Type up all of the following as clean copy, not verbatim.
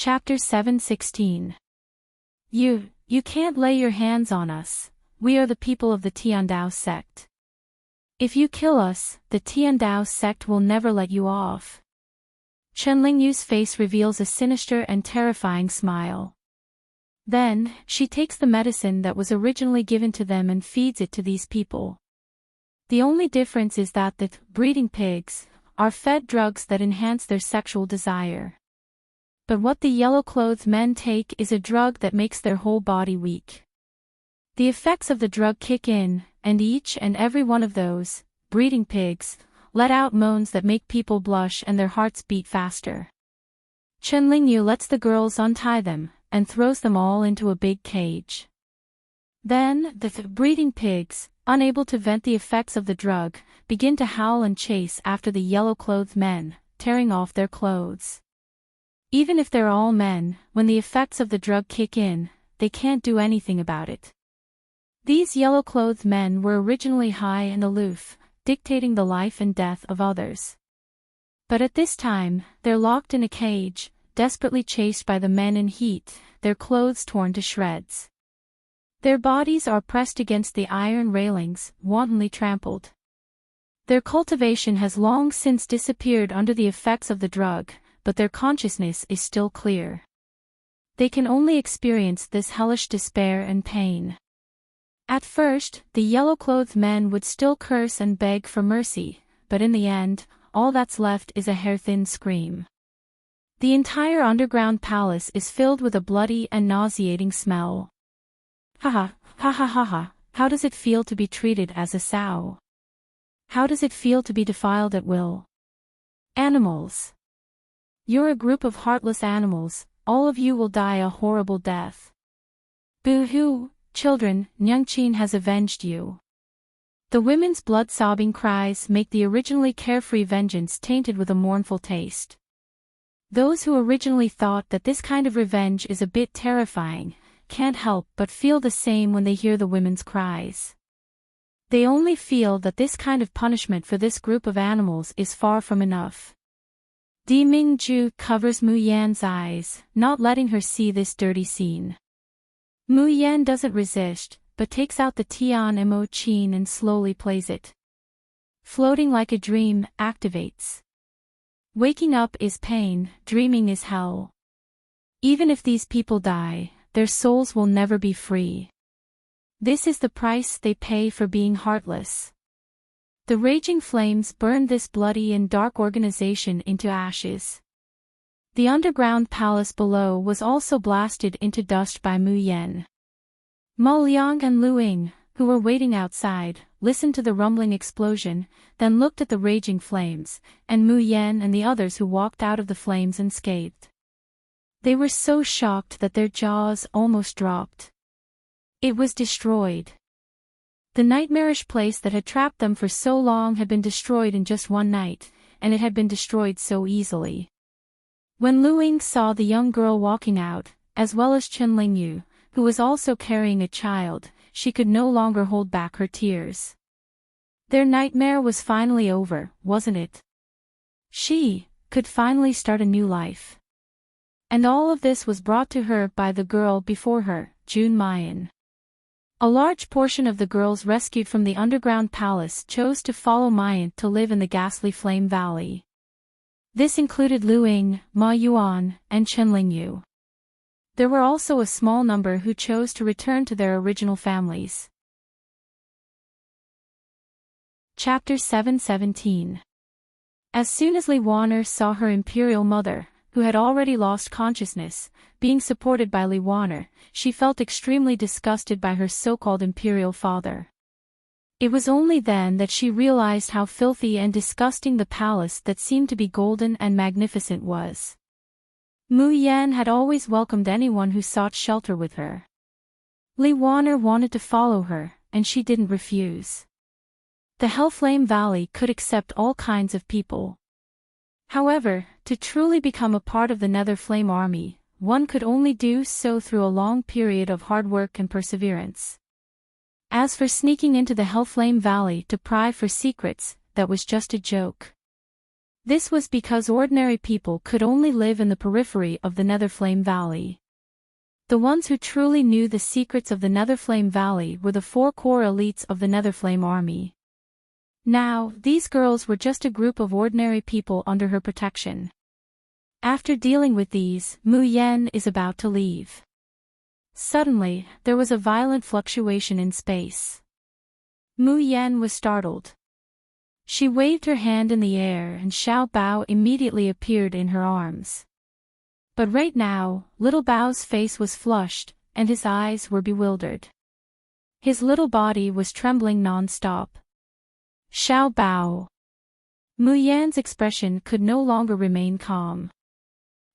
Chapter 7:16. You can't lay your hands on us, we are the people of the Tiandao sect. If you kill us, the Tiandao sect will never let you off. Chenlingyu's face reveals a sinister and terrifying smile. Then, she takes the medicine that was originally given to them and feeds it to these people. The only difference is that the breeding pigs are fed drugs that enhance their sexual desire. But what the yellow-clothed men take is a drug that makes their whole body weak. The effects of the drug kick in, and each and every one of those breeding pigs let out moans that make people blush and their hearts beat faster. Chenlingyu lets the girls untie them, and throws them all into a big cage. Then, the breeding pigs, unable to vent the effects of the drug, begin to howl and chase after the yellow-clothed men, tearing off their clothes. Even if they're all men, when the effects of the drug kick in, they can't do anything about it. These yellow-clothed men were originally high and aloof, dictating the life and death of others. But at this time, they're locked in a cage, desperately chased by the men in heat, their clothes torn to shreds. Their bodies are pressed against the iron railings, wantonly trampled. Their cultivation has long since disappeared under the effects of the drug, but their consciousness is still clear. They can only experience this hellish despair and pain. At first, the yellow-clothed men would still curse and beg for mercy, but in the end, all that's left is a hair-thin scream. The entire underground palace is filled with a bloody and nauseating smell. Ha ha, how does it feel to be treated as a sow? How does it feel to be defiled at will? Animals. You're a group of heartless animals, all of you will die a horrible death. Boo-hoo, children, Nyangqin has avenged you. The women's blood-sobbing cries make the originally carefree vengeance tainted with a mournful taste. Those who originally thought that this kind of revenge is a bit terrifying, can't help but feel the same when they hear the women's cries. They only feel that this kind of punishment for this group of animals is far from enough. Di Mingju covers Mu Yan's eyes, not letting her see this dirty scene. Mu Yan doesn't resist, but takes out the Tian Mo Chin and slowly plays it. Floating like a dream, activates. Waking up is pain, dreaming is hell. Even if these people die, their souls will never be free. This is the price they pay for being heartless. The raging flames burned this bloody and dark organization into ashes. The underground palace below was also blasted into dust by Mu Yan. Mo Liang and Lu Ying, who were waiting outside, listened to the rumbling explosion, then looked at the raging flames, and Mu Yan and the others who walked out of the flames unscathed. They were so shocked that their jaws almost dropped. It was destroyed. The nightmarish place that had trapped them for so long had been destroyed in just one night, and it had been destroyed so easily. When Lu Ying saw the young girl walking out, as well as Chenlingyu, who was also carrying a child, she could no longer hold back her tears. Their nightmare was finally over, wasn't it? She could finally start a new life. And all of this was brought to her by the girl before her, Jun Mayan. A large portion of the girls rescued from the underground palace chose to follow Mayan to live in the ghastly Flame Valley. This included Lu Ying, Ma Yuan, and Chenlingyu. There were also a small number who chose to return to their original families. Chapter 7:17. As soon as Li Wanner saw her imperial mother, who had already lost consciousness, being supported by Li Wanner, she felt extremely disgusted by her so-called imperial father. It was only then that she realized how filthy and disgusting the palace that seemed to be golden and magnificent was. Mu Yan had always welcomed anyone who sought shelter with her. Li Wanner wanted to follow her, and she didn't refuse. The Hellflame Valley could accept all kinds of people. However, to truly become a part of the Netherflame army, one could only do so through a long period of hard work and perseverance. As for sneaking into the Hellflame Valley to pry for secrets, that was just a joke. This was because ordinary people could only live in the periphery of the Netherflame Valley. The ones who truly knew the secrets of the Netherflame Valley were the 4 core elites of the Netherflame army. Now, these girls were just a group of ordinary people under her protection. After dealing with these, Mu Yen is about to leave. Suddenly, there was a violent fluctuation in space. Mu Yen was startled. She waved her hand in the air and Xiao Bao immediately appeared in her arms. But right now, little Bao's face was flushed, and his eyes were bewildered. His little body was trembling non-stop. Xiao Bao. Mu Yan's expression could no longer remain calm.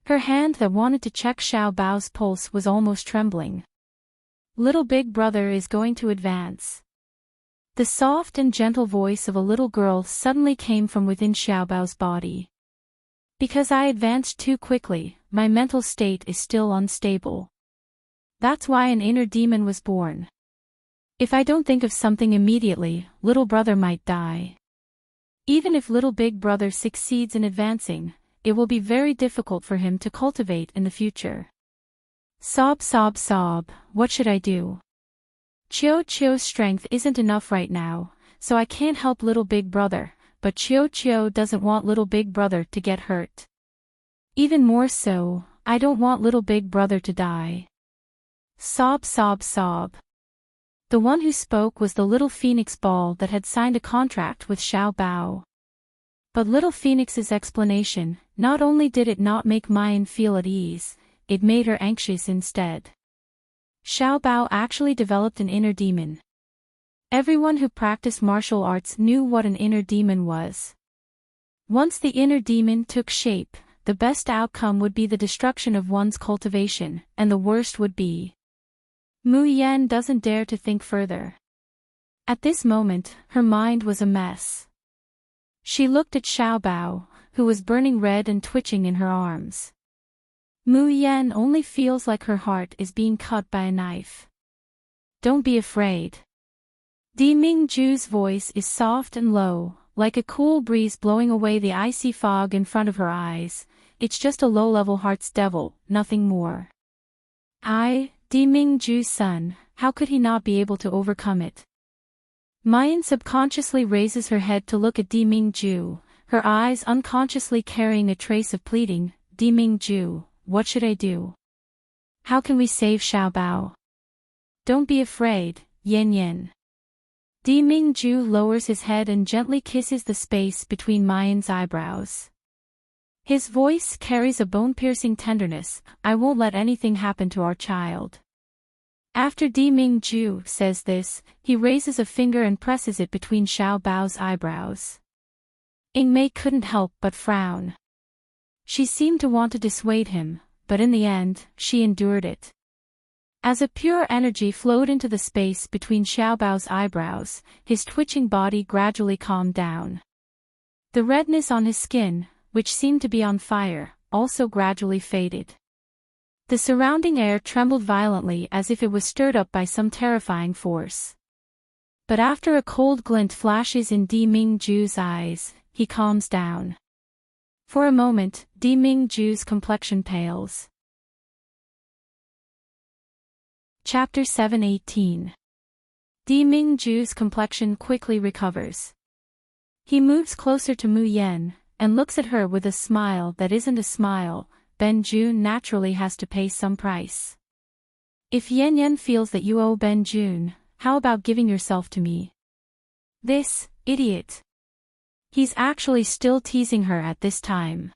Her hand that wanted to check Xiao Bao's pulse was almost trembling. Little big brother is going to advance. The soft and gentle voice of a little girl suddenly came from within Xiao Bao's body. Because I advanced too quickly, my mental state is still unstable. That's why an inner demon was born. If I don't think of something immediately, little brother might die. Even if little big brother succeeds in advancing, it will be very difficult for him to cultivate in the future. Sob sob sob, what should I do? Chio's strength isn't enough right now, so I can't help little big brother, but Chio doesn't want little big brother to get hurt. Even more so, I don't want little big brother to die. Sob sob sob. The one who spoke was the little phoenix ball that had signed a contract with Xiao Bao. But little phoenix's explanation, not only did it not make Mayan feel at ease, it made her anxious instead. Xiao Bao actually developed an inner demon. Everyone who practiced martial arts knew what an inner demon was. Once the inner demon took shape, the best outcome would be the destruction of one's cultivation, and the worst would be. Mu Yan doesn't dare to think further. At this moment, her mind was a mess. She looked at Xiao Bao, who was burning red and twitching in her arms. Mu Yan only feels like her heart is being cut by a knife. Don't be afraid. Di Mingju's voice is soft and low, like a cool breeze blowing away the icy fog in front of her eyes. It's just a low-level heart's devil, nothing more. Di Mingju's son, how could he not be able to overcome it? Mayan subconsciously raises her head to look at Di Mingju, her eyes unconsciously carrying a trace of pleading. Di Mingju, what should I do? How can we save Xiao Bao? Don't be afraid, Yin Yin. Di Mingju lowers his head and gently kisses the space between Mayan's eyebrows. His voice carries a bone-piercing tenderness. I won't let anything happen to our child. After Di Mingju says this, he raises a finger and presses it between Xiao Bao's eyebrows. Yingmei couldn't help but frown. She seemed to want to dissuade him, but in the end, she endured it. As a pure energy flowed into the space between Xiao Bao's eyebrows, his twitching body gradually calmed down. The redness on his skin, which seemed to be on fire, also gradually faded. The surrounding air trembled violently as if it was stirred up by some terrifying force. But after a cold glint flashes in Di Mingju's eyes, he calms down. For a moment, Di Mingju's complexion pales. Chapter 7:18. Di Mingju's complexion quickly recovers. He moves closer to Mu Yan, and looks at her with a smile that isn't a smile. Ben Jun naturally has to pay some price. If Yan Yan feels that you owe Ben Jun, how about giving yourself to me? This idiot. He's actually still teasing her at this time.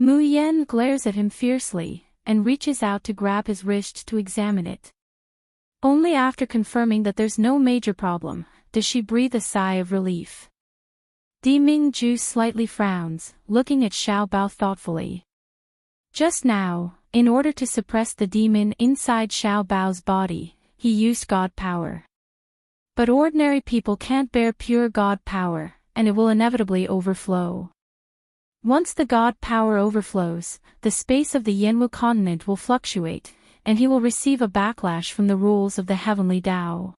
Mu Yan glares at him fiercely, and reaches out to grab his wrist to examine it. Only after confirming that there's no major problem, does she breathe a sigh of relief. Di Mingju slightly frowns, looking at Xiao Bao thoughtfully. Just now, in order to suppress the demon inside Xiao Bao's body, he used God power. But ordinary people can't bear pure God power, and it will inevitably overflow. Once the God power overflows, the space of the Yanwu continent will fluctuate, and he will receive a backlash from the rules of the heavenly Tao.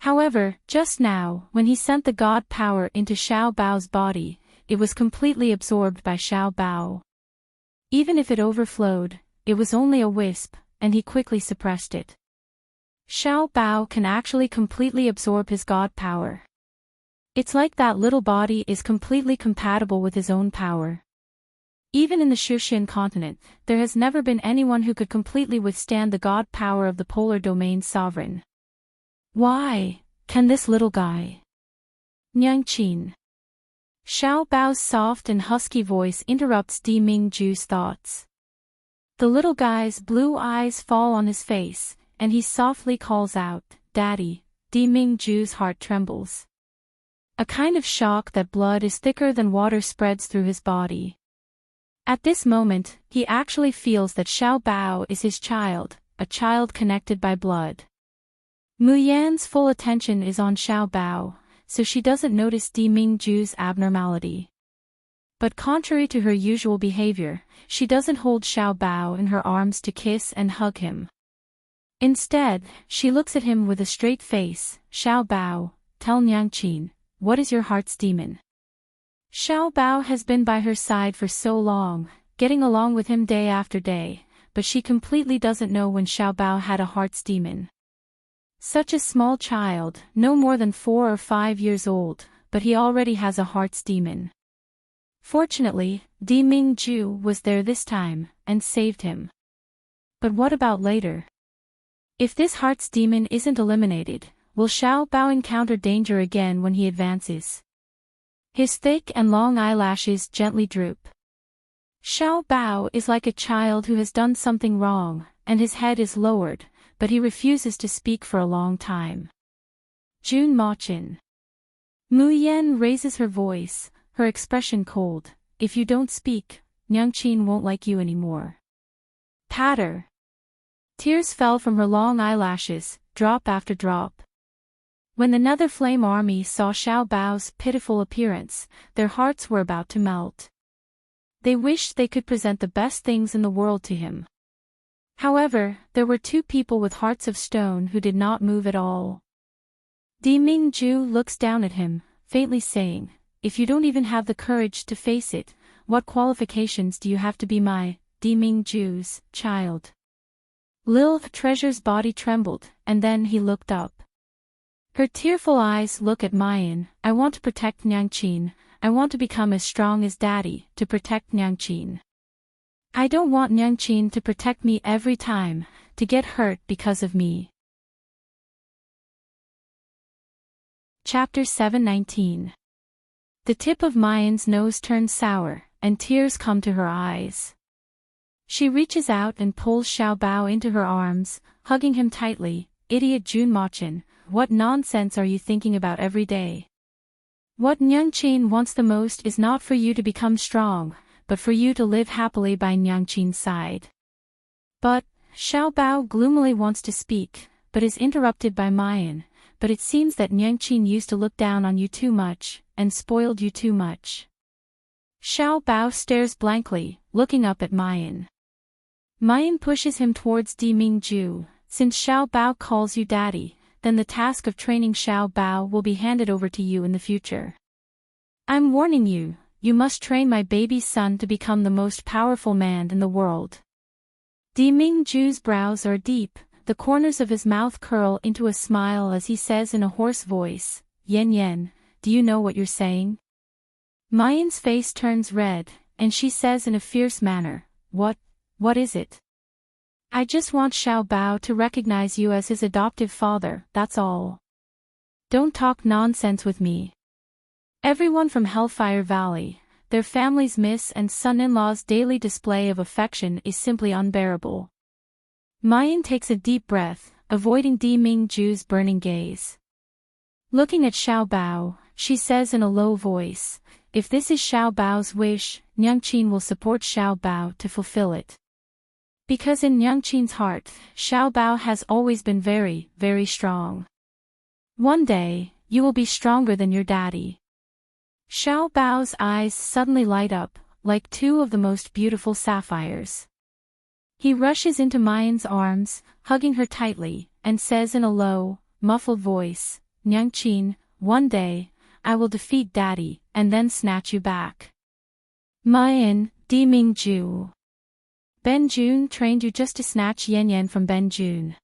However, just now, when he sent the God power into Xiao Bao's body, it was completely absorbed by Xiao Bao. Even if it overflowed, it was only a wisp, and he quickly suppressed it. Xiao Bao can actually completely absorb his god power. It's like that little body is completely compatible with his own power. Even in the Shushan continent, there has never been anyone who could completely withstand the god power of the polar domain sovereign. Why can this little guy? Nyangqin. Xiao Bao's soft and husky voice interrupts Di Mingju's thoughts. The little guy's blue eyes fall on his face, and he softly calls out, "Daddy." Di Mingju's heart trembles. A kind of shock that blood is thicker than water spreads through his body. At this moment, he actually feels that Xiao Bao is his child, a child connected by blood. Mu Yan's full attention is on Xiao Bao, so she doesn't notice Di Mingju's abnormality. But contrary to her usual behavior, she doesn't hold Xiao Bao in her arms to kiss and hug him. Instead, she looks at him with a straight face. "Xiao Bao, tell Nyangqin, what is your heart's demon?" Xiao Bao has been by her side for so long, getting along with him day after day, but she completely doesn't know when Xiao Bao had a heart's demon. Such a small child, no more than 4 or 5 years old, but he already has a heart's demon. Fortunately, Di Mingju was there this time, and saved him. But what about later? If this heart's demon isn't eliminated, will Xiao Bao encounter danger again when he advances? His thick and long eyelashes gently droop. Xiao Bao is like a child who has done something wrong, and his head is lowered, but he refuses to speak for a long time. Jun Machin. Mu Yan raises her voice, her expression cold. "If you don't speak, Nyangqin won't like you anymore." Patter. Tears fell from her long eyelashes, drop after drop. When the Nether Flame army saw Xiao Bao's pitiful appearance, their hearts were about to melt. They wished they could present the best things in the world to him. However, there were 2 people with hearts of stone who did not move at all. Di Mingju looks down at him, faintly saying, "If you don't even have the courage to face it, what qualifications do you have to be my, Di Mingju's, child?" Lil Treasure's body trembled, and then he looked up. Her tearful eyes look at Mayan. "I want to protect Nyangqin. I want to become as strong as Daddy, to protect Nyangqin. I don't want Nyangqin to protect me every time, to get hurt because of me." Chapter 719. The tip of Mayan's nose turns sour, and tears come to her eyes. She reaches out and pulls Xiao Bao into her arms, hugging him tightly. "Idiot Jun Machin, what nonsense are you thinking about every day? What Nyangqin wants the most is not for you to become strong, but for you to live happily by Nyangqin's side." But, Xiao Bao gloomily wants to speak, but is interrupted by Mayan. "But it seems that Nyangqin used to look down on you too much, and spoiled you too much." Xiao Bao stares blankly, looking up at Mayan. Mayan pushes him towards Di Mingju. "Since Xiao Bao calls you daddy, then the task of training Xiao Bao will be handed over to you in the future. I'm warning you, you must train my baby son to become the most powerful man in the world." Di Mingju's brows are deep, the corners of his mouth curl into a smile as he says in a hoarse voice, "Yen Yen, do you know what you're saying?" Mayan's face turns red, and she says in a fierce manner, What is it?" "I just want Xiao Bao to recognize you as his adoptive father, that's all. Don't talk nonsense with me." Everyone from Hellfire Valley, their families' miss and son-in-law's daily display of affection is simply unbearable. Mayan takes a deep breath, avoiding Di Mingju's burning gaze. Looking at Xiao Bao, she says in a low voice, "If this is Xiao Bao's wish, Nyangqin will support Xiao Bao to fulfill it. Because in Nyangqin's heart, Xiao Bao has always been very, very strong. One day, you will be stronger than your daddy." Xiao Bao's eyes suddenly light up, like 2 of the most beautiful sapphires. He rushes into Mayan's arms, hugging her tightly, and says in a low, muffled voice, "Nyangqin, one day, I will defeat Daddy, and then snatch you back. Mayan, Di Ming Ju. Ben Jun trained you just to snatch Yen Yen from Ben Jun.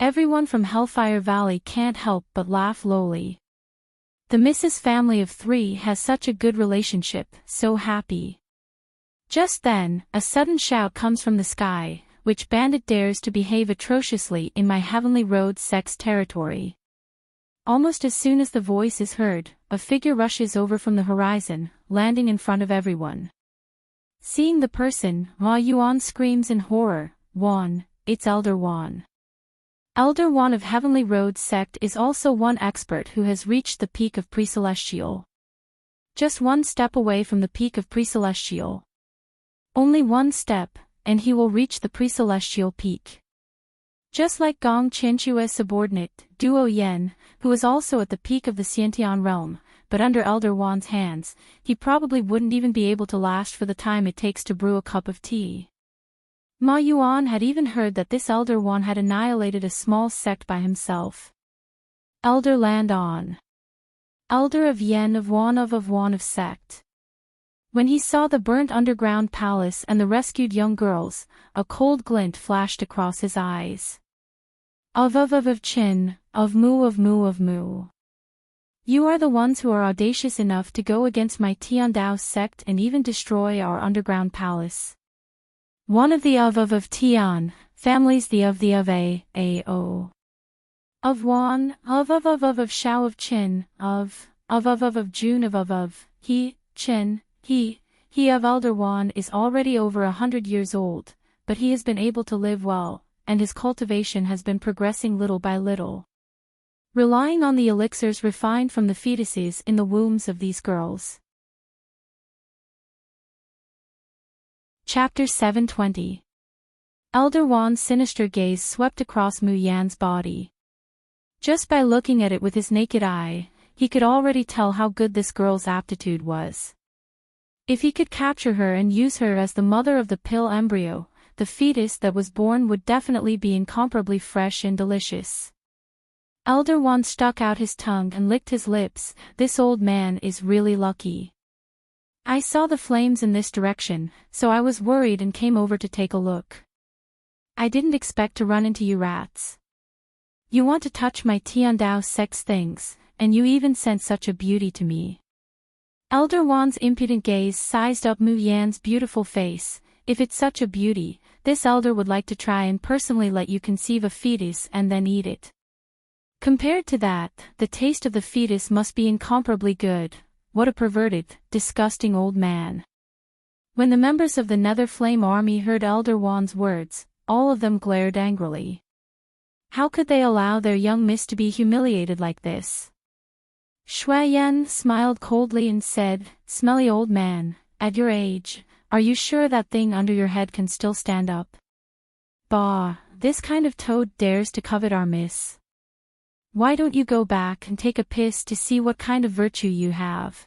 Everyone from Hellfire Valley can't help but laugh lowly. The Mrs. family of 3 has such a good relationship, so happy. Just then, a sudden shout comes from the sky, which bandit dares to behave atrociously in my Heavenly Road sex territory. Almost as soon as the voice is heard, a figure rushes over from the horizon, landing in front of everyone. Seeing the person, Ma Yuan screams in horror, "Wan, it's Elder Wan." Elder Wan of Heavenly Road sect is also one expert who has reached the peak of Pre-Celestial. Just one step away from the peak of Pre-Celestial. Only one step, and he will reach the Pre-Celestial peak. Just like Gong Qinshue's subordinate, Duo Yen, who is also at the peak of the Xiantian realm, but under Elder Wan's hands, he probably wouldn't even be able to last for the time it takes to brew a cup of tea. Ma Yuan had even heard that this Elder Wan had annihilated a small sect by himself. Elder Land On. Elder of Yen of Wan of sect. When he saw the burnt underground palace and the rescued young girls, a cold glint flashed across his eyes. Of Chin, of Mu. You are the ones who are audacious enough to go against my Tiandao sect and even destroy our underground palace. One of the of Tian, families the of A.O. Of Wan, of Shao of Chin, of June of he, Chin, he of Elder Wan is already over 100 years old, but he has been able to live well, and his cultivation has been progressing little by little. Relying on the elixirs refined from the fetuses in the wombs of these girls. Chapter 720. Elder Wan's sinister gaze swept across Mu Yan's body. Just by looking at it with his naked eye, he could already tell how good this girl's aptitude was. If he could capture her and use her as the mother of the pill embryo, the fetus that was born would definitely be incomparably fresh and delicious. Elder Wan stuck out his tongue and licked his lips. This old man is really lucky. I saw the flames in this direction, so I was worried and came over to take a look. I didn't expect to run into you rats. You want to touch my Tiandao sex things, and you even sent such a beauty to me. Elder Wan's impudent gaze sized up Mu Yan's beautiful face. If it's such a beauty, this elder would like to try and personally let you conceive a fetus and then eat it. Compared to that, the taste of the fetus must be incomparably good. What a perverted, disgusting old man. When the members of the Nether Flame Army heard Elder Wan's words, all of them glared angrily. How could they allow their young miss to be humiliated like this? Shui Yan smiled coldly and said, "Smelly old man, at your age, are you sure that thing under your head can still stand up? Bah, this kind of toad dares to covet our miss. Why don't you go back and take a piss to see what kind of virtue you have?"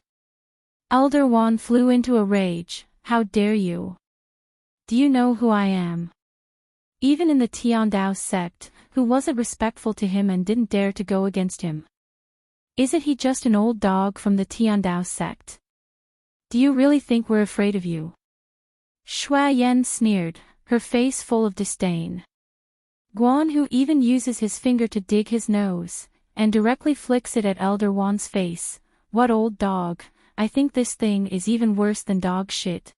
Elder Wan flew into a rage. How dare you? Do you know who I am? Even in the Tiandao sect, who wasn't respectful to him and didn't dare to go against him? Isn't he just an old dog from the Tiandao sect? Do you really think we're afraid of you? Shui Yan sneered, her face full of disdain. Guan, who even uses his finger to dig his nose, and directly flicks it at Elder Wan's face. What old dog? I think this thing is even worse than dog shit.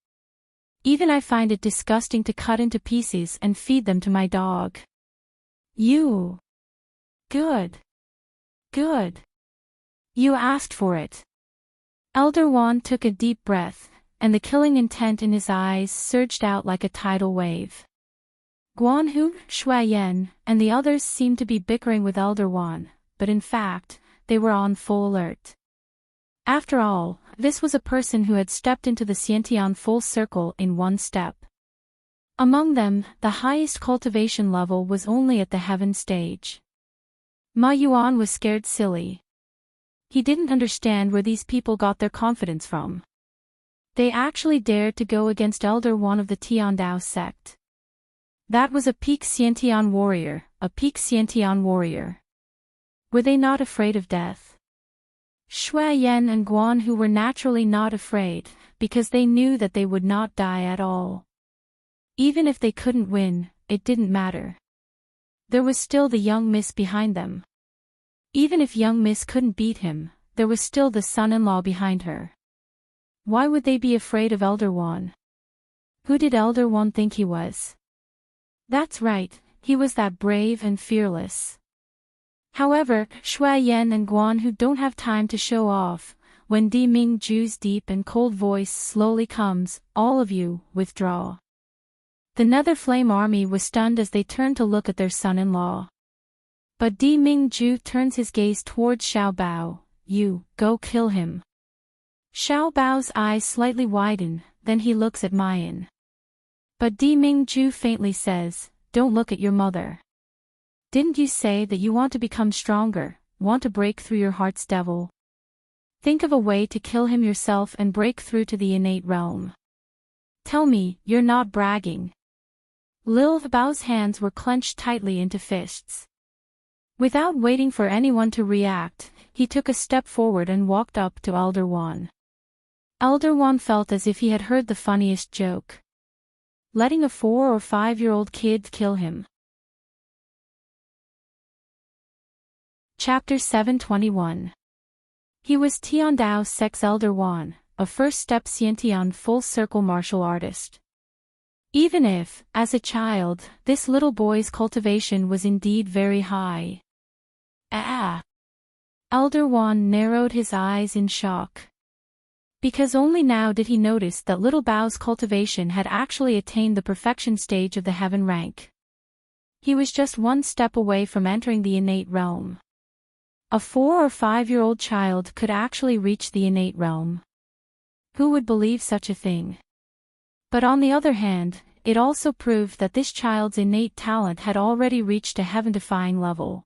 Even I find it disgusting to cut into pieces and feed them to my dog. You. Good. Good. You asked for it. Elder Wan took a deep breath, and the killing intent in his eyes surged out like a tidal wave. Guan Hu, Shui Yan, and the others seemed to be bickering with Elder Wan, but in fact, they were on full alert. After all, this was a person who had stepped into the Xiantian full circle in one step. Among them, the highest cultivation level was only at the heaven stage. Ma Yuan was scared silly. He didn't understand where these people got their confidence from. They actually dared to go against Elder Wan of the Tiandao sect. That was a peak Xiantian warrior, a peak Xiantian warrior. Were they not afraid of death? Shui Yan and Guan Hu were naturally not afraid, because they knew that they would not die at all. Even if they couldn't win, it didn't matter. There was still the young miss behind them. Even if young miss couldn't beat him, there was still the son-in-law behind her. Why would they be afraid of Elder Wan? Who did Elder Wan think he was? That's right, he was that brave and fearless. However, Shui Yan and Guan Hu don't have time to show off. When Di Mingju's deep and cold voice slowly comes, all of you, withdraw. The Nether Flame army was stunned as they turned to look at their son-in-law. But Di Mingju turns his gaze towards Xiao Bao. You, go kill him. Xiao Bao's eyes slightly widen, then he looks at Mayan. But Di Mingju faintly says, don't look at your mother. Didn't you say that you want to become stronger, want to break through your heart's devil? Think of a way to kill him yourself and break through to the innate realm. Tell me, you're not bragging. Lil Bao's hands were clenched tightly into fists. Without waiting for anyone to react, he took a step forward and walked up to Elder Wan. Elder Wan felt as if he had heard the funniest joke. Letting a 4 or 5-year-old kid kill him. Chapter 721. He was Tiandao Sec's Elder Wan, a first-step Xiantian full-circle martial artist. Even if, as a child, this little boy's cultivation was indeed very high. Elder Wan narrowed his eyes in shock. Because only now did he notice that little Bao's cultivation had actually attained the perfection stage of the heaven rank. He was just one step away from entering the innate realm. A 4 or 5-year-old child could actually reach the innate realm. Who would believe such a thing? But on the other hand, it also proved that this child's innate talent had already reached a heaven-defying level.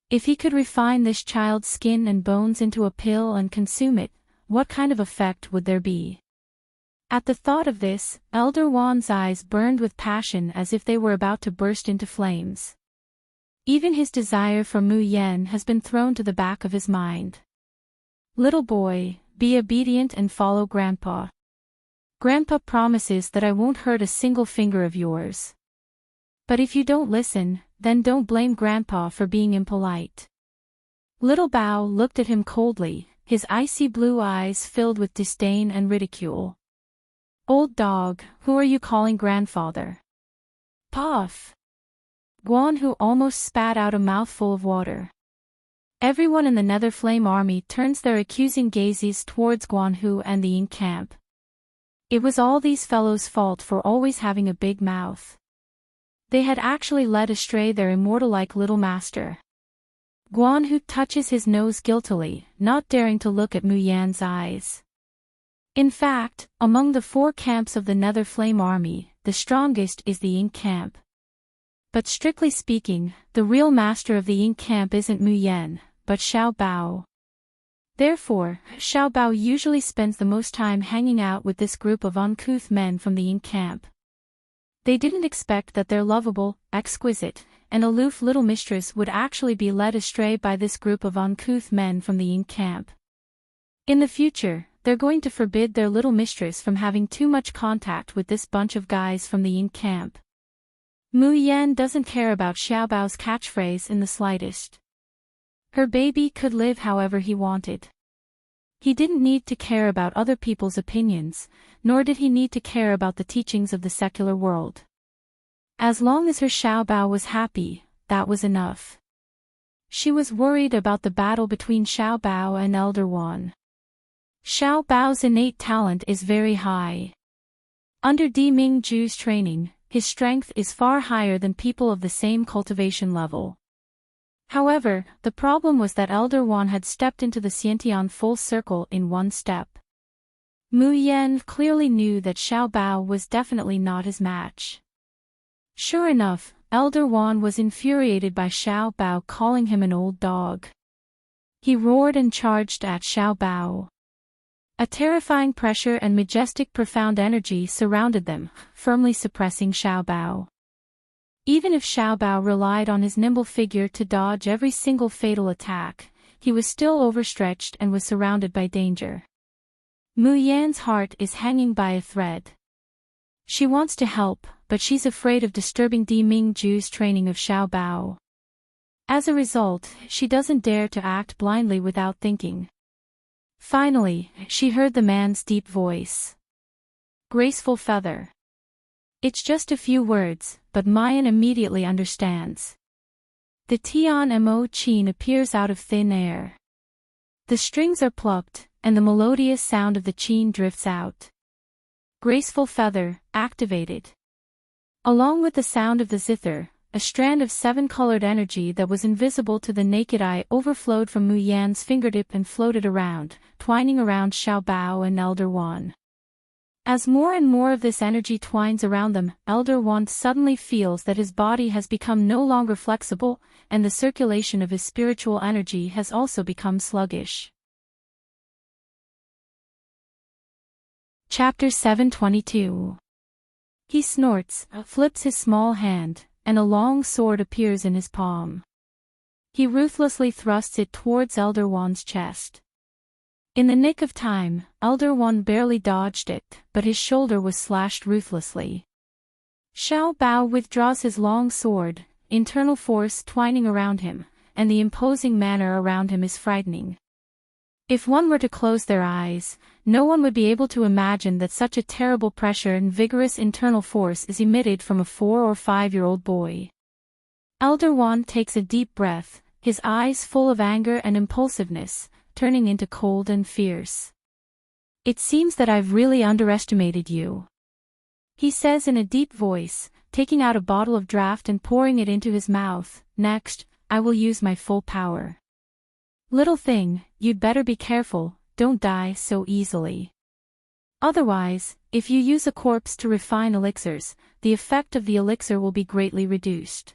If he could refine this child's skin and bones into a pill and consume it, what kind of effect would there be? At the thought of this, Elder Wan's eyes burned with passion as if they were about to burst into flames. Even his desire for Mu Yan has been thrown to the back of his mind. Little boy, be obedient and follow Grandpa. Grandpa promises that I won't hurt a single finger of yours. But if you don't listen, then don't blame Grandpa for being impolite. Little Bao looked at him coldly, his icy blue eyes filled with disdain and ridicule. Old dog, who are you calling grandfather? Puff! Guan Hu almost spat out a mouthful of water. Everyone in the Nether Flame army turns their accusing gazes towards Guan Hu and the Ink camp. It was all these fellows' fault for always having a big mouth. They had actually led astray their immortal-like little master. Guan Hu touches his nose guiltily, not daring to look at Mu Yan's eyes. In fact, among the 4 camps of the Nether Flame army, the strongest is the Ink camp. But strictly speaking, the real master of the Ink camp isn't Mu Yan, but Xiao Bao. Therefore, Xiao Bao usually spends the most time hanging out with this group of uncouth men from the Ink camp. They didn't expect that their lovable, exquisite, and aloof little mistress would actually be led astray by this group of uncouth men from the Ink camp. In the future, they're going to forbid their little mistress from having too much contact with this bunch of guys from the Ink camp. Mu Yan doesn't care about Xiao Bao's catchphrase in the slightest. Her baby could live however he wanted. He didn't need to care about other people's opinions, nor did he need to care about the teachings of the secular world. As long as her Xiao Bao was happy, that was enough. She was worried about the battle between Xiao Bao and Elder Wan. Xiao Bao's innate talent is very high. Under Di Mingju's training, his strength is far higher than people of the same cultivation level. However, the problem was that Elder Wan had stepped into the Xiantian full circle in one step. Mu Yan clearly knew that Xiao Bao was definitely not his match. Sure enough, Elder Wan was infuriated by Xiao Bao calling him an old dog. He roared and charged at Xiao Bao. A terrifying pressure and majestic profound energy surrounded them, firmly suppressing Xiao Bao. Even if Xiao Bao relied on his nimble figure to dodge every single fatal attack, he was still overstretched and was surrounded by danger. Mu Yan's heart is hanging by a thread. She wants to help, but she's afraid of disturbing Di Mingju's training of Xiao Bao. As a result, she doesn't dare to act blindly without thinking. Finally, she heard the man's deep voice. Graceful feather. It's just a few words, but Mayan immediately understands. The Tian Mo Qin appears out of thin air. The strings are plucked, and the melodious sound of the qin drifts out. Graceful feather, activated. Along with the sound of the zither, a strand of 7-colored energy that was invisible to the naked eye overflowed from Mu Yan's fingertip and floated around, twining around Xiao Bao and Elder Wan. As more and more of this energy twines around them, Elder Wan suddenly feels that his body has become no longer flexible, and the circulation of his spiritual energy has also become sluggish. Chapter 722. He snorts, flips his small hand, and a long sword appears in his palm. He ruthlessly thrusts it towards Elder Wan's chest. In the nick of time, Elder Wan barely dodged it, but his shoulder was slashed ruthlessly. Xiao Bao withdraws his long sword, internal force twining around him, and the imposing manner around him is frightening. If one were to close their eyes, no one would be able to imagine that such a terrible pressure and vigorous internal force is emitted from a 4 or 5-year-old boy. Elder Wan takes a deep breath, his eyes full of anger and impulsiveness, turning into cold and fierce. It seems that I've really underestimated you, he says in a deep voice, taking out a bottle of draft and pouring it into his mouth. Next, I will use my full power. Little thing, you'd better be careful, don't die so easily. Otherwise, if you use a corpse to refine elixirs, the effect of the elixir will be greatly reduced.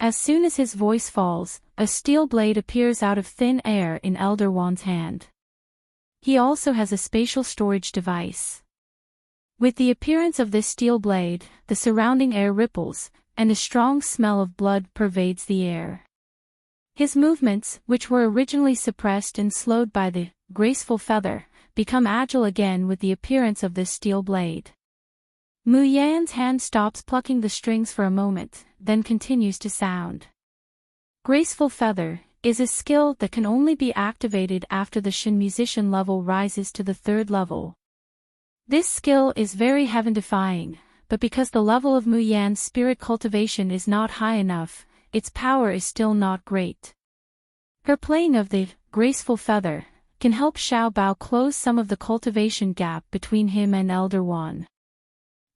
As soon as his voice falls, a steel blade appears out of thin air in Elder Wan's hand. He also has a spatial storage device. With the appearance of this steel blade, the surrounding air ripples, and a strong smell of blood pervades the air. His movements, which were originally suppressed and slowed by the graceful feather, become agile again with the appearance of this steel blade. Mu Yan's hand stops plucking the strings for a moment, then continues to sound. Graceful feather is a skill that can only be activated after the Shin musician level rises to the 3rd level. This skill is very heaven-defying, but because the level of Mu Yan's spirit cultivation is not high enough, its power is still not great. Her playing of the graceful feather can help Xiao Bao close some of the cultivation gap between him and Elder Wan.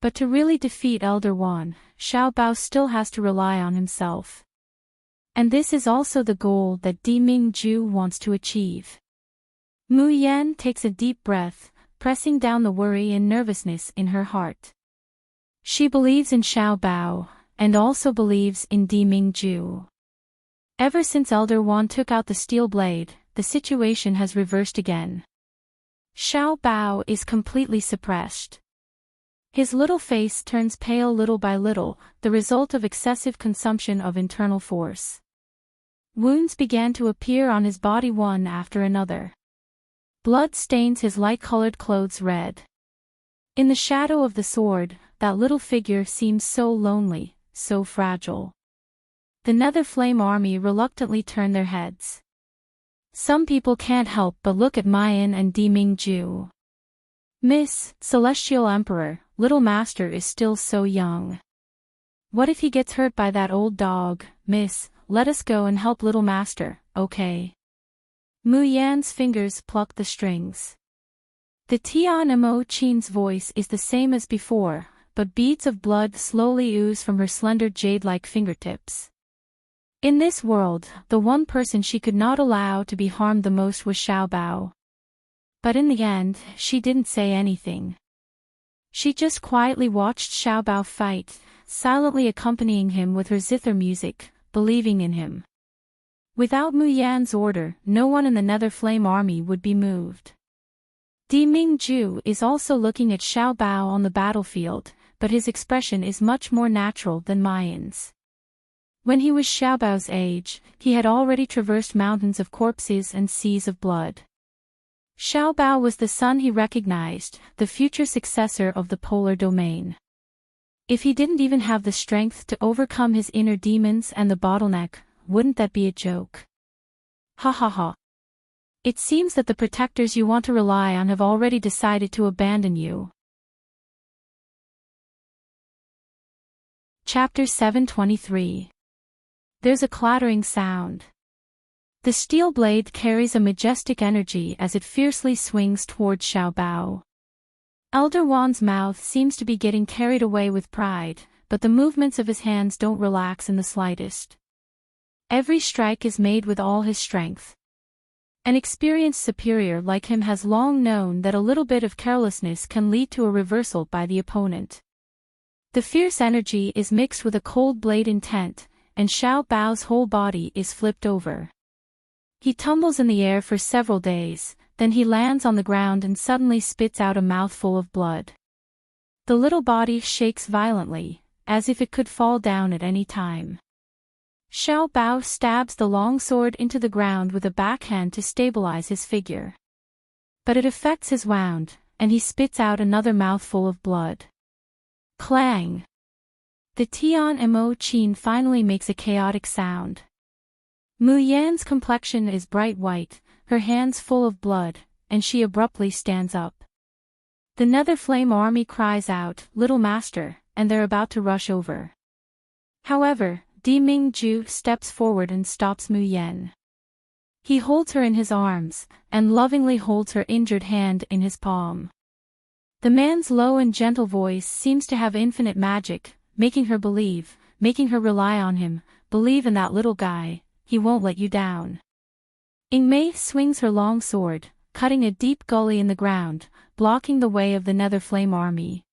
But to really defeat Elder Wan, Xiao Bao still has to rely on himself. And this is also the goal that Di Mingju wants to achieve. Mu Yan takes a deep breath, pressing down the worry and nervousness in her heart. She believes in Xiao Bao, and also believes in Di Mingju. Ever since Elder Wan took out the steel blade, the situation has reversed again. Xiao Bao is completely suppressed. His little face turns pale little by little, the result of excessive consumption of internal force. Wounds began to appear on his body one after another. Blood stains his light-colored clothes red. In the shadow of the sword, that little figure seems so lonely, so fragile. The Nether Flame Army reluctantly turn their heads. Some people can't help but look at Mayan and Di Mingju. Miss, Celestial Emperor, Little Master is still so young. What if he gets hurt by that old dog? Miss, let us go and help Little Master, okay? Mu Yan's fingers pluck the strings. The Tian Mo Qin's voice is the same as before, but beads of blood slowly ooze from her slender jade-like fingertips. In this world, the one person she could not allow to be harmed the most was Xiao Bao. But in the end, she didn't say anything. She just quietly watched Xiao Bao fight, silently accompanying him with her zither music, believing in him. Without Mu Yan's order, no one in the Nether Flame Army would be moved. Di Mingju is also looking at Xiao Bao on the battlefield, but his expression is much more natural than Mayan's. When he was Xiaobao's age, he had already traversed mountains of corpses and seas of blood. Xiaobao was the son he recognized, the future successor of the polar domain. If he didn't even have the strength to overcome his inner demons and the bottleneck, wouldn't that be a joke? Ha ha ha. It seems that the protectors you want to rely on have already decided to abandon you. Chapter 723. There's a clattering sound. The steel blade carries a majestic energy as it fiercely swings towards Xiaobao. Elder Wan's mouth seems to be getting carried away with pride, but the movements of his hands don't relax in the slightest. Every strike is made with all his strength. An experienced superior like him has long known that a little bit of carelessness can lead to a reversal by the opponent. The fierce energy is mixed with a cold blade intent, and Xiaobao's whole body is flipped over. He tumbles in the air for several days, then he lands on the ground and suddenly spits out a mouthful of blood. The little body shakes violently, as if it could fall down at any time. Xiaobao stabs the long sword into the ground with a backhand to stabilize his figure. But it affects his wound, and he spits out another mouthful of blood. Clang! The Tian Mo Qin finally makes a chaotic sound. Mu Yan's complexion is bright white, her hands full of blood, and she abruptly stands up. The Nether Flame army cries out, "Little Master," and they're about to rush over. However, Di Mingju steps forward and stops Mu Yan. He holds her in his arms, and lovingly holds her injured hand in his palm. The man's low and gentle voice seems to have infinite magic, making her believe, making her rely on him, believe in that little guy, he won't let you down. Ingmei swings her long sword, cutting a deep gully in the ground, blocking the way of the Nether Flame army.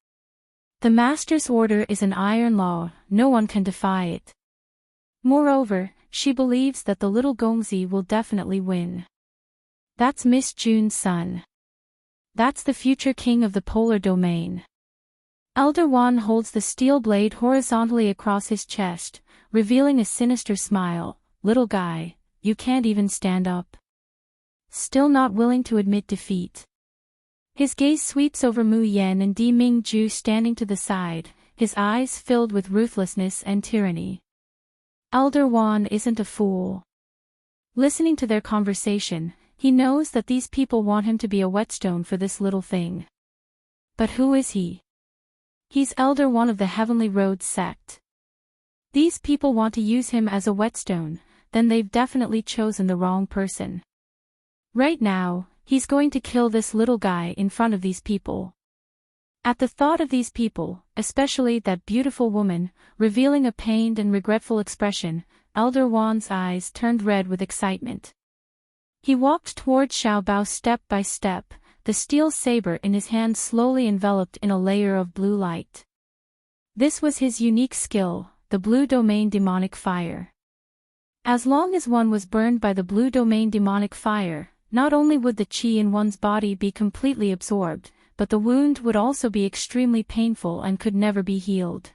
The master's order is an iron law, no one can defy it. Moreover, she believes that the little Gongzi will definitely win. That's Miss June's son. That's the future king of the polar domain. Elder Wan holds the steel blade horizontally across his chest, revealing a sinister smile. "Little guy, you can't even stand up." Still not willing to admit defeat. His gaze sweeps over Mu Yan and Di Mingju standing to the side, his eyes filled with ruthlessness and tyranny. Elder Wan isn't a fool. Listening to their conversation, he knows that these people want him to be a whetstone for this little thing. But who is he? He's Elder One of the Heavenly Road sect. These people want to use him as a whetstone, then they've definitely chosen the wrong person. Right now, he's going to kill this little guy in front of these people. At the thought of these people, especially that beautiful woman, revealing a pained and regretful expression, Elder Wan's eyes turned red with excitement. He walked toward Xiaobao step by step, the steel saber in his hand slowly enveloped in a layer of blue light. This was his unique skill, the blue domain demonic fire. As long as one was burned by the blue domain demonic fire, not only would the qi in one's body be completely absorbed, but the wound would also be extremely painful and could never be healed.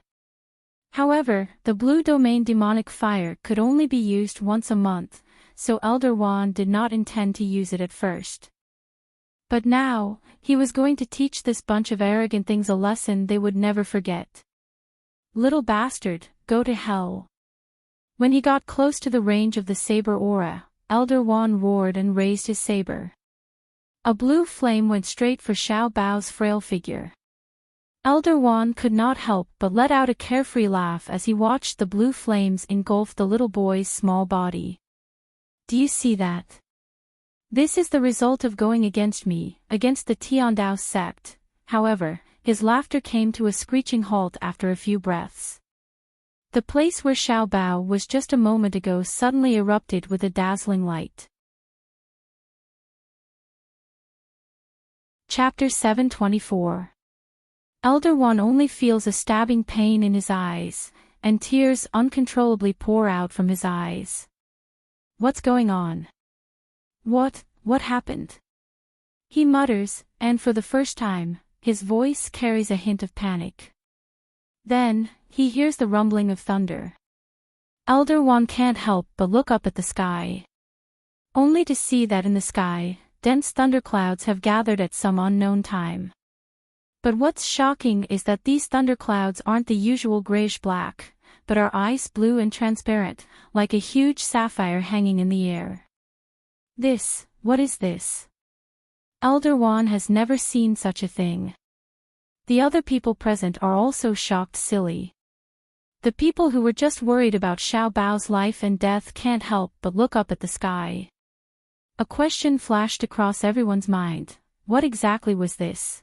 However, the blue domain demonic fire could only be used once a month, so Elder Wan did not intend to use it at first. But now, he was going to teach this bunch of arrogant things a lesson they would never forget. "Little bastard, go to hell." When he got close to the range of the saber aura, Elder Wan roared and raised his saber. A blue flame went straight for Xiaobao's frail figure. Elder Wan could not help but let out a carefree laugh as he watched the blue flames engulf the little boy's small body. "Do you see that? This is the result of going against me, against the Tiandao sect." However, his laughter came to a screeching halt after a few breaths. The place where Xiaobao was just a moment ago suddenly erupted with a dazzling light. Chapter 724. Elder One only feels a stabbing pain in his eyes, and tears uncontrollably pour out from his eyes. What's going on? What happened? He mutters, and for the first time, his voice carries a hint of panic. Then, he hears the rumbling of thunder. Elder Wand can't help but look up at the sky, only to see that in the sky, dense thunderclouds have gathered at some unknown time. But what's shocking is that these thunderclouds aren't the usual grayish-black, but are ice blue and transparent, like a huge sapphire hanging in the air. What is this? Elder Wand has never seen such a thing. The other people present are also shocked silly. The people who were just worried about Xiao Bao's life and death can't help but look up at the sky. A question flashed across everyone's mind. What exactly was this?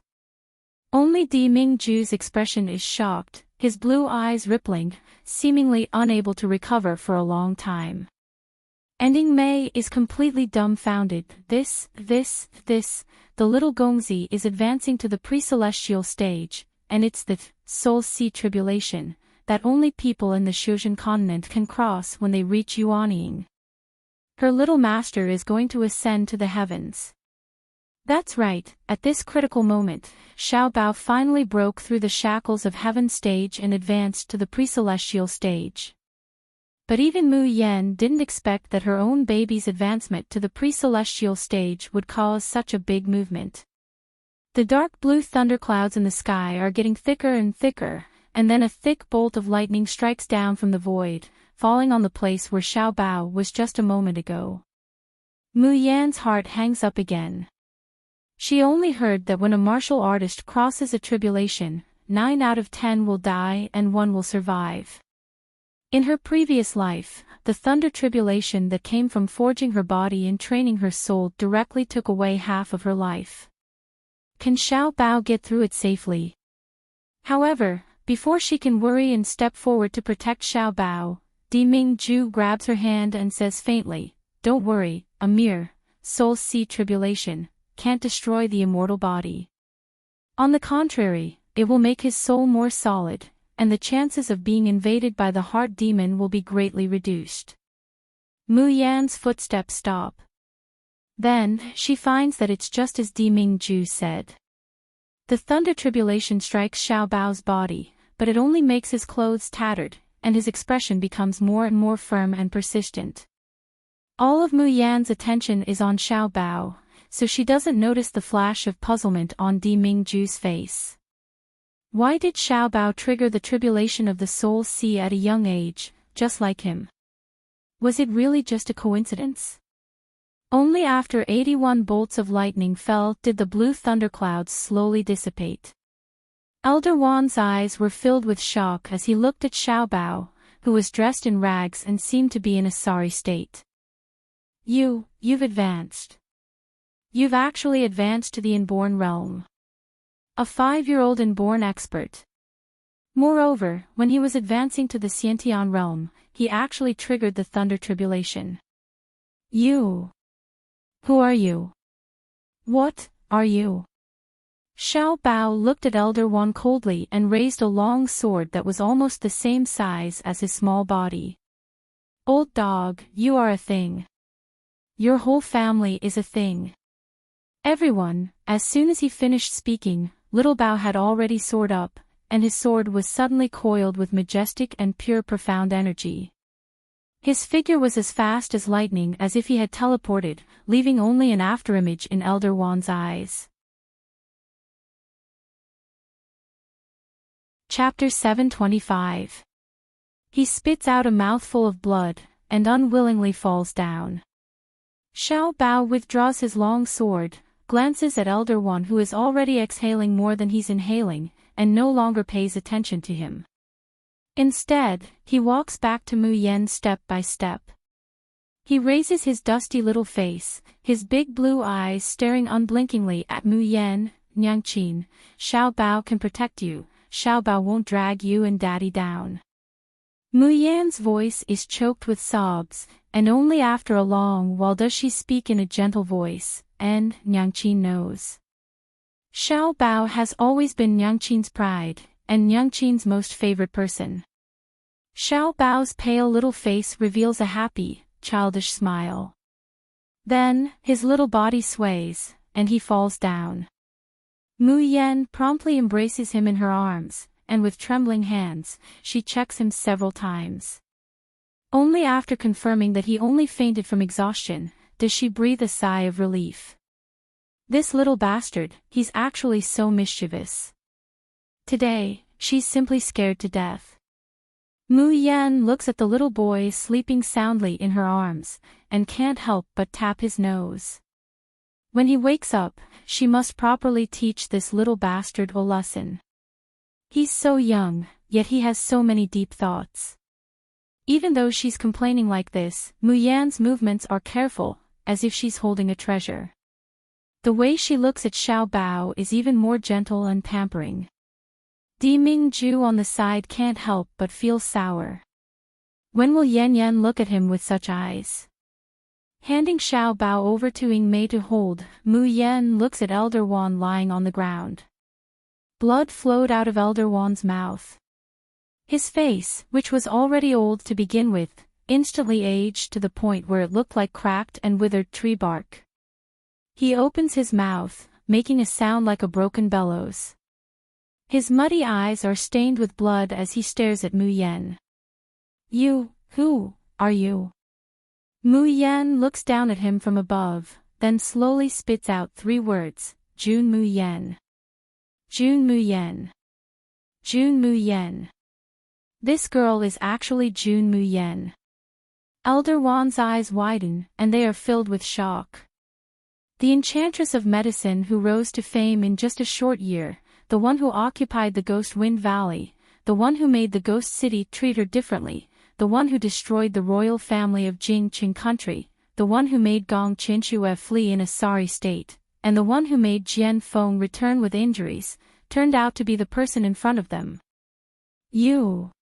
Only Di Mingju's expression is shocked, his blue eyes rippling, seemingly unable to recover for a long time. Ending Mei is completely dumbfounded. The little Gongzi is advancing to the pre-celestial stage, and it's the Soul Sea Tribulation that only people in the Shuzhen continent can cross when they reach Yuanying. Her little master is going to ascend to the heavens. That's right, at this critical moment, Xiao Bao finally broke through the shackles of heaven stage and advanced to the pre-celestial stage. But even Mu Yan didn't expect that her own baby's advancement to the pre-celestial stage would cause such a big movement. The dark blue thunderclouds in the sky are getting thicker and thicker, and then a thick bolt of lightning strikes down from the void, falling on the place where Xiao Bao was just a moment ago. Mu Yan's heart hangs up again. She only heard that when a martial artist crosses a tribulation, 9 out of 10 will die and 1 will survive. In her previous life, the thunder tribulation that came from forging her body and training her soul directly took away half of her life. Can Xiao Bao get through it safely? However, before she can worry and step forward to protect Xiao Bao, Di Mingju grabs her hand and says faintly, "Don't worry, a mere soul sea tribulation can't destroy the immortal body. On the contrary, it will make his soul more solid, and the chances of being invaded by the heart demon will be greatly reduced." Mu Yan's footsteps stop. Then, she finds that it's just as Di Mingju said. The thunder tribulation strikes Xiao Bao's body, but it only makes his clothes tattered, and his expression becomes more and more firm and persistent. All of Mu Yan's attention is on Xiao Bao, so she doesn't notice the flash of puzzlement on Di Mingju's face. Why did Xiao Bao trigger the tribulation of the soul sea at a young age, just like him? Was it really just a coincidence? Only after 81 bolts of lightning fell did the blue thunderclouds slowly dissipate. Elder Wand's eyes were filled with shock as he looked at Xiao Bao, who was dressed in rags and seemed to be in a sorry state. You've advanced. You've actually advanced to the inborn realm. A 5-year-old inborn expert. Moreover, when he was advancing to the Xiantian realm, he actually triggered the thunder tribulation. Who are you? What are you? Xiao Bao looked at Elder Wand coldly and raised a long sword that was almost the same size as his small body. Old dog, you are a thing. Your whole family is a thing. Everyone, as soon as he finished speaking, Little Bao had already soared up, and his sword was suddenly coiled with majestic and pure profound energy. His figure was as fast as lightning as if he had teleported, leaving only an afterimage in Elder Wand's eyes. Chapter 725. He spits out a mouthful of blood, and unwillingly falls down. Xiao Bao withdraws his long sword, glances at Elder Wand who is already exhaling more than he's inhaling, and no longer pays attention to him. Instead, he walks back to Mu Yan step by step. He raises his dusty little face, his big blue eyes staring unblinkingly at Mu Yan. "Nyangqin, Xiao Bao can protect you, Xiao Bao won't drag you and daddy down." Mu Yan's voice is choked with sobs, and only after a long while does she speak in a gentle voice, and Nyangqin knows. Xiao Bao has always been Nyangqin's pride, and Nyangqin's most favorite person. Xiao Bao's pale little face reveals a happy, childish smile. Then, his little body sways, and he falls down. Mu Yan promptly embraces him in her arms, and with trembling hands, she checks him several times. Only after confirming that he only fainted from exhaustion, does she breathe a sigh of relief. This little bastard, he's actually so mischievous. Today, she's simply scared to death. Mu Yan looks at the little boy sleeping soundly in her arms, and can't help but tap his nose. When he wakes up, she must properly teach this little bastard a lesson. He's so young, yet he has so many deep thoughts. Even though she's complaining like this, Mu Yan's movements are careful, as if she's holding a treasure. The way she looks at Xiao Bao is even more gentle and pampering. Di Mingju on the side can't help but feel sour. When will Yan Yan look at him with such eyes? Handing Xiao Bao over to Ying Mei to hold, Mu Yan looks at Elder Wan lying on the ground. Blood flowed out of Elder Wan's mouth. His face, which was already old to begin with, instantly aged to the point where it looked like cracked and withered tree bark. He opens his mouth, making a sound like a broken bellows. His muddy eyes are stained with blood as he stares at Mu Yan. Who are you? Mu Yan looks down at him from above, then slowly spits out 3 words, Jun Mu Yan. Jun Mu Yan. Jun Mu Yan. This girl is actually Jun Mu Yan. Elder Wan's eyes widen, and they are filled with shock. The Enchantress of Medicine who rose to fame in just a short year, the one who occupied the Ghost Wind Valley, the one who made the Ghost City treat her differently, the one who destroyed the royal family of Jingqing country, the one who made Gong Qinshue flee in a sorry state, and the one who made Jian Feng return with injuries, turned out to be the person in front of them. You.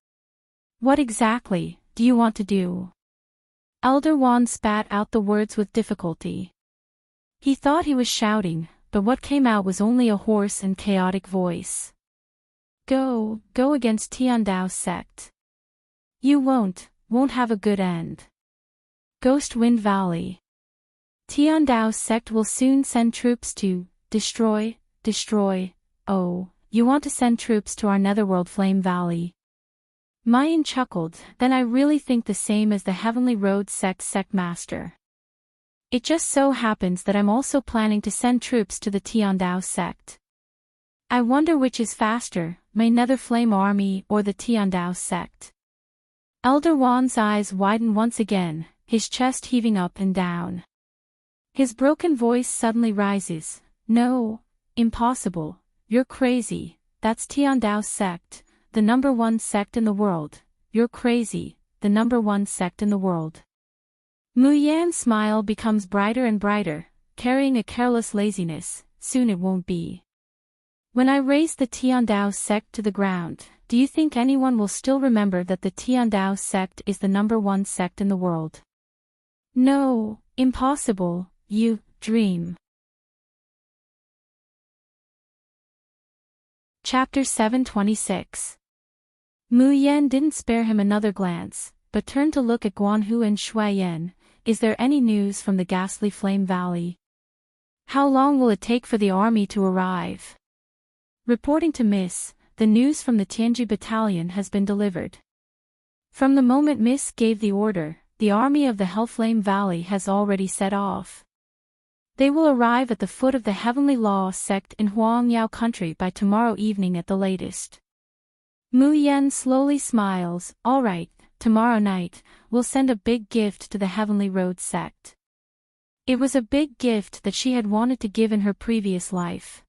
What exactly do you want to do? Elder Wan spat out the words with difficulty. He thought he was shouting, but what came out was only a hoarse and chaotic voice. Go against Tiandao sect. You won't have a good end. Ghost Wind Valley. Tiandao sect will soon send troops to destroy. Oh, you want to send troops to our netherworld Flame Valley? Mayan chuckled, then I really think the same as the Heavenly Road sect master. It just so happens that I'm also planning to send troops to the Tiandao sect. I wonder which is faster, my Nether Flame army or the Tiandao sect. Elder Wan's eyes widen once again, his chest heaving up and down. His broken voice suddenly rises. No, impossible, you're crazy, that's Tiandao sect, the #1 sect in the world, you're crazy, the #1 sect in the world. Mu Yan's smile becomes brighter and brighter, carrying a careless laziness, soon it won't be. When I raise the Tiandao sect to the ground, do you think anyone will still remember that the Tiandao sect is the #1 sect in the world? No, impossible, you dream. Chapter 726. Mu Yan didn't spare him another glance, but turned to look at Guanhu and Shuiyan. Is there any news from the ghastly Flame Valley? How long will it take for the army to arrive? Reporting to Miss, the news from the Tianji battalion has been delivered. From the moment Miss gave the order, the army of the Hellflame Valley has already set off. They will arrive at the foot of the Heavenly Law sect in Huangyao country by tomorrow evening at the latest. Mu Yan slowly smiles. All right, tomorrow night, we'll send a big gift to the Heavenly Road sect. It was a big gift that she had wanted to give in her previous life.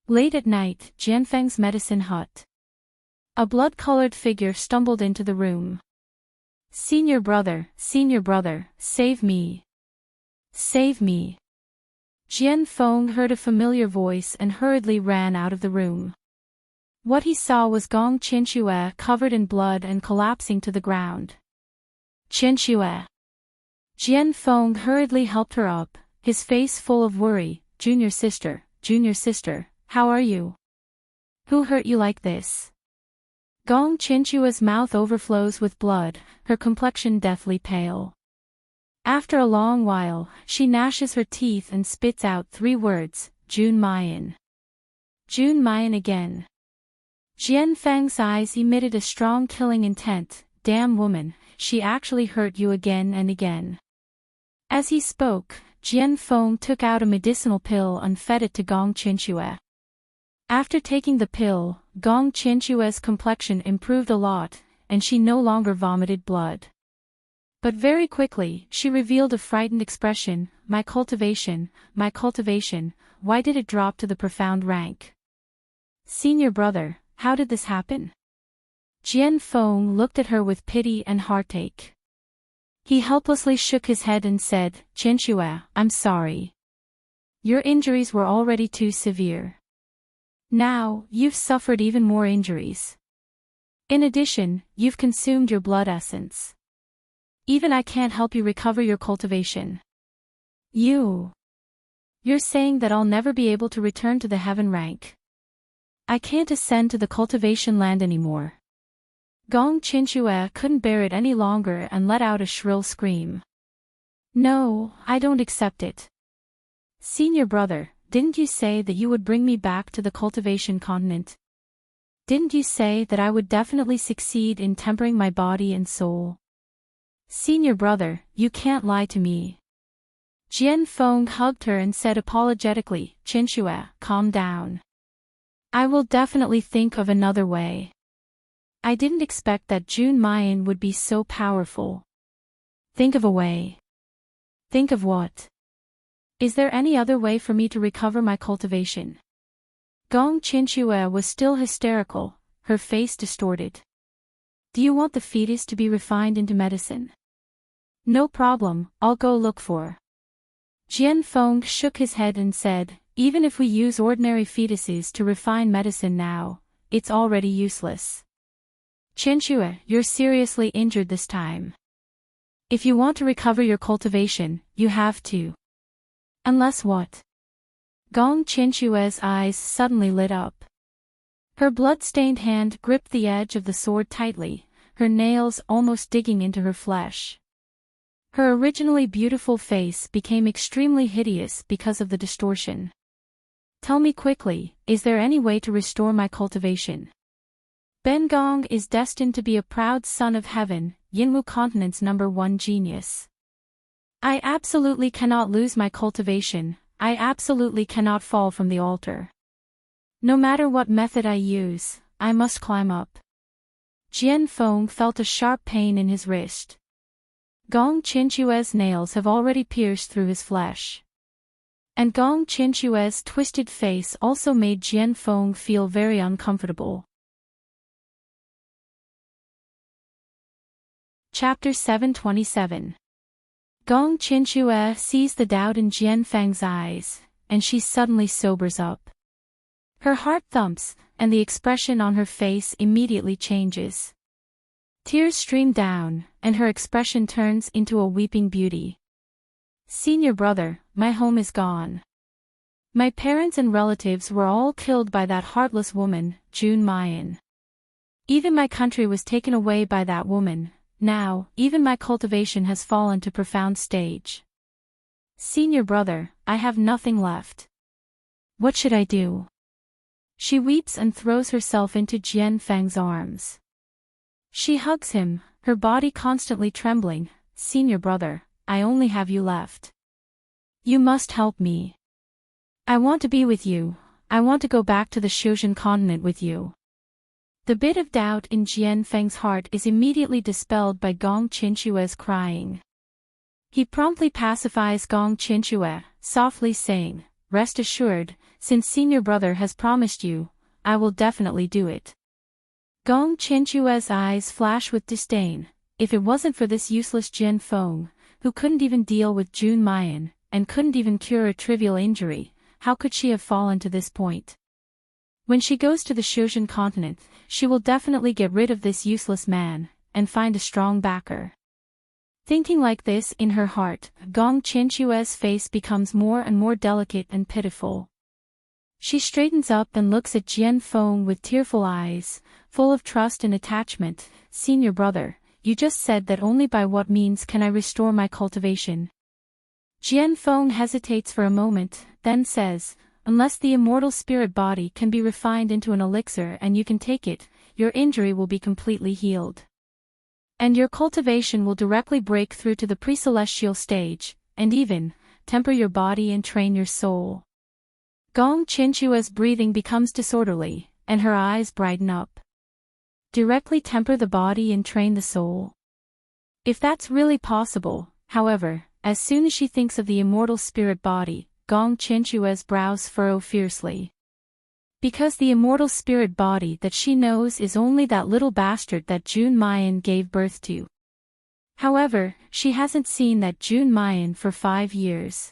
Late at night, Jianfeng's medicine hut. A blood-colored figure stumbled into the room. Senior brother, save me. Save me. Jian Feng heard a familiar voice and hurriedly ran out of the room. What he saw was Gong Qinshue covered in blood and collapsing to the ground. Qinshue. Jian Feng hurriedly helped her up, his face full of worry. Junior sister, how are you? Who hurt you like this? Gong Qinshue's mouth overflows with blood, her complexion deathly pale. After a long while, she gnashes her teeth and spits out 3 words, Jun Mayan. Jun Mayan again. Jian Feng's eyes emitted a strong killing intent. Damn woman, she actually hurt you again and again. As he spoke, Jian Feng took out a medicinal pill and fed it to Gong Qinxue. After taking the pill, Gong Qinxue's complexion improved a lot, and she no longer vomited blood. But very quickly, she revealed a frightened expression. My cultivation, why did it drop to the profound rank? Senior brother, how did this happen? Jian Feng looked at her with pity and heartache. He helplessly shook his head and said, Qinxue, I'm sorry. Your injuries were already too severe. Now, you've suffered even more injuries. In addition, you've consumed your blood essence. Even I can't help you recover your cultivation. You're saying that I'll never be able to return to the heaven rank. I can't ascend to the cultivation land anymore. Gong Qinxue couldn't bear it any longer and let out a shrill scream. No, I don't accept it. Senior brother, didn't you say that you would bring me back to the cultivation continent? Didn't you say that I would definitely succeed in tempering my body and soul? Senior brother, you can't lie to me. Jian Feng hugged her and said apologetically, Qinxue, calm down. I will definitely think of another way. I didn't expect that Jun Mayan would be so powerful. Think of a way. Think of what? Is there any other way for me to recover my cultivation? Gong Qinxue was still hysterical, her face distorted. Do you want the fetus to be refined into medicine? No problem, I'll go look for. Jian Feng shook his head and said, even if we use ordinary fetuses to refine medicine now, it's already useless. Qinxue, you're seriously injured this time. If you want to recover your cultivation, you have to. Unless what? Gong Qinxue's eyes suddenly lit up. Her blood-stained hand gripped the edge of the sword tightly, her nails almost digging into her flesh. Her originally beautiful face became extremely hideous because of the distortion. Tell me quickly, is there any way to restore my cultivation? Ben Gong is destined to be a proud son of heaven, Yinwu continent's #1 genius. I absolutely cannot lose my cultivation, I absolutely cannot fall from the altar. No matter what method I use, I must climb up. Jian Feng felt a sharp pain in his wrist. Gong Qinxue's nails have already pierced through his flesh. And Gong Qinxue's twisted face also made Jian Feng feel very uncomfortable. Chapter 727. Gong Qinxue sees the doubt in Jian Feng's eyes, and she suddenly sobers up. Her heart thumps, and the expression on her face immediately changes. Tears stream down, and her expression turns into a weeping beauty. Senior brother, my home is gone. My parents and relatives were all killed by that heartless woman, Jun Mayan. Even my country was taken away by that woman. Now, even my cultivation has fallen to profound stage. Senior brother, I have nothing left. What should I do? She weeps and throws herself into Jian Feng's arms. She hugs him, her body constantly trembling. Senior brother, I only have you left. You must help me. I want to be with you, I want to go back to the Shuzhen continent with you. The bit of doubt in Jian Feng's heart is immediately dispelled by Gong Qinxue's crying. He promptly pacifies Gong Qinxue, softly saying, rest assured, since senior brother has promised you, I will definitely do it. Gong Qinxue's eyes flash with disdain. If it wasn't for this useless Jian Feng, who couldn't even deal with Jun Mayan, and couldn't even cure a trivial injury, how could she have fallen to this point? When she goes to the Shuzhen continent, she will definitely get rid of this useless man, and find a strong backer. Thinking like this in her heart, Gong Qinxue's face becomes more and more delicate and pitiful. She straightens up and looks at Jian Feng with tearful eyes, full of trust and attachment. Senior brother, you just said that only by what means can I restore my cultivation? Jian Feng hesitates for a moment, then says, unless the immortal spirit body can be refined into an elixir and you can take it, your injury will be completely healed. And your cultivation will directly break through to the pre-celestial stage, and even temper your body and train your soul. Gong Qinchua's breathing becomes disorderly, and her eyes brighten up. Directly temper the body and train the soul. If that's really possible, however, as soon as she thinks of the immortal spirit body, Gong Qinchua's brows furrow fiercely. Because the immortal spirit body that she knows is only that little bastard that Jun Mayan gave birth to. However, she hasn't seen that Jun Mayan for 5 years.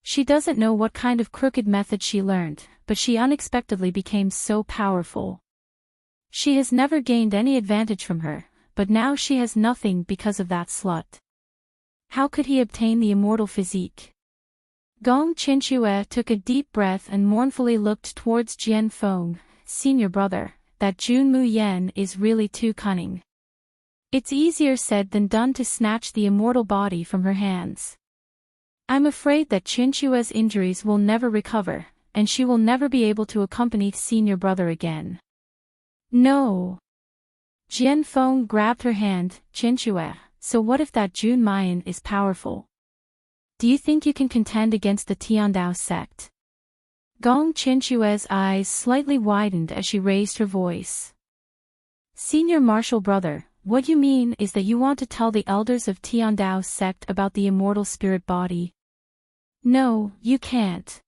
She doesn't know what kind of crooked method she learned, but she unexpectedly became so powerful. She has never gained any advantage from her, but now she has nothing because of that slut. How could he obtain the immortal physique? Gong Qinchue took a deep breath and mournfully looked towards Jian Feng. Senior brother, that Jun Mu Yen is really too cunning. It's easier said than done to snatch the immortal body from her hands. I'm afraid that Qinchue's injuries will never recover, and she will never be able to accompany senior brother again. No. Jian Feng grabbed her hand. Qinchue, so what if that Jun Mayan is powerful? Do you think you can contend against the Tiandao sect? Gong Qinchue's eyes slightly widened as she raised her voice. Senior martial brother, what you mean is that you want to tell the elders of Tiandao sect about the immortal spirit body? No, you can't.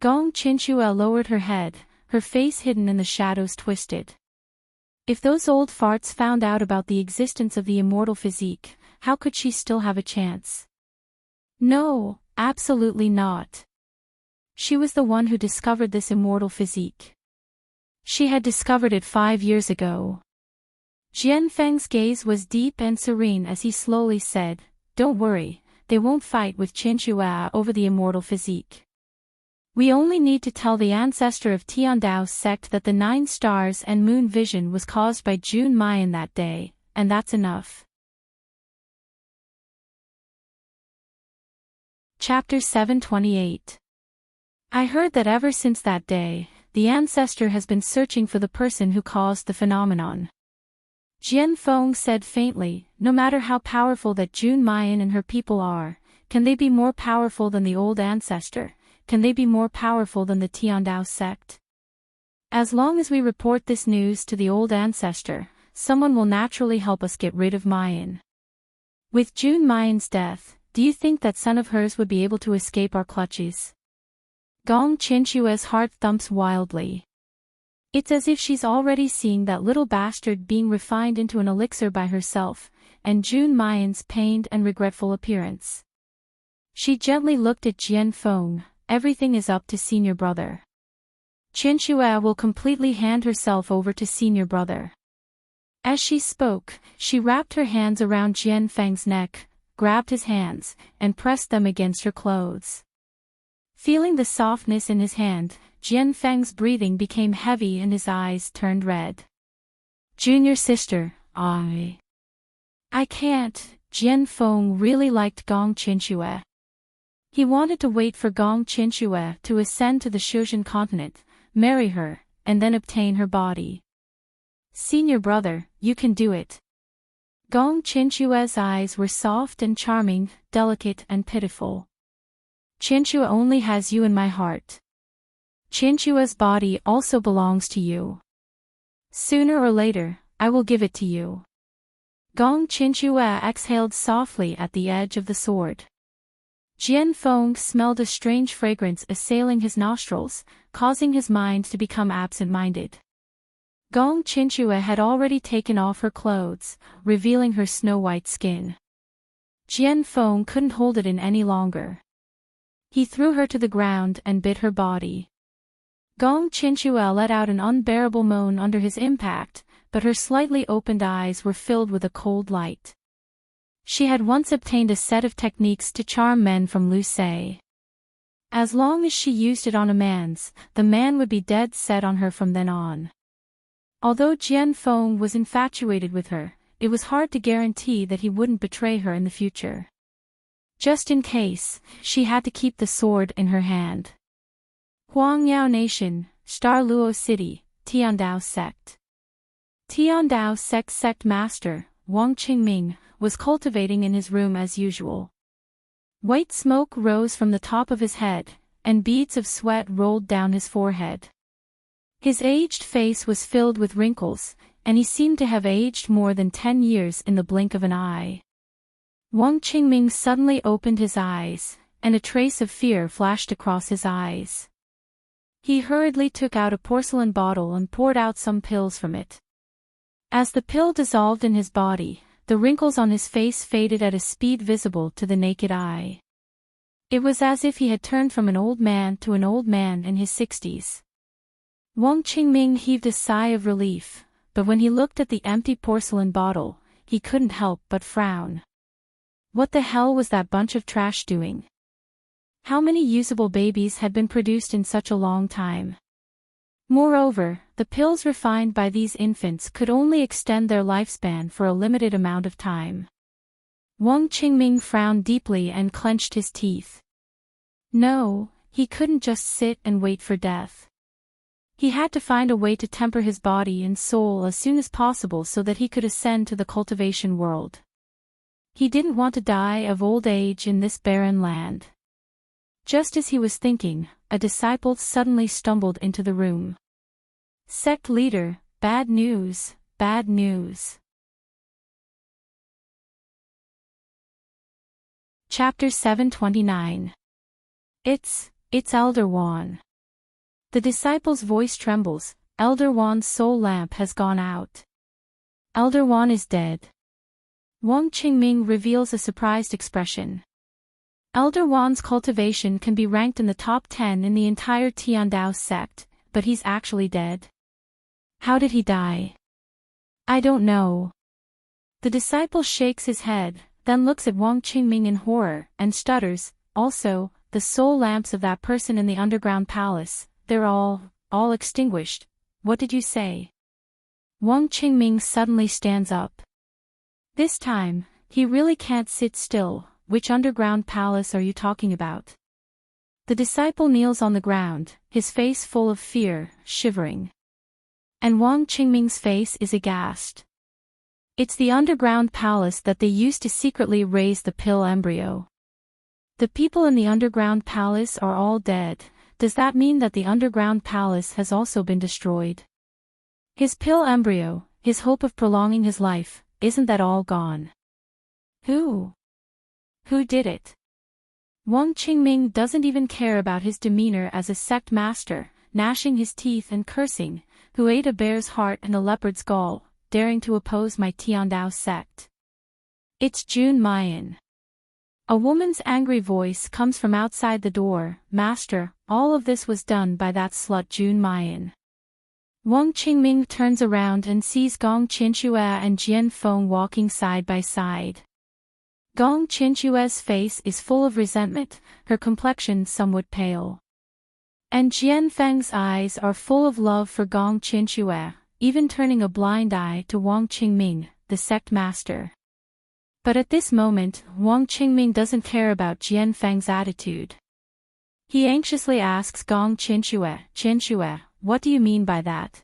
Gong Qinchue lowered her head, her face hidden in the shadows twisted. If those old farts found out about the existence of the immortal physique, how could she still have a chance? No, absolutely not. She was the one who discovered this immortal physique. She had discovered it 5 years ago. Jian Feng's gaze was deep and serene as he slowly said, "Don't worry, they won't fight with Qinchue over the immortal physique. We only need to tell the ancestor of Tiandao's sect that the 9 stars and moon vision was caused by Jun Mayan that day, and that's enough." Chapter 728. I heard that ever since that day, the ancestor has been searching for the person who caused the phenomenon. Jian Feng said faintly, no matter how powerful that Jun Mayan and her people are, can they be more powerful than the old ancestor? Can they be more powerful than the Tiandao sect? As long as we report this news to the old ancestor, someone will naturally help us get rid of Mayan. With Jun Mayan's death, do you think that son of hers would be able to escape our clutches? Gong Qinchue's heart thumps wildly. It's as if she's already seeing that little bastard being refined into an elixir by herself, and Jun Mayan's pained and regretful appearance. She gently looked at Jian Feng. Everything is up to senior brother. Qinchue will completely hand herself over to senior brother. As she spoke, she wrapped her hands around Jian Feng's neck, grabbed his hands, and pressed them against her clothes. Feeling the softness in his hand, Jian Feng's breathing became heavy and his eyes turned red. Junior sister, I can't. Jian Feng really liked Gong Qinchue. He wanted to wait for Gong Qinchue to ascend to the Shuzhen continent, marry her, and then obtain her body. Senior brother, you can do it. Gong Qinchue's eyes were soft and charming, delicate and pitiful. Qinchue only has you in my heart. Qinchue's body also belongs to you. Sooner or later, I will give it to you. Gong Qinchue exhaled softly at the edge of the sword. Jian Feng smelled a strange fragrance assailing his nostrils, causing his mind to become absent-minded. Gong Qinchue had already taken off her clothes, revealing her snow-white skin. Jian Feng couldn't hold it in any longer. He threw her to the ground and bit her body. Gong Qinchue let out an unbearable moan under his impact, but her slightly opened eyes were filled with a cold light. She had once obtained a set of techniques to charm men from Lu Se. As long as she used it on the man would be dead set on her from then on. Although Jian Feng was infatuated with her, it was hard to guarantee that he wouldn't betray her in the future. Just in case, she had to keep the sword in her hand. Huangyao Nation, Star Luo City, Tiandao Sect. Tiandao Sect Master, Wang Qingming, was cultivating in his room as usual. White smoke rose from the top of his head, and beads of sweat rolled down his forehead. His aged face was filled with wrinkles, and he seemed to have aged more than 10 years in the blink of an eye. Wang Qingming suddenly opened his eyes, and a trace of fear flashed across his eyes. He hurriedly took out a porcelain bottle and poured out some pills from it. As the pill dissolved in his body, the wrinkles on his face faded at a speed visible to the naked eye. It was as if he had turned from an old man to an old man in his 60s. Wang Qingming heaved a sigh of relief, but when he looked at the empty porcelain bottle, he couldn't help but frown. What the hell was that bunch of trash doing? How many usable babies had been produced in such a long time? Moreover, the pills refined by these infants could only extend their lifespan for a limited amount of time. Wang Qingming frowned deeply and clenched his teeth. No, he couldn't just sit and wait for death. He had to find a way to temper his body and soul as soon as possible so that he could ascend to the cultivation world. He didn't want to die of old age in this barren land. Just as he was thinking, a disciple suddenly stumbled into the room. Sect leader, bad news, bad news. Chapter 729. It's Elder Wan. The disciple's voice trembles. Elder Wan's soul lamp has gone out. Elder Wan is dead. Wang Qingming reveals a surprised expression. Elder Wan's cultivation can be ranked in the top 10 in the entire Tiandao sect, but he's actually dead. How did he die? I don't know. The disciple shakes his head, then looks at Wang Qingming in horror, and stutters, also, the soul lamps of that person in the underground palace, they're all extinguished. What did you say? Wang Qingming suddenly stands up. This time, he really can't sit still. Which underground palace are you talking about? The disciple kneels on the ground, his face full of fear, shivering. And Wang Qingming's face is aghast. It's the underground palace that they used to secretly raise the pill embryo. The people in the underground palace are all dead. Does that mean that the underground palace has also been destroyed? His pill embryo, his hope of prolonging his life, isn't that all gone? Who did it? Wang Qingming doesn't even care about his demeanor as a sect master, gnashing his teeth and cursing, who ate a bear's heart and a leopard's gall, daring to oppose my Tiandao sect. It's Jun Mayan. A woman's angry voice comes from outside the door. Master, all of this was done by that slut Jun Mayan. Wang Qingming turns around and sees Gong Qinxue and Jian Feng walking side by side. Gong Qinxue's face is full of resentment, her complexion somewhat pale. And Jian Feng's eyes are full of love for Gong Qinxue, even turning a blind eye to Wang Qingming, the sect master. But at this moment, Wang Qingming doesn't care about Jian Feng's attitude. He anxiously asks Gong Qinxue, what do you mean by that?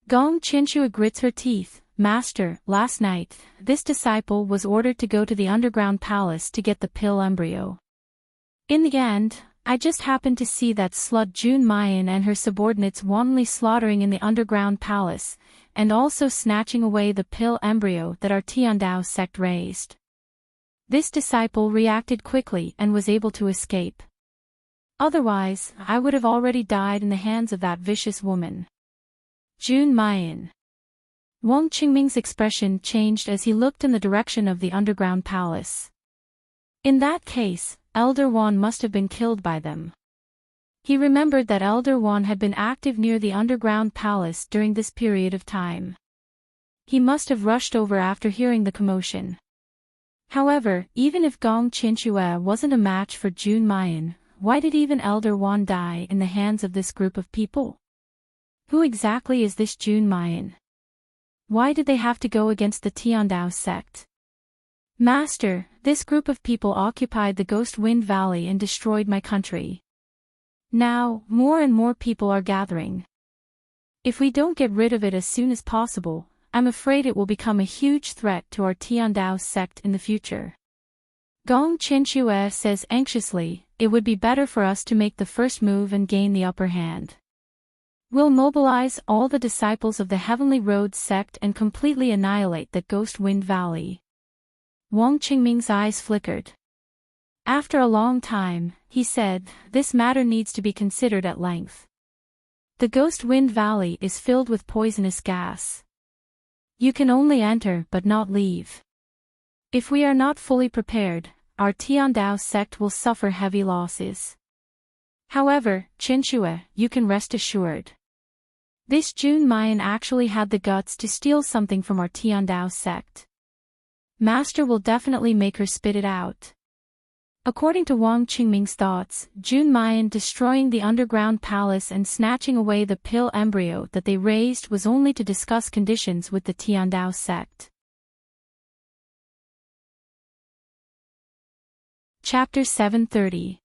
Gong Qinxue grits her teeth. Master, last night, this disciple was ordered to go to the underground palace to get the pill embryo. In the end, I just happened to see that slut Jun Mayan and her subordinates wantonly slaughtering in the underground palace, and also snatching away the pill embryo that our Tiandao sect raised. This disciple reacted quickly and was able to escape. Otherwise, I would have already died in the hands of that vicious woman. Jun Mayan. Wang Qingming's expression changed as he looked in the direction of the underground palace. In that case, Elder Wan must have been killed by them. He remembered that Elder Wan had been active near the underground palace during this period of time. He must have rushed over after hearing the commotion. However, even if Gong Qinxue wasn't a match for Jun Mayan, why did even Elder Wan die in the hands of this group of people? Who exactly is this Jun Mayan? Why did they have to go against the Tiandao sect? Master, this group of people occupied the Ghost Wind Valley and destroyed my country. Now, more and more people are gathering. If we don't get rid of it as soon as possible, I'm afraid it will become a huge threat to our Tiandao sect in the future. Gong Qinshue says anxiously, it would be better for us to make the first move and gain the upper hand. We'll mobilize all the disciples of the Heavenly Road sect and completely annihilate the Ghost Wind Valley. Wang Qingming's eyes flickered. After a long time, he said, this matter needs to be considered at length. The Ghost Wind Valley is filled with poisonous gas. You can only enter but not leave. If we are not fully prepared, our Tiandao sect will suffer heavy losses. However, Qinshue, you can rest assured. This Jun Mayan actually had the guts to steal something from our Tiandao sect. Master will definitely make her spit it out. According to Wang Qingming's thoughts, Jun Mayan destroying the underground palace and snatching away the pill embryo that they raised was only to discuss conditions with the Tiandao sect. Chapter 730.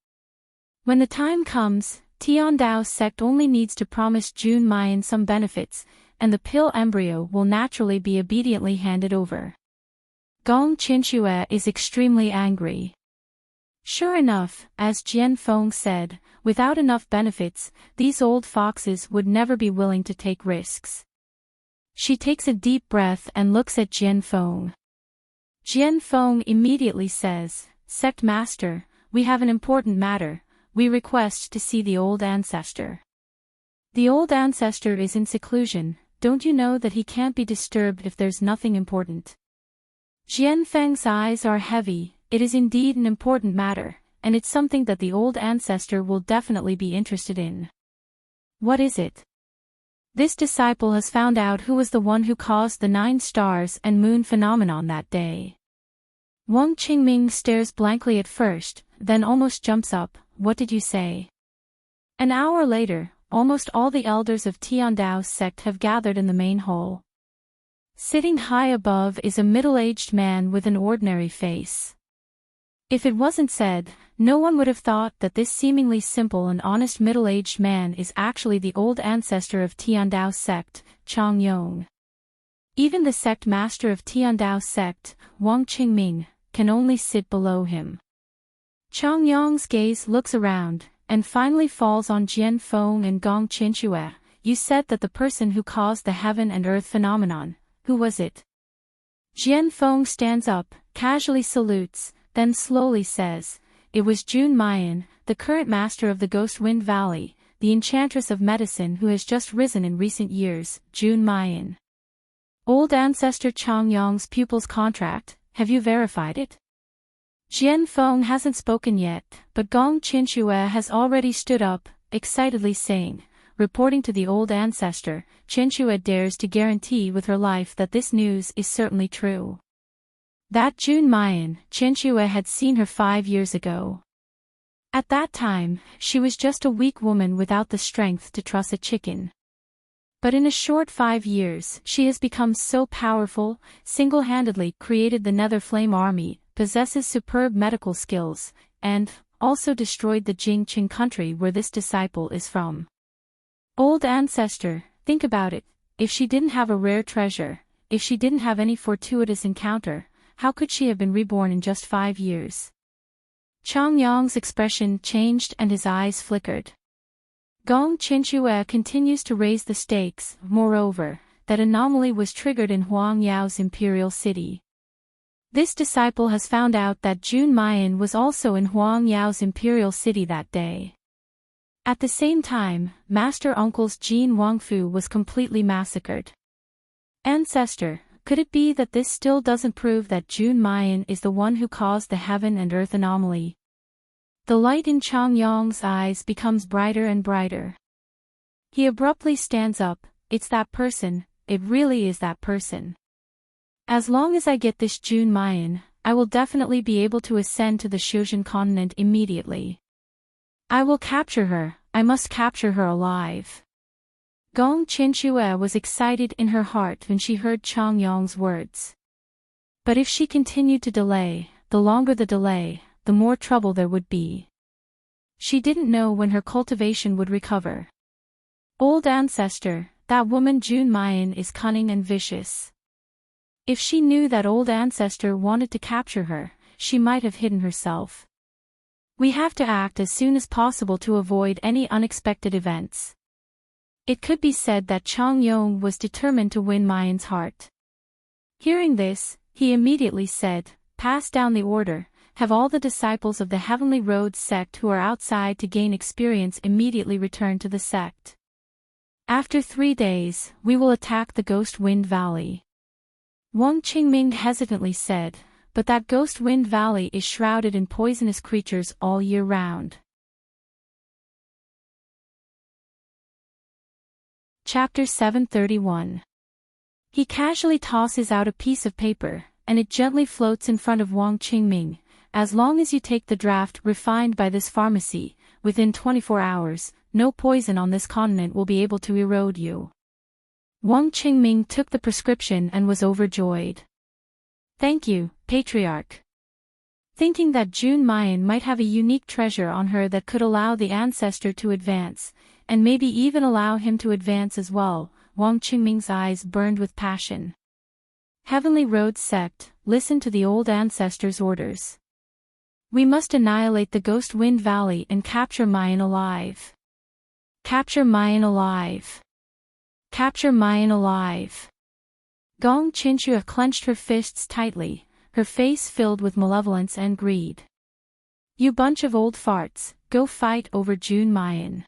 When the time comes, Tiandao sect only needs to promise Jun Mayan some benefits, and the pill embryo will naturally be obediently handed over. Gong Qinshue is extremely angry. Sure enough, as Jian Feng said, without enough benefits, these old foxes would never be willing to take risks. She takes a deep breath and looks at Jian Feng. Jian Feng immediately says, Sect Master, we have an important matter, we request to see the old ancestor. The old ancestor is in seclusion, don't you know that he can't be disturbed if there's nothing important? Jian Feng's eyes are heavy. It is indeed an important matter, and it's something that the old ancestor will definitely be interested in. What is it? This disciple has found out who was the one who caused the 9 stars and moon phenomenon that day. Wang Qingming stares blankly at first, then almost jumps up. What did you say? An hour later, almost all the elders of Tiandao's sect have gathered in the main hall. Sitting high above is a middle-aged man with an ordinary face. If it wasn't said, no one would have thought that this seemingly simple and honest middle-aged man is actually the old ancestor of Tiandao's sect, Chang Yong. Even the sect master of Tiandao's sect, Wang Qingming, can only sit below him. Chang Yong's gaze looks around, and finally falls on Jian Feng and Gong Qinshue. You said that the person who caused the heaven and earth phenomenon, who was it? Jian Feng stands up, casually salutes, then slowly says, it was Jun Mayan, the current master of the Ghost Wind Valley, the Enchantress of medicine who has just risen in recent years, Jun Mayan. Old ancestor Chang Yong's pupil's contract, have you verified it? Jian Feng hasn't spoken yet, but Gong Qinshue has already stood up, excitedly saying, reporting to the old ancestor, Qinshue dares to guarantee with her life that this news is certainly true. That Jun Mayan, Qinshue had seen her 5 years ago. At that time, she was just a weak woman without the strength to truss a chicken. But in a short 5 years, she has become so powerful, single-handedly created the Nether Flame Army, possesses superb medical skills, and also destroyed the Jingqing country where this disciple is from. Old ancestor, think about it, if she didn't have a rare treasure, if she didn't have any fortuitous encounter, how could she have been reborn in just 5 years? Chang Yong's expression changed and his eyes flickered. Gong Qinshue continues to raise the stakes, moreover, that anomaly was triggered in Huang Yao's imperial city. This disciple has found out that Jun Mayan was also in Huang Yao's imperial city that day. At the same time, Master Uncle's Jin Wangfu was completely massacred. Ancestor, could it be that this still doesn't prove that Jun Mayan is the one who caused the heaven and earth anomaly? The light in Chang Yong's eyes becomes brighter and brighter. He abruptly stands up, it's that person, it really is that person. As long as I get this Jun Mayan, I will definitely be able to ascend to the Shuzhen continent immediately. I will capture her, I must capture her alive. Gong Qinshue was excited in her heart when she heard Chang Yong's words. But if she continued to delay, the longer the delay, the more trouble there would be. She didn't know when her cultivation would recover. Old ancestor, that woman Jun Mayan is cunning and vicious. If she knew that old ancestor wanted to capture her, she might have hidden herself. We have to act as soon as possible to avoid any unexpected events. It could be said that Chang Yong was determined to win Mayan's heart. Hearing this, he immediately said, "Pass down the order, have all the disciples of the Heavenly Road sect who are outside to gain experience immediately return to the sect. After 3 days, we will attack the Ghost Wind Valley." Wang Qingming hesitantly said, "But that Ghost Wind Valley is shrouded in poisonous creatures all year round." Chapter 731. He casually tosses out a piece of paper, and it gently floats in front of Wang Qingming. "As long as you take the draft refined by this pharmacy, within 24 hours, no poison on this continent will be able to erode you." Wang Qingming took the prescription and was overjoyed. "Thank you, Patriarch." Thinking that June Mayan might have a unique treasure on her that could allow the ancestor to advance, and maybe even allow him to advance as well, Wang Qingming's eyes burned with passion. Heavenly Road sect, listen to the old ancestor's orders. We must annihilate the Ghost Wind Valley and capture Mayan alive. Capture Mayan alive. Capture Mayan alive. Gong Qinxue clenched her fists tightly, her face filled with malevolence and greed. "You bunch of old farts, go fight over June Mayan."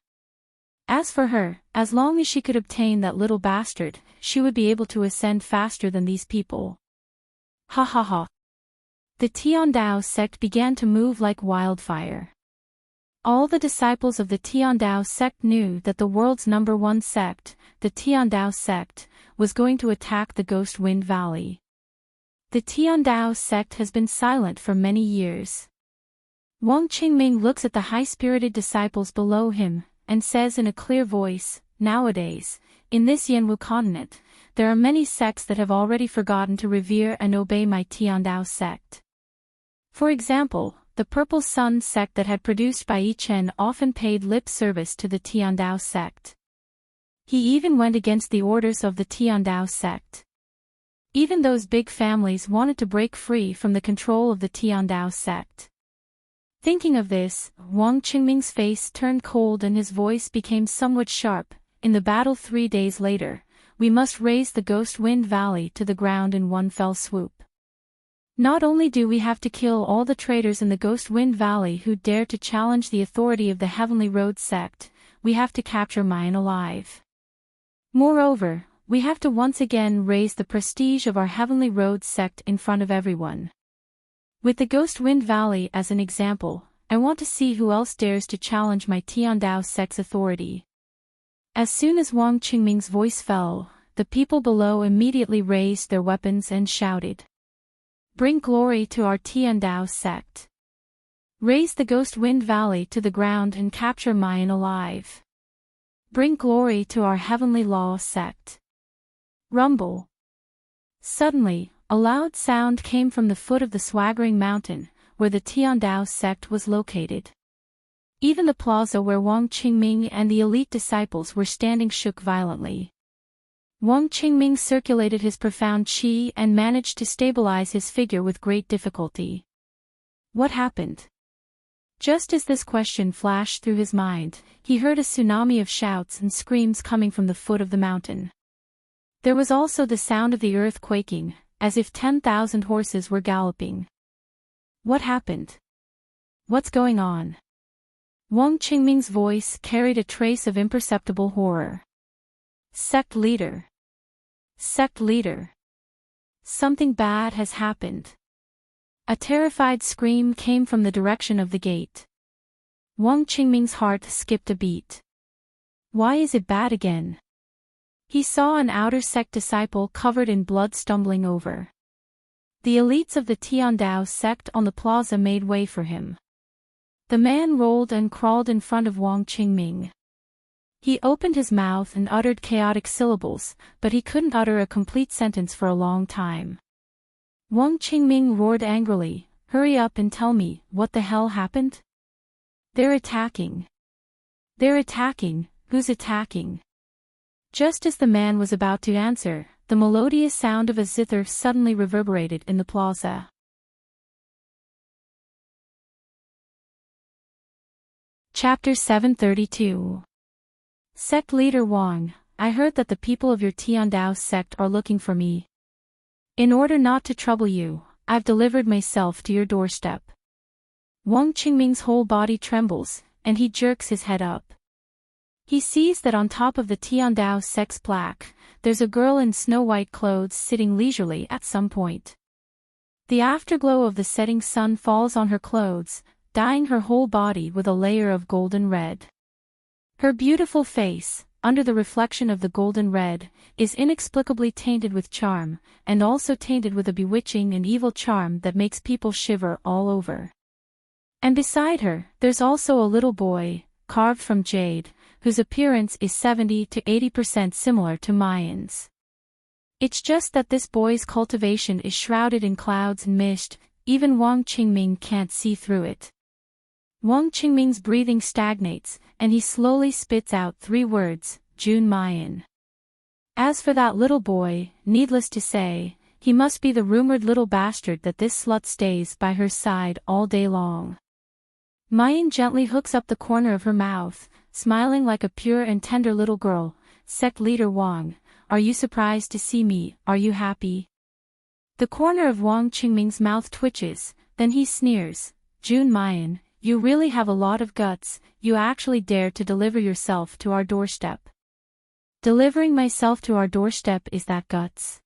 As for her, as long as she could obtain that little bastard, she would be able to ascend faster than these people. Ha ha ha. The Tiandao sect began to move like wildfire. All the disciples of the Tiandao sect knew that the world's #1 sect, the Tiandao sect, was going to attack the Ghost Wind Valley. The Tiandao sect has been silent for many years. Wang Qingming looks at the high-spirited disciples below him, and says in a clear voice, "Nowadays, in this Yanwu continent, there are many sects that have already forgotten to revere and obey my Tiandao sect. For example, the Purple Sun sect that had produced Bai Chen often paid lip service to the Tiandao sect. He even went against the orders of the Tiandao sect. Even those big families wanted to break free from the control of the Tiandao sect." Thinking of this, Wang Qingming's face turned cold and his voice became somewhat sharp. "In the battle 3 days later, we must raze the Ghost Wind Valley to the ground in one fell swoop. Not only do we have to kill all the traitors in the Ghost Wind Valley who dare to challenge the authority of the Heavenly Road sect, we have to capture Mayan alive. Moreover, we have to once again raise the prestige of our Heavenly Road sect in front of everyone. With the Ghost Wind Valley as an example, I want to see who else dares to challenge my Tiandao sect's authority." As soon as Wang Qingming's voice fell, the people below immediately raised their weapons and shouted, "Bring glory to our Tiandao sect. Raise the Ghost Wind Valley to the ground and capture Mayan alive. Bring glory to our Heavenly Law sect." Rumble. Suddenly, a loud sound came from the foot of the swaggering mountain, where the Tiandao sect was located. Even the plaza where Wang Qingming and the elite disciples were standing shook violently. Wang Qingming circulated his profound qi and managed to stabilize his figure with great difficulty. What happened? Just as this question flashed through his mind, he heard a tsunami of shouts and screams coming from the foot of the mountain. There was also the sound of the earth quaking, as if 10,000 horses were galloping. What happened? What's going on? Wang Qingming's voice carried a trace of imperceptible horror. Sect leader. Sect leader. Something bad has happened. A terrified scream came from the direction of the gate. Wang Qingming's heart skipped a beat. Why is it bad again? He saw an outer sect disciple covered in blood stumbling over. The elites of the Tiandao sect on the plaza made way for him. The man rolled and crawled in front of Wang Qingming. He opened his mouth and uttered chaotic syllables, but he couldn't utter a complete sentence for a long time. Wang Qingming roared angrily, "Hurry up and tell me, what the hell happened?" "They're attacking." "They're attacking, who's attacking?" Just as the man was about to answer, the melodious sound of a zither suddenly reverberated in the plaza. Chapter 732. Sect Leader Wang, I heard that the people of your Tiandao sect are looking for me. In order not to trouble you, I've delivered myself to your doorstep. Wang Qingming's whole body trembles, and he jerks his head up. He sees that on top of the Tiandao sect's plaque, there's a girl in snow-white clothes sitting leisurely at some point. The afterglow of the setting sun falls on her clothes, dyeing her whole body with a layer of golden red. Her beautiful face, under the reflection of the golden red, is inexplicably tainted with charm, and also tainted with a bewitching and evil charm that makes people shiver all over. And beside her, there's also a little boy, carved from jade, whose appearance is 70 to 80% similar to Mayan's. It's just that this boy's cultivation is shrouded in clouds and mist, even Wang Qingming can't see through it. Wang Qingming's breathing stagnates, and he slowly spits out 3 words, Jun Mayan. As for that little boy, needless to say, he must be the rumored little bastard that this slut stays by her side all day long. Mayan gently hooks up the corner of her mouth, smiling like a pure and tender little girl. Sect Leader Wang, are you surprised to see me? Are you happy? The corner of Wang Qingming's mouth twitches, then he sneers, Jun Mayan, you really have a lot of guts, you actually dare to deliver yourself to our doorstep. Delivering myself to our doorstep, is that guts?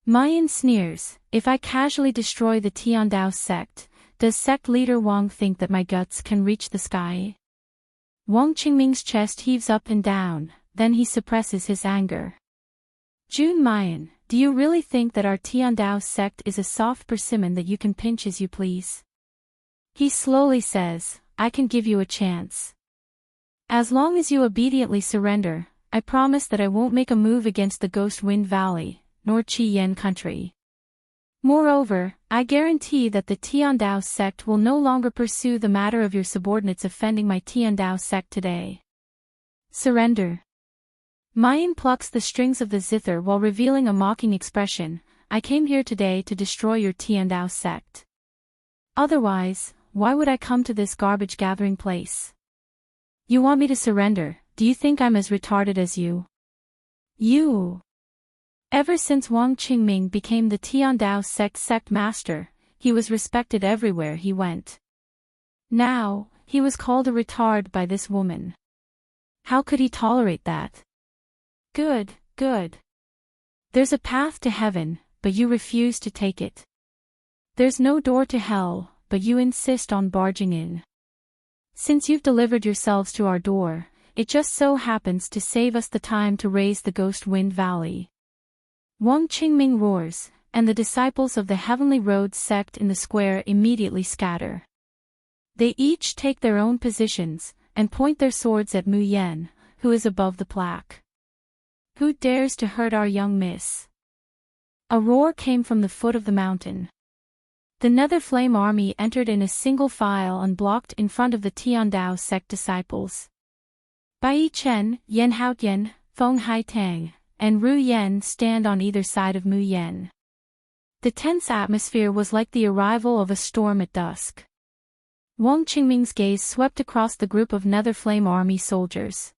Mayan sneers, if I casually destroy the Tiandao sect, does Sect Leader Wang think that my guts can reach the sky? Wang Qingming's chest heaves up and down, then he suppresses his anger. Jun Mayan, do you really think that our Tiandao sect is a soft persimmon that you can pinch as you please? He slowly says, I can give you a chance. As long as you obediently surrender, I promise that I won't make a move against the Ghost Wind Valley, nor Qi Yan country. Moreover, I guarantee that the Tiandao sect will no longer pursue the matter of your subordinates offending my Tiandao sect today. Surrender. Mayan plucks the strings of the zither while revealing a mocking expression, I came here today to destroy your Tiandao sect. Otherwise, why would I come to this garbage gathering place? You want me to surrender? Do you think I'm as retarded as you? You. Ever since Wang Qingming became the Tiandao sect master, he was respected everywhere he went. Now, he was called a retard by this woman. How could he tolerate that? Good, good. There's a path to heaven, but you refuse to take it. There's no door to hell, but you insist on barging in. Since you've delivered yourselves to our door, it just so happens to save us the time to raise the Ghost Wind Valley. Wang Qingming roars, and the disciples of the Heavenly Road sect in the square immediately scatter. They each take their own positions, and point their swords at Mu Yan, who is above the plaque. Who dares to hurt our young miss? A roar came from the foot of the mountain. The Nether Flame army entered in a single file unblocked in front of the Tiandao sect disciples. Bai Chen, Yan Haotian, Feng Haitang, and Ru Yan stand on either side of Mu Yan. The tense atmosphere was like the arrival of a storm at dusk. Wang Qingming's gaze swept across the group of Nether Flame army soldiers.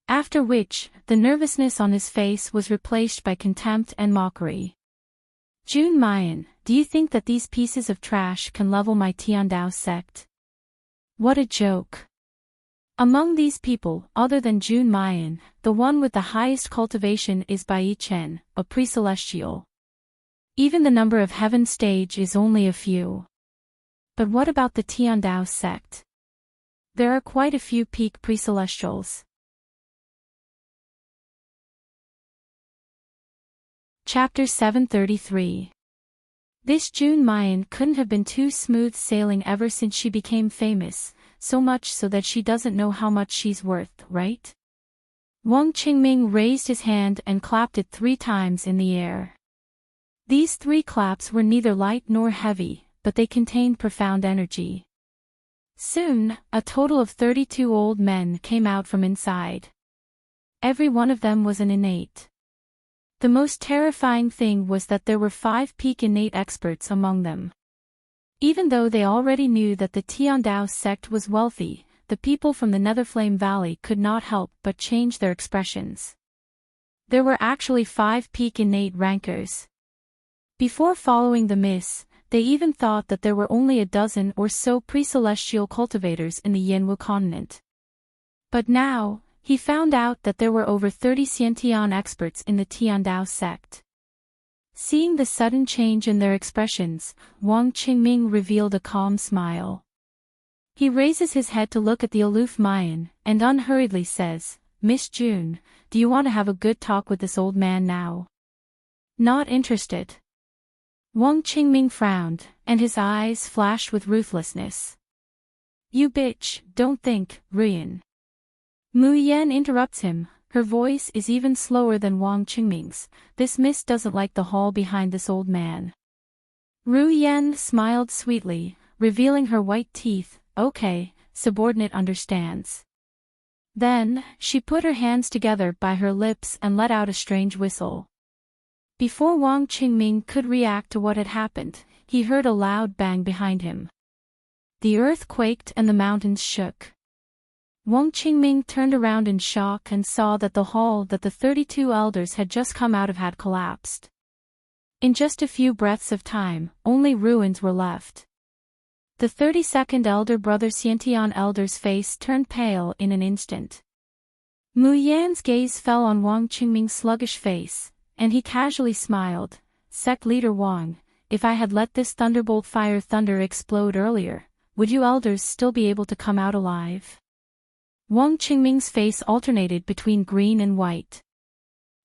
After which, the nervousness on his face was replaced by contempt and mockery. Jun Mayan, do you think that these pieces of trash can level my Tiandao sect? What a joke. Among these people, other than Jun Mayan, the one with the highest cultivation is Bai Chen, a pre-celestial. Even the number of heaven stage is only a few. But what about the Tiandao sect? There are quite a few peak pre-celestials. Chapter 733. This Jun Mayan couldn't have been too smooth sailing ever since she became famous, so much so that she doesn't know how much she's worth, right? Wang Qingming raised his hand and clapped it 3 times in the air. These 3 claps were neither light nor heavy, but they contained profound energy. Soon, a total of 32 old men came out from inside. Every one of them was an innate. The most terrifying thing was that there were 5 peak innate experts among them. Even though they already knew that the Tiandao sect was wealthy, the people from the Netherflame Valley could not help but change their expressions. There were actually 5 peak innate rankers. Before following the miss, they even thought that there were only a dozen or so pre-celestial cultivators in the Yinwu continent. But now, he found out that there were over 30 Xiantian experts in the Tiandao sect. Seeing the sudden change in their expressions, Wang Qingming revealed a calm smile. He raises his head to look at the aloof Mayan, and unhurriedly says, "Miss June, do you want to have a good talk with this old man now?" "Not interested." Wang Qingming frowned, and his eyes flashed with ruthlessness. "You bitch, don't think, Ruyan." Mu Yan interrupts him, her voice is even slower than Wang Qingming's. "This miss doesn't like the hall behind this old man." Ru Yan smiled sweetly, revealing her white teeth. "Okay, subordinate understands." Then, she put her hands together by her lips and let out a strange whistle. Before Wang Qingming could react to what had happened, he heard a loud bang behind him. The earth quaked and the mountains shook. Wang Qingming turned around in shock and saw that the hall that the 32 elders had just come out of had collapsed. In just a few breaths of time, only ruins were left. The 32nd elder brother Xiantian elder's face turned pale in an instant. Mu Yan's gaze fell on Wang Qingming's sluggish face, and he casually smiled. "Sect leader Wang, if I had let this thunderbolt fire thunder explode earlier, would you elders still be able to come out alive?" Wang Qingming's face alternated between green and white.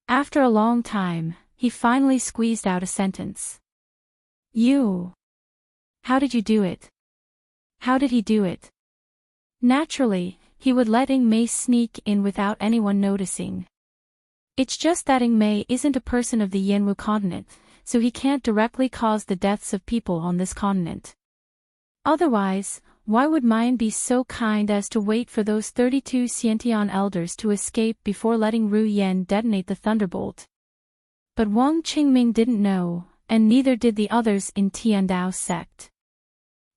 After a long time, he finally squeezed out a sentence. "You. How did you do it?" How did he do it? Naturally, he would let Ing Mei sneak in without anyone noticing. It's just that Ing Mei isn't a person of the Yinwu continent, so he can't directly cause the deaths of people on this continent. Otherwise, why would Mayan be so kind as to wait for those 32 Xiantian elders to escape before letting Ru Yan detonate the thunderbolt? But Wang Qingming didn't know, and neither did the others in Tiandao's sect.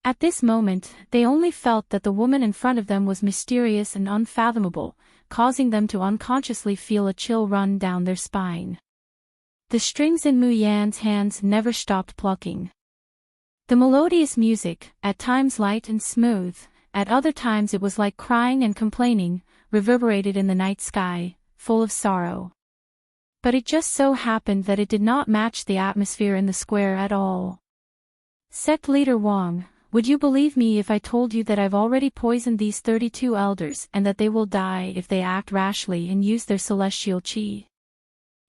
At this moment, they only felt that the woman in front of them was mysterious and unfathomable, causing them to unconsciously feel a chill run down their spine. The strings in Mu Yan's hands never stopped plucking. The melodious music, at times light and smooth, at other times it was like crying and complaining, reverberated in the night sky, full of sorrow. But it just so happened that it did not match the atmosphere in the square at all. "Sect leader Wang, would you believe me if I told you that I've already poisoned these 32 elders and that they will die if they act rashly and use their celestial qi?"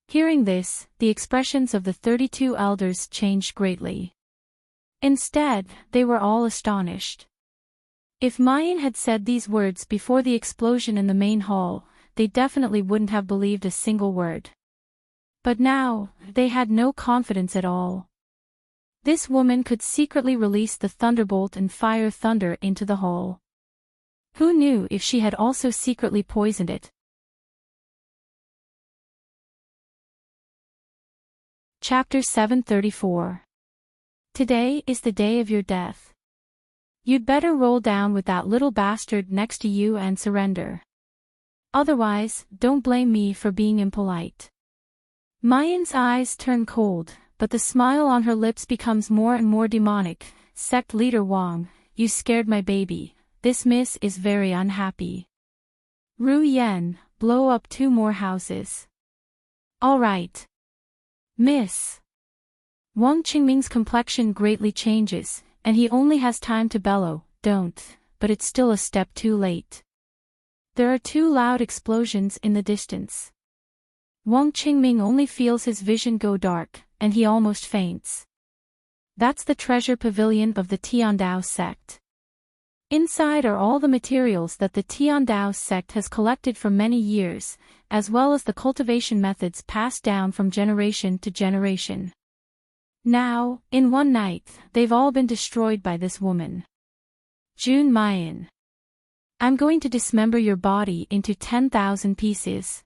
Hearing this, the expressions of the 32 elders changed greatly. Instead, they were all astonished. If Mayan had said these words before the explosion in the main hall, they definitely wouldn't have believed a single word. But now, they had no confidence at all. This woman could secretly release the thunderbolt and fire thunder into the hall. Who knew if she had also secretly poisoned it? Chapter 734. Today is the day of your death. You'd better roll down with that little bastard next to you and surrender. Otherwise, don't blame me for being impolite. Mayan's eyes turn cold, but the smile on her lips becomes more and more demonic. "Sect leader Wang, you scared my baby. This miss is very unhappy. Ru Yan, blow up 2 more houses." "All right. Miss." Wang Qingming's complexion greatly changes, and he only has time to bellow, "Don't," but it's still a step too late. There are 2 loud explosions in the distance. Wang Qingming only feels his vision go dark, and he almost faints. That's the treasure pavilion of the Tiandao sect. Inside are all the materials that the Tiandao sect has collected for many years, as well as the cultivation methods passed down from generation to generation. Now, in one night, they've all been destroyed by this woman. June Mayan. I'm going to dismember your body into 10,000 pieces.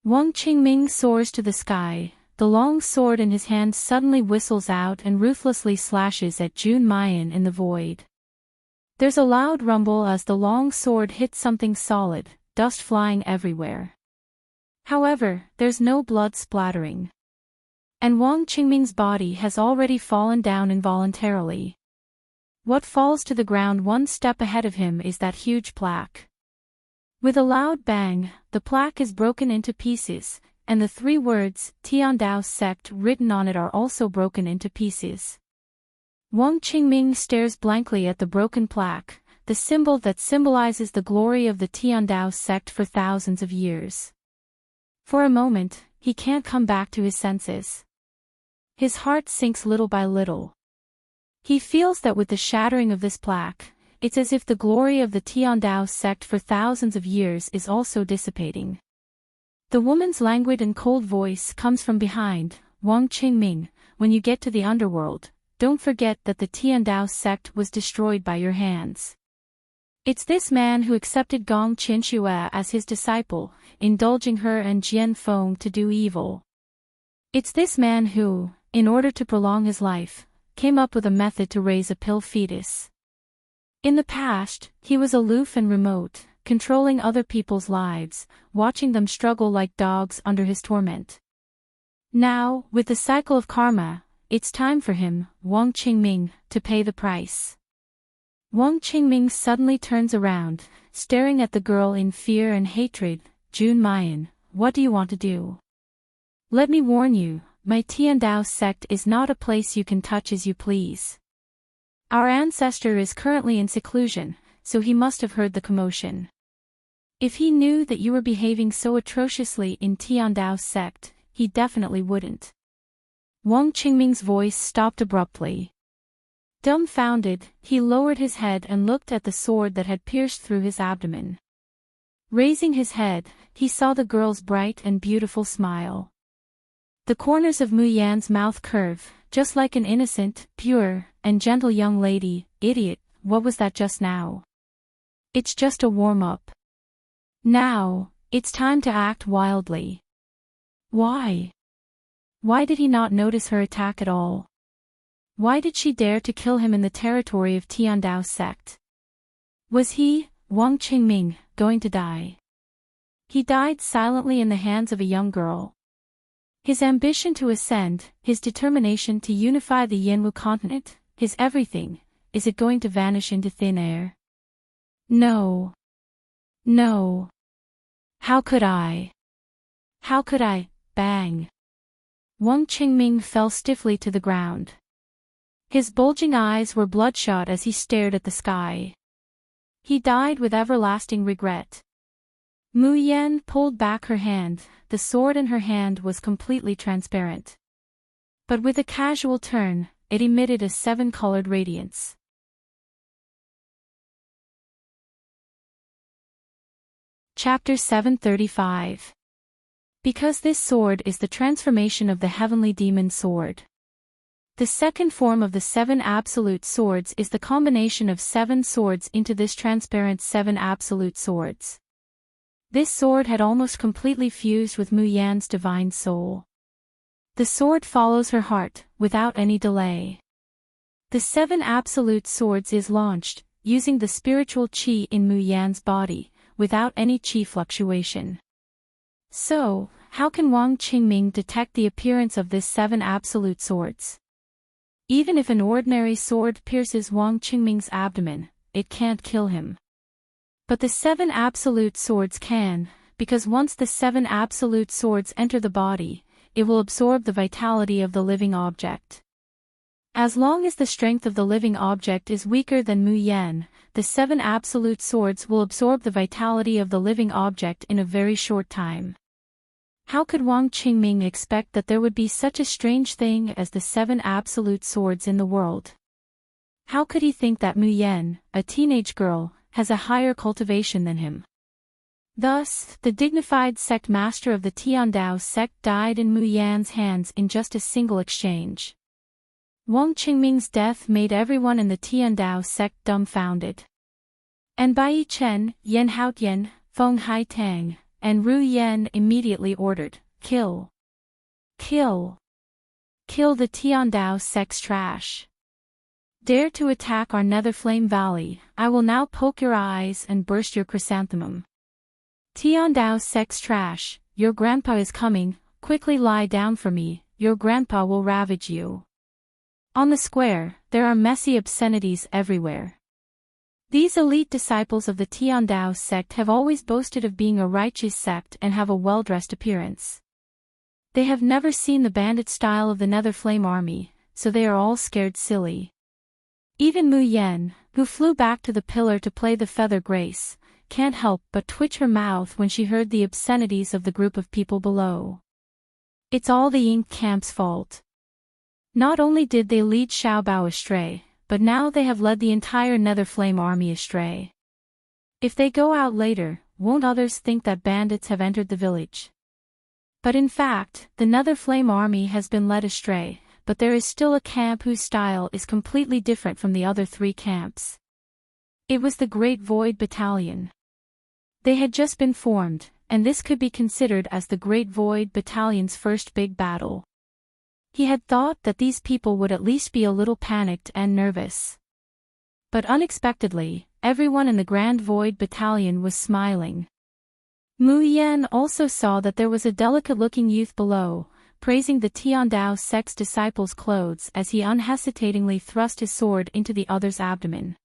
Wang Qingming soars to the sky, the long sword in his hand suddenly whistles out and ruthlessly slashes at Jun Mayan in the void. There's a loud rumble as the long sword hits something solid, dust flying everywhere. However, there's no blood splattering. And Wang Qingming's body has already fallen down involuntarily. What falls to the ground one step ahead of him is that huge plaque. With a loud bang, the plaque is broken into pieces, and the 3 words, Tiandao Sect, written on it are also broken into pieces. Wang Qingming stares blankly at the broken plaque, the symbol that symbolizes the glory of the Tiandao Sect for thousands of years. For a moment, he can't come back to his senses. His heart sinks little by little. He feels that with the shattering of this plaque, it's as if the glory of the Tiandao Sect for thousands of years is also dissipating. The woman's languid and cold voice comes from behind. Wang Qingming, when you get to the underworld, don't forget that the Tiandao Sect was destroyed by your hands. It's this man who accepted Gong Qinxue as his disciple, indulging her and Jian Feng to do evil. It's this man who, in order to prolong his life, came up with a method to raise a pill fetus. In the past, he was aloof and remote, controlling other people's lives, watching them struggle like dogs under his torment. Now, with the cycle of karma, it's time for him, Wang Qingming, to pay the price. Wang Qingming suddenly turns around, staring at the girl in fear and hatred. Jun Mayan, what do you want to do? Let me warn you, my Tiandao Sect is not a place you can touch as you please. Our ancestor is currently in seclusion, so he must have heard the commotion. If he knew that you were behaving so atrociously in Tiandao Sect, he definitely wouldn't. Wang Qingming's voice stopped abruptly. Dumbfounded, he lowered his head and looked at the sword that had pierced through his abdomen. Raising his head, he saw the girl's bright and beautiful smile. The corners of Mu Yan's mouth curve, just like an innocent, pure, and gentle young lady. Idiot, what was that just now? It's just a warm-up. Now, it's time to act wildly. Why? Why did he not notice her attack at all? Why did she dare to kill him in the territory of Tiandao Sect? Was he, Wang Qingming, going to die? He died silently in the hands of a young girl. His ambition to ascend, his determination to unify the Yanwu continent, his everything, is it going to vanish into thin air? No. No. How could I? How could I? Bang. Wang Qingming fell stiffly to the ground. His bulging eyes were bloodshot as he stared at the sky. He died with everlasting regret. Mu Yan pulled back her hand, the sword in her hand was completely transparent. But with a casual turn, it emitted a 7-colored radiance. Chapter 735. Because this sword is the transformation of the heavenly demon sword. The second form of the 7 absolute swords is the combination of 7 swords into this transparent 7 absolute swords. This sword had almost completely fused with Mu Yan's divine soul. The sword follows her heart, without any delay. The 7 absolute swords is launched, using the spiritual qi in Mu Yan's body, without any qi fluctuation. So, how can Wang Qingming detect the appearance of this 7 absolute swords? Even if an ordinary sword pierces Wang Qingming's abdomen, it can't kill him. But the 7 absolute swords can, because once the 7 absolute swords enter the body, it will absorb the vitality of the living object. As long as the strength of the living object is weaker than Mu Yan, the 7 absolute swords will absorb the vitality of the living object in a very short time. How could Wang Qingming expect that there would be such a strange thing as the 7 absolute swords in the world? How could he think that Mu Yan, a teenage girl, has a higher cultivation than him? Thus, the dignified sect master of the Tiandao sect died in Mu Yan's hands in just a single exchange. Wang Qingming's death made everyone in the Tiandao sect dumbfounded. And Bai Chen, Yan Haotian, Feng Haitang, and Ru Yen immediately ordered, "Kill! Kill! Kill the Tiandao sex trash! Dare to attack our Nether Flame Valley, I will now poke your eyes and burst your chrysanthemum. Tiandao sex trash, your grandpa is coming, quickly lie down for me, your grandpa will ravage you." On the square, there are messy obscenities everywhere. These elite disciples of the Tiandao sect have always boasted of being a righteous sect and have a well-dressed appearance. They have never seen the bandit style of the Nether Flame Army, so they are all scared silly. Even Mu Yen, who flew back to the pillar to play the feather grace, can't help but twitch her mouth when she heard the obscenities of the group of people below. It's all the Ink Camp's fault. Not only did they lead Xiaobao astray, but now they have led the entire Nether Flame Army astray. If they go out later, won't others think that bandits have entered the village? But in fact, the Nether Flame Army has been led astray, but there is still a camp whose style is completely different from the other three camps. It was the Great Void Battalion. They had just been formed, and this could be considered as the Great Void Battalion's first big battle. He had thought that these people would at least be a little panicked and nervous. But unexpectedly, everyone in the Grand Void Battalion was smiling. Mu Yen also saw that there was a delicate-looking youth below, praising the Tiandao sect's disciples' clothes as he unhesitatingly thrust his sword into the other's abdomen.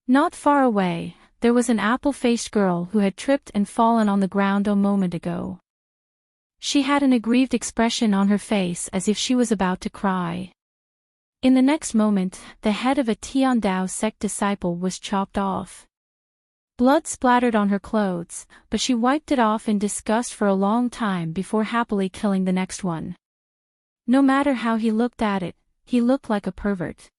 Not far away, there was an apple-faced girl who had tripped and fallen on the ground a moment ago. She had an aggrieved expression on her face as if she was about to cry. In the next moment, the head of a Tiandao sect disciple was chopped off. Blood splattered on her clothes, but she wiped it off in disgust for a long time before happily killing the next one. No matter how he looked at it, he looked like a pervert.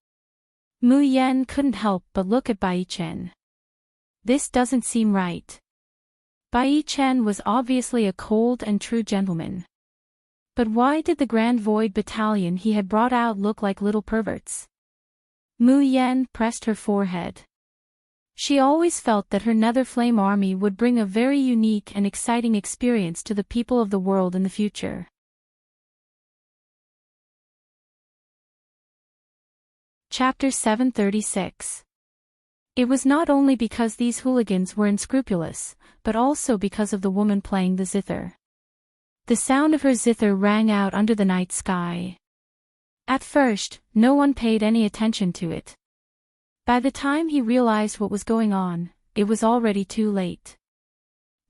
Mu Yen couldn't help but look at Bai Chen. This doesn't seem right. Bai Chen was obviously a cold and true gentleman. But why did the Grand Void Battalion he had brought out look like little perverts? Mu Yen pressed her forehead. She always felt that her Nether Flame Army would bring a very unique and exciting experience to the people of the world in the future. Chapter 736. It was not only because these hooligans were unscrupulous, but also because of the woman playing the zither. The sound of her zither rang out under the night sky. At first, no one paid any attention to it. By the time he realized what was going on, it was already too late.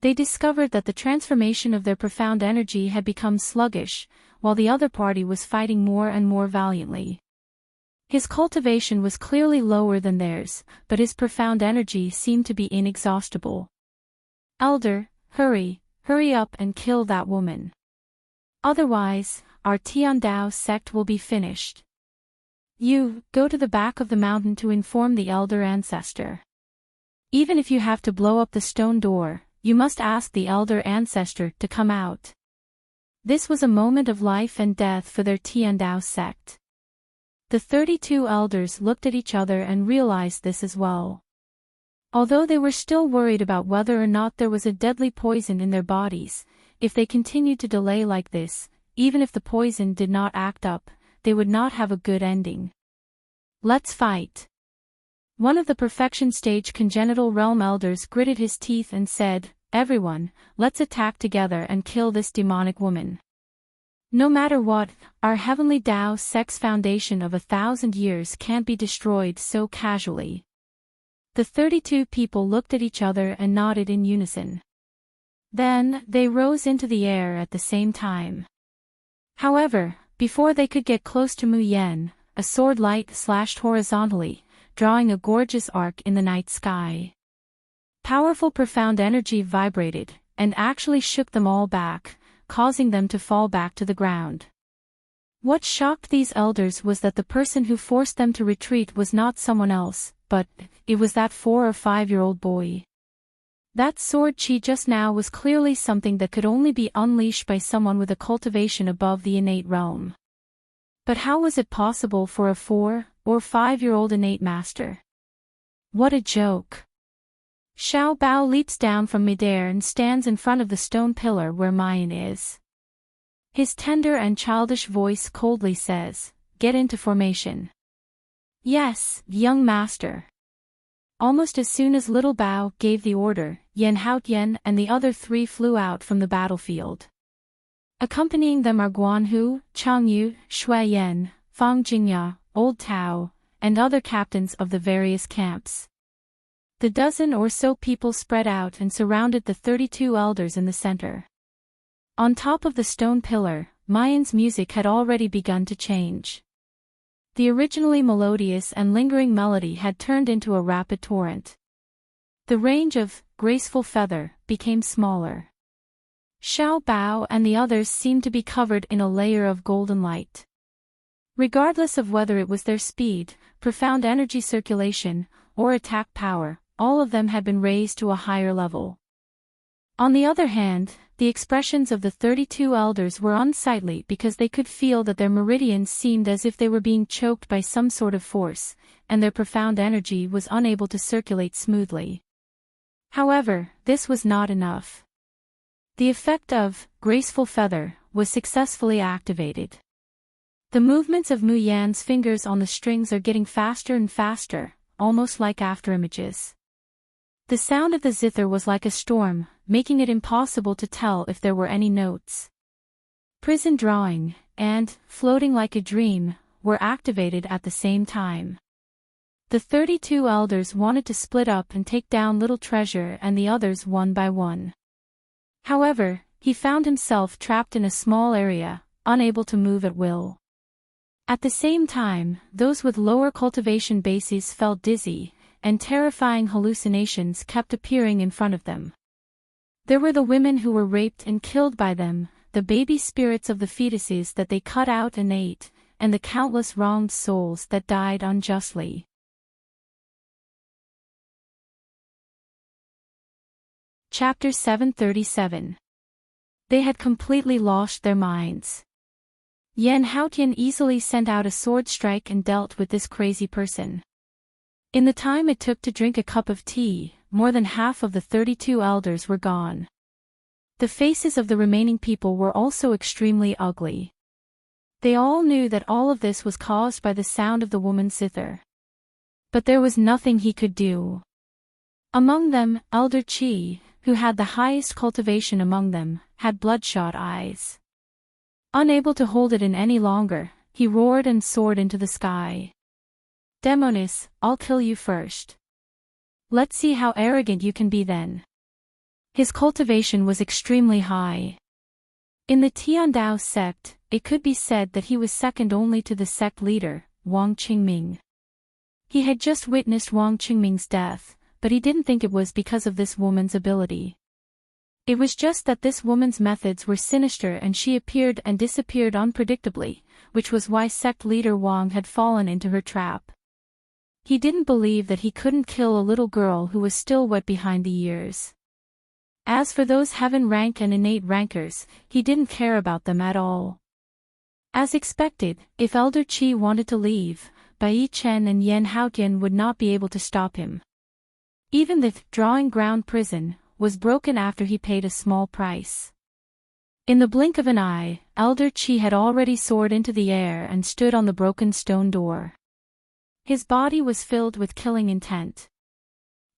They discovered that the transformation of their profound energy had become sluggish, while the other party was fighting more and more valiantly. His cultivation was clearly lower than theirs, but his profound energy seemed to be inexhaustible. "Elder, hurry up and kill that woman. Otherwise, our Tiandao sect will be finished. You, go to the back of the mountain to inform the elder ancestor. Even if you have to blow up the stone door, you must ask the elder ancestor to come out." This was a moment of life and death for their Tiandao sect. The 32 elders looked at each other and realized this as well. Although they were still worried about whether or not there was a deadly poison in their bodies, if they continued to delay like this, even if the poison did not act up, they would not have a good ending. "Let's fight." One of the perfection stage congenital realm elders gritted his teeth and said, "Everyone, let's attack together and kill this demonic woman. No matter what, our heavenly Tao sect's foundation of 1,000 years can't be destroyed so casually." The 32 people looked at each other and nodded in unison. Then, they rose into the air at the same time. However, before they could get close to Mu Yen, a sword light slashed horizontally, drawing a gorgeous arc in the night sky. Powerful profound energy vibrated, and actually shook them all back, causing them to fall back to the ground. What shocked these elders was that the person who forced them to retreat was not someone else, but it was that 4 or 5-year-old boy. That sword chi just now was clearly something that could only be unleashed by someone with a cultivation above the innate realm. But how was it possible for a 4 or 5-year-old innate master? What a joke! Xiao Bao leaps down from midair and stands in front of the stone pillar where Mayan is. His tender and childish voice coldly says, "Get into formation." "Yes, young master." Almost as soon as little Bao gave the order, Yan Haotian and the other three flew out from the battlefield. Accompanying them are Guanhu, Changyu, Shui Yan, Fang Jingya, Old Tao, and other captains of the various camps. The dozen or so people spread out and surrounded the 32 elders in the center. On top of the stone pillar, Mayan's music had already begun to change. The originally melodious and lingering melody had turned into a rapid torrent. The range of graceful feather became smaller. Xiao Bao and the others seemed to be covered in a layer of golden light. Regardless of whether it was their speed, profound energy circulation, or attack power, all of them had been raised to a higher level. On the other hand, the expressions of the 32 elders were unsightly because they could feel that their meridians seemed as if they were being choked by some sort of force, and their profound energy was unable to circulate smoothly. However, this was not enough. The effect of graceful feather was successfully activated. The movements of Mu Yan's fingers on the strings are getting faster and faster, almost like afterimages. The sound of the zither was like a storm, making it impossible to tell if there were any notes. Prison drawing, and, floating like a dream, were activated at the same time. The 32 elders wanted to split up and take down Little Treasure and the others one by one. However, he found himself trapped in a small area, unable to move at will. At the same time, those with lower cultivation bases felt dizzy, and terrifying hallucinations kept appearing in front of them. There were the women who were raped and killed by them, the baby spirits of the fetuses that they cut out and ate, and the countless wronged souls that died unjustly. Chapter 737. They had completely lost their minds. Yan Haotian easily sent out a sword strike and dealt with this crazy person. In the time it took to drink a cup of tea, more than half of the 32 elders were gone. The faces of the remaining people were also extremely ugly. They all knew that all of this was caused by the sound of the woman's zither. But there was nothing he could do. Among them, Elder Qi, who had the highest cultivation among them, had bloodshot eyes. Unable to hold it in any longer, he roared and soared into the sky. "Demonis, I'll kill you first. Let's see how arrogant you can be then." His cultivation was extremely high. In the Tiandao sect, it could be said that he was second only to the sect leader, Wang Qingming. He had just witnessed Wang Qingming's death, but he didn't think it was because of this woman's ability. It was just that this woman's methods were sinister and she appeared and disappeared unpredictably, which was why sect leader Wang had fallen into her trap. He didn't believe that he couldn't kill a little girl who was still wet behind the ears. As for those heaven rank and innate rankers, he didn't care about them at all. As expected, if Elder Qi wanted to leave, Bai Chen and Yan Haotian would not be able to stop him. Even the drawing ground prison was broken after he paid a small price. In the blink of an eye, Elder Qi had already soared into the air and stood on the broken stone door. His body was filled with killing intent.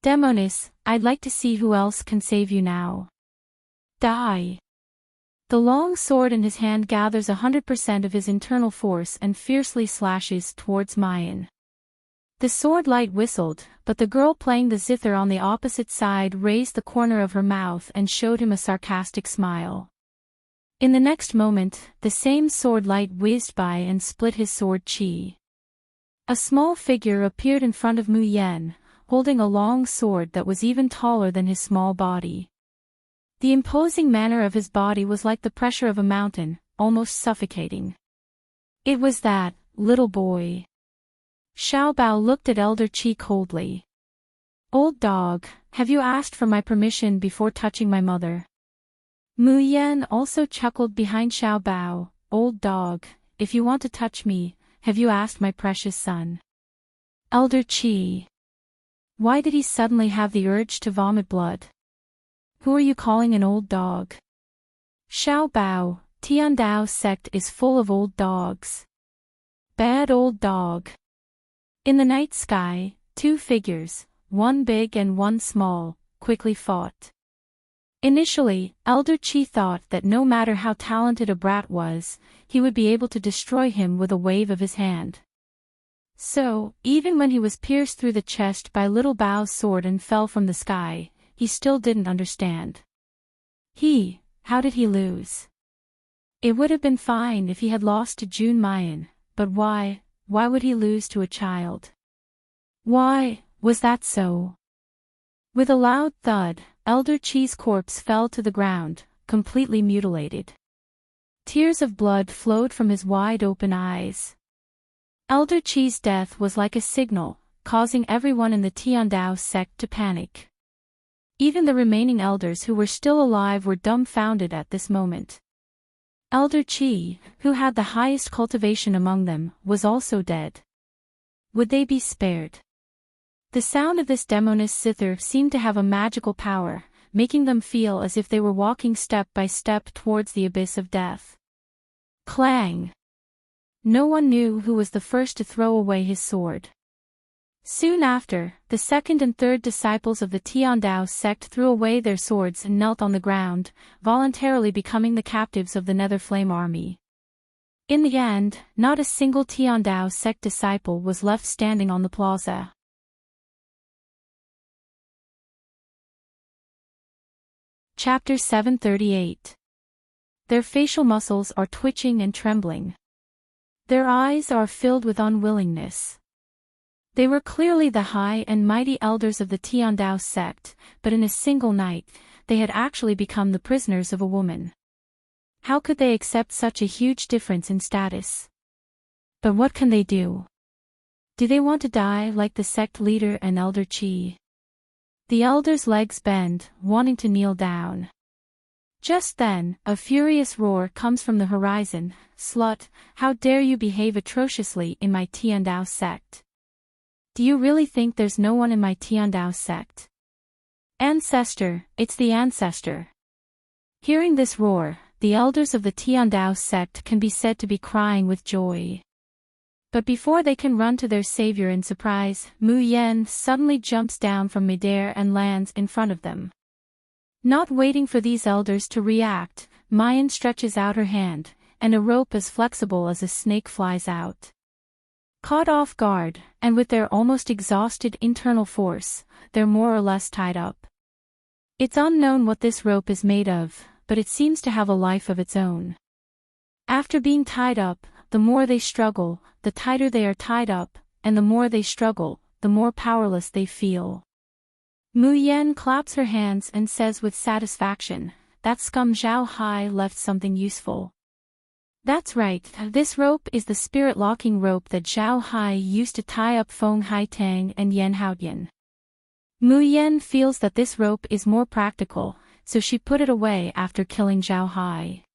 "Demonis, I'd like to see who else can save you now. Die." The long sword in his hand gathers 100% of his internal force and fiercely slashes towards Mayan. The sword light whistled, but the girl playing the zither on the opposite side raised the corner of her mouth and showed him a sarcastic smile. In the next moment, the same sword light whizzed by and split his sword chi. A small figure appeared in front of Mu Yan, holding a long sword that was even taller than his small body. The imposing manner of his body was like the pressure of a mountain, almost suffocating. It was that little boy. Xiao Bao looked at Elder Qi coldly. "Old dog, have you asked for my permission before touching my mother?" Mu Yan also chuckled behind Xiao Bao. "Old dog, if you want to touch me, have you asked my precious son?" Elder Qi. Why did he suddenly have the urge to vomit blood? Who are you calling an old dog? Xiao Bao, Tiandao sect is full of old dogs. Bad old dog. In the night sky, two figures, one big and one small, quickly fought. Initially, Elder Chi thought that no matter how talented a brat was, he would be able to destroy him with a wave of his hand. So, even when he was pierced through the chest by Little Bao's sword and fell from the sky, he still didn't understand. How did he lose? It would have been fine if he had lost to Jun Mayan, but why would he lose to a child? Why was that so? With a loud thud, Elder Chi's corpse fell to the ground, completely mutilated. Tears of blood flowed from his wide-open eyes. Elder Chi's death was like a signal, causing everyone in the Tiandao sect to panic. Even the remaining elders who were still alive were dumbfounded at this moment. Elder Chi, who had the highest cultivation among them, was also dead. Would they be spared? The sound of this demoness zither seemed to have a magical power, making them feel as if they were walking step by step towards the abyss of death. Clang! No one knew who was the first to throw away his sword. Soon after, the second and third disciples of the Tiandao sect threw away their swords and knelt on the ground, voluntarily becoming the captives of the Netherflame army. In the end, not a single Tiandao sect disciple was left standing on the plaza. Chapter 738. Their facial muscles are twitching and trembling. Their eyes are filled with unwillingness. They were clearly the high and mighty elders of the Tiandao sect, but in a single night, they had actually become the prisoners of a woman. How could they accept such a huge difference in status? But what can they do? Do they want to die like the sect leader and Elder Chi? The elder's legs bend, wanting to kneel down. Just then, a furious roar comes from the horizon. Slut, how dare you behave atrociously in my Tiandao sect? Do you really think there's no one in my Tiandao sect? Ancestor, it's the ancestor. Hearing this roar, the elders of the Tiandao sect can be said to be crying with joy. But before they can run to their savior in surprise, Mu Yan suddenly jumps down from midair and lands in front of them. Not waiting for these elders to react, Mayan stretches out her hand, and a rope as flexible as a snake flies out. Caught off guard, and with their almost exhausted internal force, they're more or less tied up. It's unknown what this rope is made of, but it seems to have a life of its own. After being tied up, the more they struggle, the tighter they are tied up, and the more they struggle, the more powerless they feel. Mu Yan claps her hands and says with satisfaction, "That scum Zhao Hai left something useful." That's right, this rope is the spirit-locking rope that Zhao Hai used to tie up Feng Haitang and Yan Haotian. Mu Yan feels that this rope is more practical, so she put it away after killing Zhao Hai.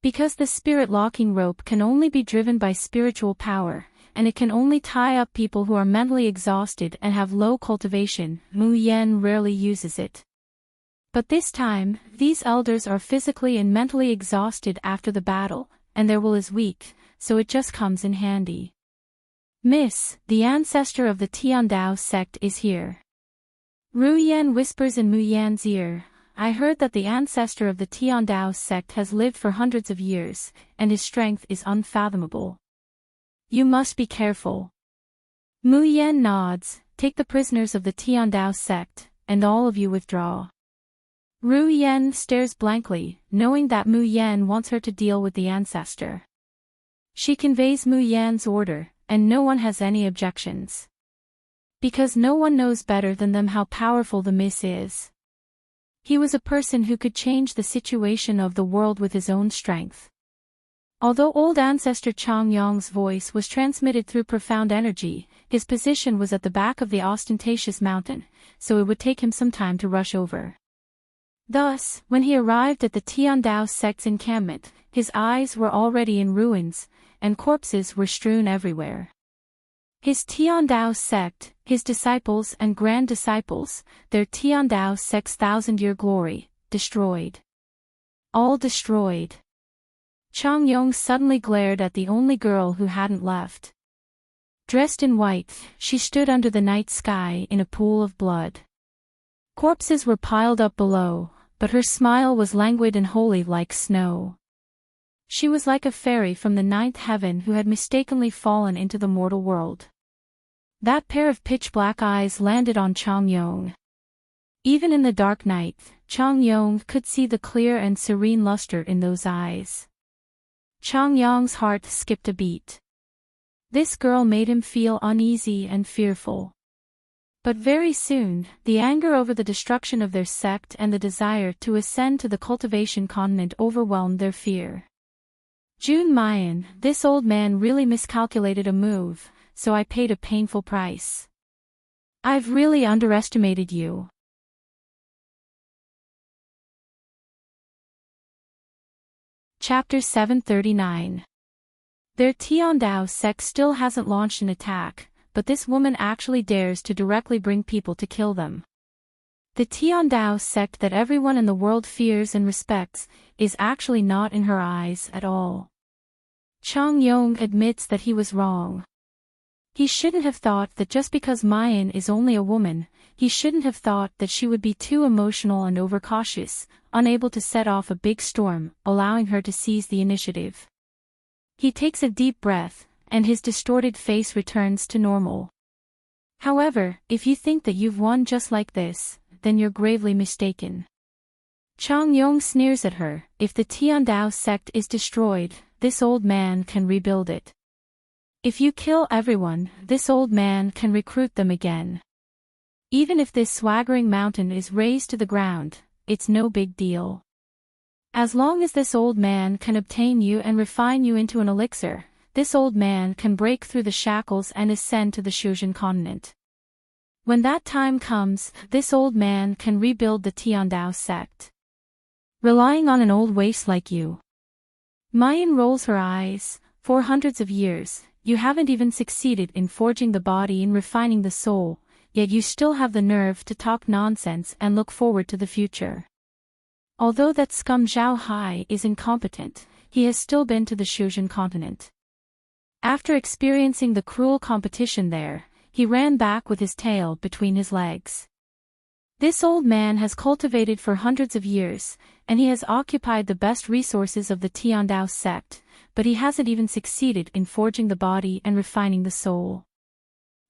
Because the spirit-locking rope can only be driven by spiritual power, and it can only tie up people who are mentally exhausted and have low cultivation, Mu Yan rarely uses it. But this time, these elders are physically and mentally exhausted after the battle, and their will is weak, so it just comes in handy. "Miss, the ancestor of the Tiandao sect is here." Ru Yan whispers in Mu Yan's ear, "I heard that the ancestor of the Tiandao sect has lived for hundreds of years, and his strength is unfathomable. You must be careful." Mu Yan nods, "Take the prisoners of the Tiandao sect, and all of you withdraw." Ru Yan stares blankly, knowing that Mu Yan wants her to deal with the ancestor. She conveys Mu Yan's order, and no one has any objections. Because no one knows better than them how powerful the Miss is. He was a person who could change the situation of the world with his own strength. Although old ancestor Chang Yong's voice was transmitted through profound energy, his position was at the back of the ostentatious mountain, so it would take him some time to rush over. Thus, when he arrived at the Tiandao sect's encampment, his eyes were already in ruins, and corpses were strewn everywhere. His Tiandao sect, his disciples and grand disciples, their Tiandao sect's 1,000-year glory, destroyed. All destroyed. Chang Yong suddenly glared at the only girl who hadn't left. Dressed in white, she stood under the night sky in a pool of blood. Corpses were piled up below, but her smile was languid and holy like snow. She was like a fairy from the ninth heaven who had mistakenly fallen into the mortal world. That pair of pitch-black eyes landed on Chang Yong. Even in the dark night, Chang Yong could see the clear and serene luster in those eyes. Chang Yong's heart skipped a beat. This girl made him feel uneasy and fearful. But very soon, the anger over the destruction of their sect and the desire to ascend to the cultivation continent overwhelmed their fear. Jun Mayan, this old man really miscalculated a move, so I paid a painful price. I've really underestimated you. Chapter 739. Their Tiandao sect still hasn't launched an attack, but this woman actually dares to directly bring people to kill them. The Tiandao sect that everyone in the world fears and respects, is actually not in her eyes at all. Chang Yong admits that he was wrong. He shouldn't have thought that just because Mayan is only a woman, he shouldn't have thought that she would be too emotional and overcautious, unable to set off a big storm, allowing her to seize the initiative. He takes a deep breath, and his distorted face returns to normal. However, if you think that you've won just like this, then you're gravely mistaken. Chang Yong sneers at her. If the Tiandao sect is destroyed, this old man can rebuild it. If you kill everyone, this old man can recruit them again. Even if this swaggering mountain is razed to the ground, it's no big deal. As long as this old man can obtain you and refine you into an elixir, this old man can break through the shackles and ascend to the Shuzhen continent. When that time comes, this old man can rebuild the Tiandao sect. Relying on an old waste like you. Mayan rolls her eyes. For hundreds of years, you haven't even succeeded in forging the body and refining the soul, yet you still have the nerve to talk nonsense and look forward to the future. Although that scum Zhao Hai is incompetent, he has still been to the Shuzhen continent. After experiencing the cruel competition there, he ran back with his tail between his legs. This old man has cultivated for hundreds of years, and he has occupied the best resources of the Tiandao sect, but he hasn't even succeeded in forging the body and refining the soul.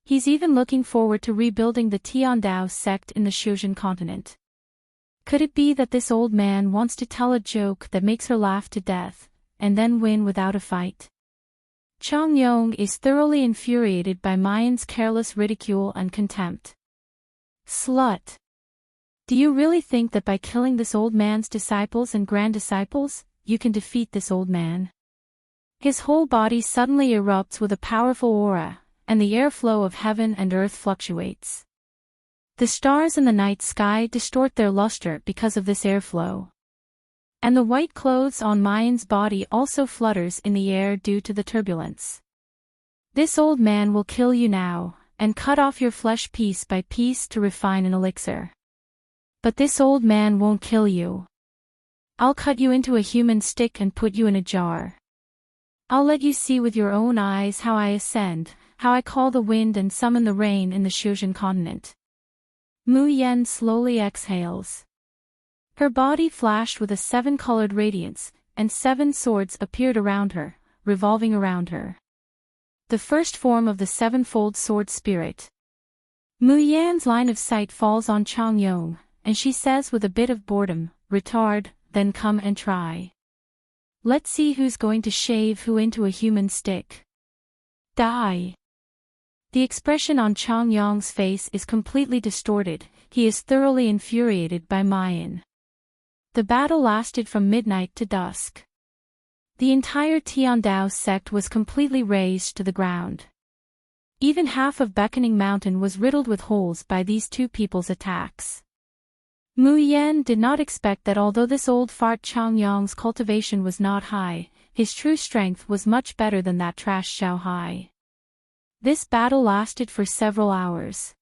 He's even looking forward to rebuilding the Tiandao sect in the Shuzhen continent. Could it be that this old man wants to tell a joke that makes her laugh to death, and then win without a fight? Chang Yong is thoroughly infuriated by Mayan's careless ridicule and contempt. Slut! Do you really think that by killing this old man's disciples and grand disciples, you can defeat this old man? His whole body suddenly erupts with a powerful aura, and the airflow of heaven and earth fluctuates. The stars in the night sky distort their luster because of this airflow. And the white clothes on Mayan's body also flutters in the air due to the turbulence. This old man will kill you now, and cut off your flesh piece by piece to refine an elixir. But this old man won't kill you. I'll cut you into a human stick and put you in a jar. I'll let you see with your own eyes how I ascend, how I call the wind and summon the rain in the Shuzhen continent. Mu Yen slowly exhales. Her body flashed with a 7-colored radiance, and 7 swords appeared around her, revolving around her. The first form of the 7-fold sword spirit. Mu Yan's line of sight falls on Chang Yong, and she says with a bit of boredom, "Retard, then come and try. Let's see who's going to shave who into a human stick." Die. The expression on Chang Yong's face is completely distorted. He is thoroughly infuriated by Mayan. The battle lasted from midnight to dusk. The entire Tiandao sect was completely razed to the ground. Even half of Beckoning Mountain was riddled with holes by these two people's attacks. Mu Yan did not expect that although this old fart Chang Yong's cultivation was not high, his true strength was much better than that trash Zhao Hai. This battle lasted for several hours.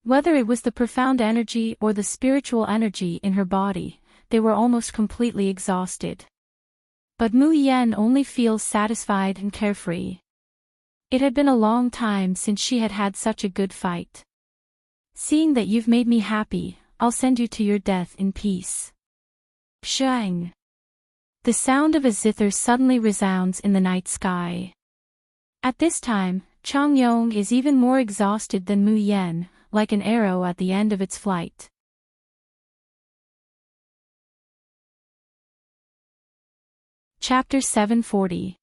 Whether it was the profound energy or the spiritual energy in her body, they were almost completely exhausted. But Mu Yen only feels satisfied and carefree. It had been a long time since she had had such a good fight. Seeing that you've made me happy, I'll send you to your death in peace. Shang. The sound of a zither suddenly resounds in the night sky. At this time, Chang Yong is even more exhausted than Mu Yen, like an arrow at the end of its flight. Chapter 740.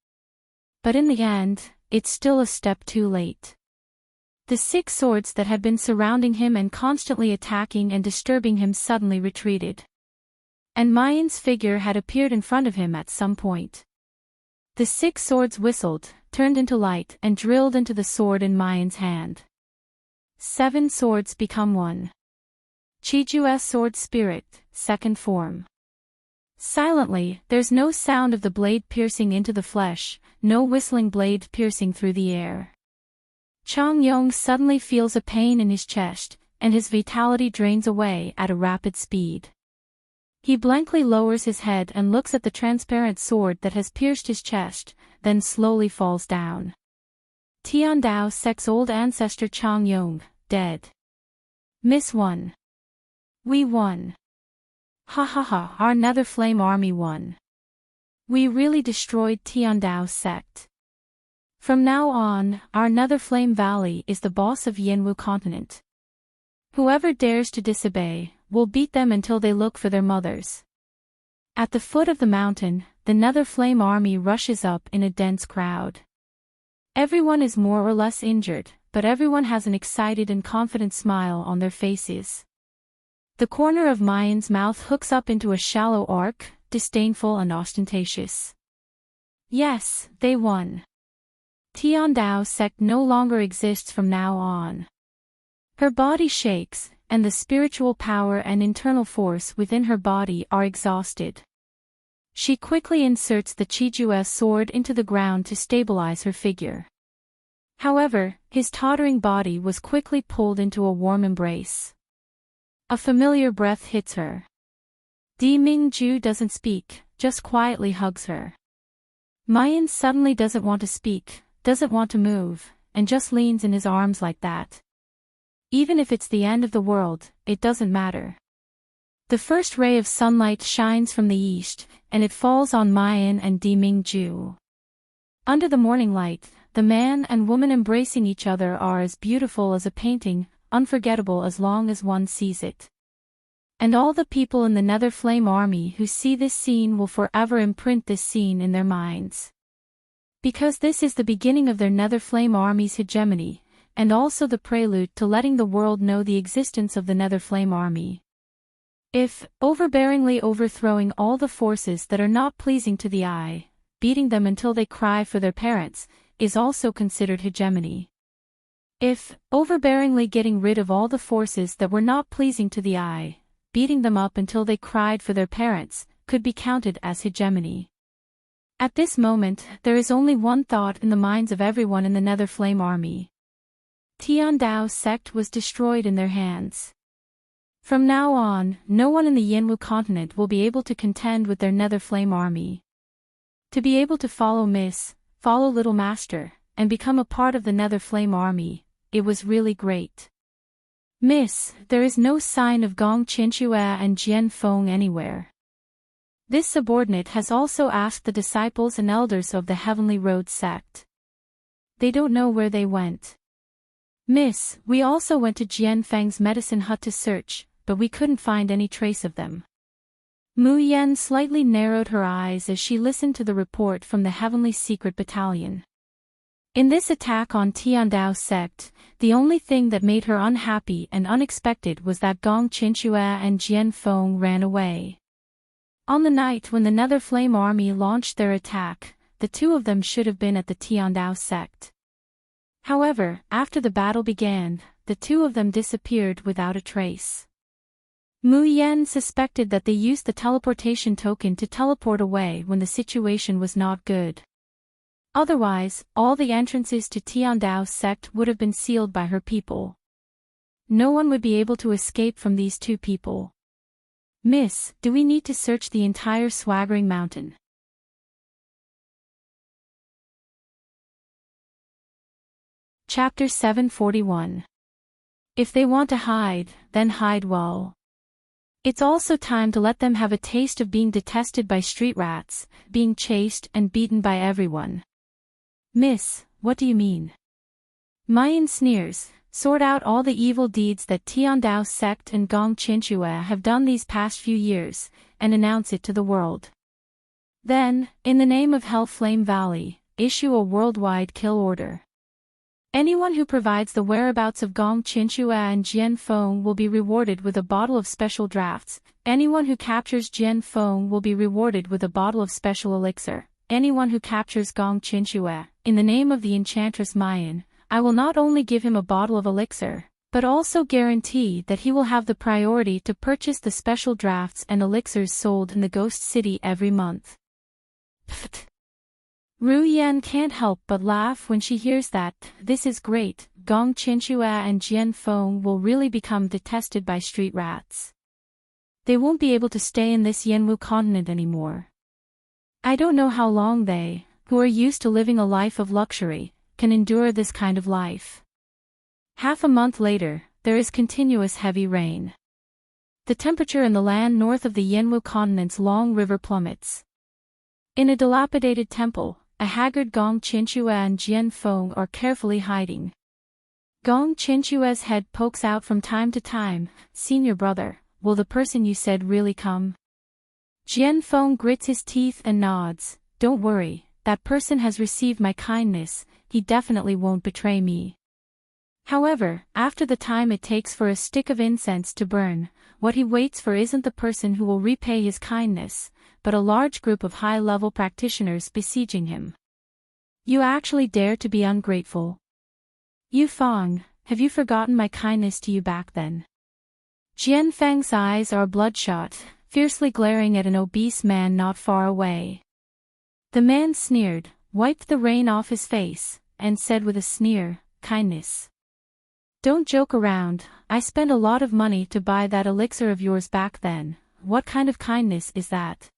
But in the end, it's still a step too late. The 6 swords that had been surrounding him and constantly attacking and disturbing him suddenly retreated. And Mayan's figure had appeared in front of him at some point. The 6 swords whistled, turned into light and drilled into the sword in Mayan's hand. 7 swords become 1. Chiju's sword spirit, second form. Silently, there's no sound of the blade piercing into the flesh, no whistling blade piercing through the air. Chang Yong suddenly feels a pain in his chest, and his vitality drains away at a rapid speed. He blankly lowers his head and looks at the transparent sword that has pierced his chest, then slowly falls down. Tiandao Sect's old ancestor Chang Yong, dead. Miss won. We won. Ha ha ha, our Nether Flame army won. We really destroyed Tiandao sect. From now on, our Nether Flame Valley is the boss of Yanwu continent. Whoever dares to disobey, will beat them until they look for their mothers. At the foot of the mountain, the Nether Flame army rushes up in a dense crowd. Everyone is more or less injured, but everyone has an excited and confident smile on their faces. The corner of Mayan's mouth hooks up into a shallow arc, disdainful and ostentatious. Yes, they won. Tiandao sect no longer exists from now on. Her body shakes, and the spiritual power and internal force within her body are exhausted. She quickly inserts the Chiju's sword into the ground to stabilize her figure. However, his tottering body was quickly pulled into a warm embrace. A familiar breath hits her. Di Mingju doesn't speak, just quietly hugs her. Mayan suddenly doesn't want to speak, doesn't want to move, and just leans in his arms like that. Even if it's the end of the world, it doesn't matter. The first ray of sunlight shines from the east, and it falls on Mayan and Di Mingju. Under the morning light, the man and woman embracing each other are as beautiful as a painting, unforgettable as long as one sees it. And all the people in the Nether Flame army who see this scene will forever imprint this scene in their minds. Because this is the beginning of their Nether Flame army's hegemony, and also the prelude to letting the world know the existence of the Nether Flame army. If, overbearingly overthrowing all the forces that are not pleasing to the eye, beating them until they cry for their parents, is also considered hegemony. If, overbearingly getting rid of all the forces that were not pleasing to the eye, beating them up until they cried for their parents, could be counted as hegemony. At this moment, there is only one thought in the minds of everyone in the Nether Flame army. Tiandao sect was destroyed in their hands. From now on, no one in the Yanwu continent will be able to contend with their Nether Flame army. To be able to follow Little Master, and become a part of the Nether Flame army, it was really great. Miss, there is no sign of Gong Qinshue and Jian Feng anywhere. This subordinate has also asked the disciples and elders of the Heavenly Road sect. They don't know where they went. Miss, we also went to Jian Feng's medicine hut to search, but we couldn't find any trace of them. Mu Yen slightly narrowed her eyes as she listened to the report from the Heavenly Secret Battalion. In this attack on Tiandao sect, the only thing that made her unhappy and unexpected was that Gong Qinshue and Jian Feng ran away. On the night when the Nether Flame army launched their attack, the two of them should have been at the Tiandao sect. However, after the battle began, the two of them disappeared without a trace. Mu Yen suspected that they used the teleportation token to teleport away when the situation was not good. Otherwise, all the entrances to Tiandao's sect would have been sealed by her people. No one would be able to escape from these two people. Miss, do we need to search the entire swaggering mountain? Chapter 741. If they want to hide, then hide well. It's also time to let them have a taste of being detested by street rats, being chased and beaten by everyone. Miss, what do you mean? Mayan sneers. Sort out all the evil deeds that Tiandao sect and Gong Qinshue have done these past few years, and announce it to the world. Then, in the name of Hellflame Valley, issue a worldwide kill order. Anyone who provides the whereabouts of Gong Qinshue and Jian Feng will be rewarded with a bottle of special drafts. Anyone who captures Jian Feng will be rewarded with a bottle of special elixir. Anyone who captures Gong Qinshue, in the name of the Enchantress Mayan, I will not only give him a bottle of elixir, but also guarantee that he will have the priority to purchase the special drafts and elixirs sold in the Ghost City every month. Pfft. Ru Yan can't help but laugh when she hears that. This is great. Gong Qinshue and Jian Feng will really become detested by street rats. They won't be able to stay in this Yanwu continent anymore. I don't know how long they, who are used to living a life of luxury, can endure this kind of life. Half a month later, there is continuous heavy rain. The temperature in the land north of the Yanwu continent's long river plummets. In a dilapidated temple, a haggard Gong Qinshue and Jian Feng are carefully hiding. Gong Qinshue's head pokes out from time to time. Senior brother, will the person you said really come? Jian Feng grits his teeth and nods. Don't worry, that person has received my kindness. He definitely won't betray me. However, after the time it takes for a stick of incense to burn, what he waits for isn't the person who will repay his kindness, but a large group of high-level practitioners besieging him. You actually dare to be ungrateful? Yu Feng, have you forgotten my kindness to you back then? Jian Feng's eyes are bloodshot, fiercely glaring at an obese man not far away. The man sneered, wiped the rain off his face, and said with a sneer, kindness. Don't joke around. I spent a lot of money to buy that elixir of yours back then. What kind of kindness is that?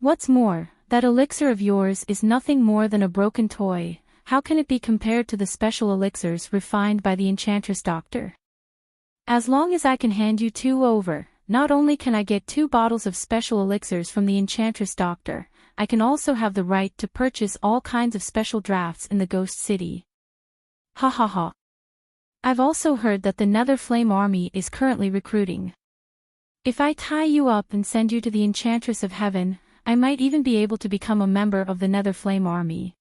What's more, that elixir of yours is nothing more than a broken toy. How can it be compared to the special elixirs refined by the Enchantress doctor? As long as I can hand you two over, not only can I get 2 bottles of special elixirs from the Enchantress doctor, I can also have the right to purchase all kinds of special drafts in the Ghost City. Ha ha ha. I've also heard that the Nether Flame Army is currently recruiting. If I tie you up and send you to the Enchantress of Heaven, I might even be able to become a member of the Nether Flame Army.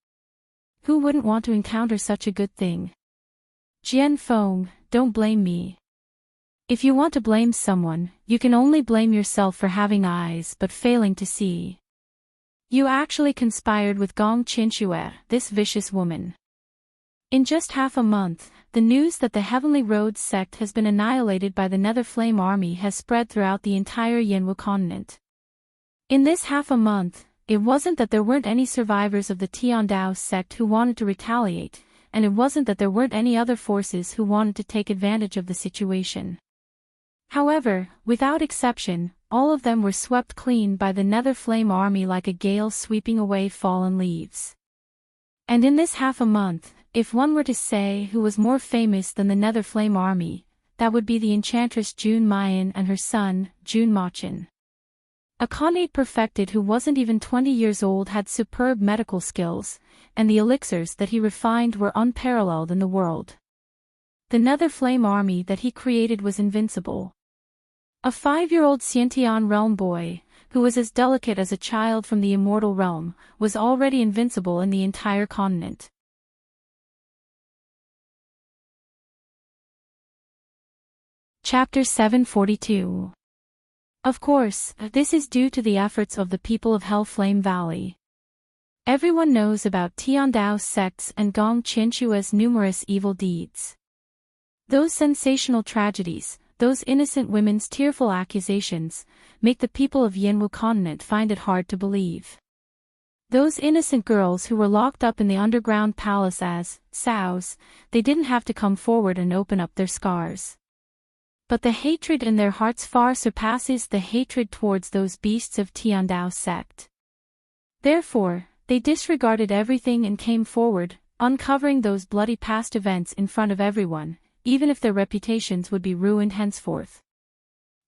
Who wouldn't want to encounter such a good thing? Jian Feng, don't blame me. If you want to blame someone, you can only blame yourself for having eyes but failing to see. You actually conspired with Gong Qinshue, this vicious woman. In just half a month, the news that the Heavenly Road sect has been annihilated by the Nether Flame Army has spread throughout the entire Yanwu continent. In this half a month, it wasn't that there weren't any survivors of the Tiandao sect who wanted to retaliate, and it wasn't that there weren't any other forces who wanted to take advantage of the situation. However, without exception, all of them were swept clean by the Nether Flame Army like a gale sweeping away fallen leaves. And in this half a month, if one were to say who was more famous than the Nether Flame Army, that would be the Enchantress Jun Mayan and her son, Jun Machin. A Khanate perfected who wasn't even 20 years old had superb medical skills, and the elixirs that he refined were unparalleled in the world. The Nether Flame Army that he created was invincible. A 5-year-old Xiantian realm boy, who was as delicate as a child from the immortal realm, was already invincible in the entire continent. Chapter 742. Of course, this is due to the efforts of the people of Hellflame Valley. Everyone knows about Tiandao's sects and Gong Qinshue's numerous evil deeds. Those sensational tragedies, those innocent women's tearful accusations, make the people of Yanwu continent find it hard to believe. Those innocent girls who were locked up in the underground palace as sows, they didn't have to come forward and open up their scars. But the hatred in their hearts far surpasses the hatred towards those beasts of Tiandao sect. Therefore, they disregarded everything and came forward, uncovering those bloody past events in front of everyone, even if their reputations would be ruined henceforth.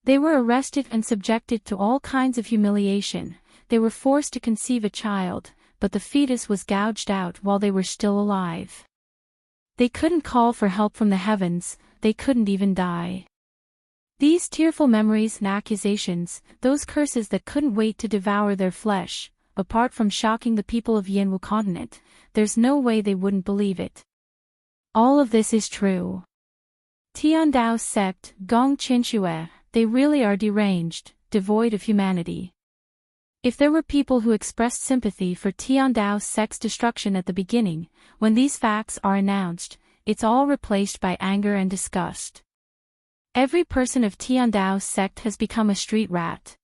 They were arrested and subjected to all kinds of humiliation. They were forced to conceive a child, but the fetus was gouged out while they were still alive. They couldn't call for help from the heavens, they couldn't even die. These tearful memories and accusations, those curses that couldn't wait to devour their flesh, apart from shocking the people of Yanwu continent, there's no way they wouldn't believe it. All of this is true. Tiandao sect, Gong Qinxue, they really are deranged, devoid of humanity. If there were people who expressed sympathy for Tiandao sect's destruction at the beginning, when these facts are announced, it's all replaced by anger and disgust. Every person of Tiandao sect has become a street rat.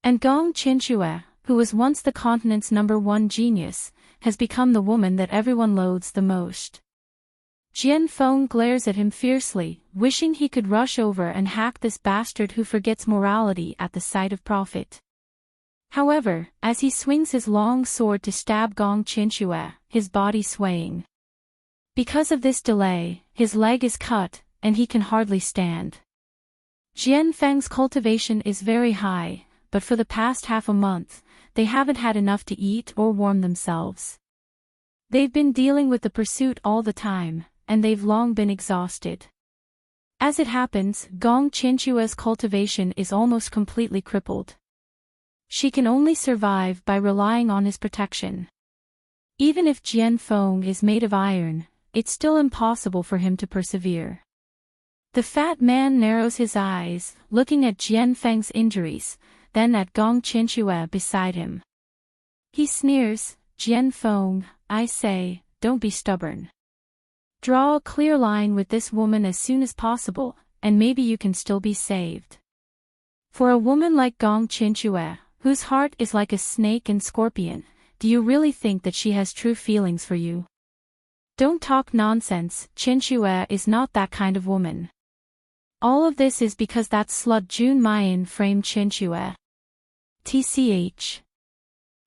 And Gong Qinxue, who was once the continent's #1 genius, has become the woman that everyone loathes the most. Jian Feng glares at him fiercely, wishing he could rush over and hack this bastard who forgets morality at the sight of profit. However, as he swings his long sword to stab Gong Qinxue, his body swaying. Because of this delay, his leg is cut, and he can hardly stand. Jian Feng's cultivation is very high, but for the past half a month, they haven't had enough to eat or warm themselves. They've been dealing with the pursuit all the time, and they've long been exhausted. As it happens, Gong Qinxue's cultivation is almost completely crippled. She can only survive by relying on his protection. Even if Jian Feng is made of iron, it's still impossible for him to persevere. The fat man narrows his eyes, looking at Jian Feng's injuries, then at Gong Qinxue beside him. He sneers, "Jian Feng, I say, don't be stubborn. Draw a clear line with this woman as soon as possible, and maybe you can still be saved." For a woman like Gong Qinxue, whose heart is like a snake and scorpion, do you really think that she has true feelings for you? Don't talk nonsense, Qinxue is not that kind of woman. All of this is because that slut Jun Mayan framed Qinxue. TCH.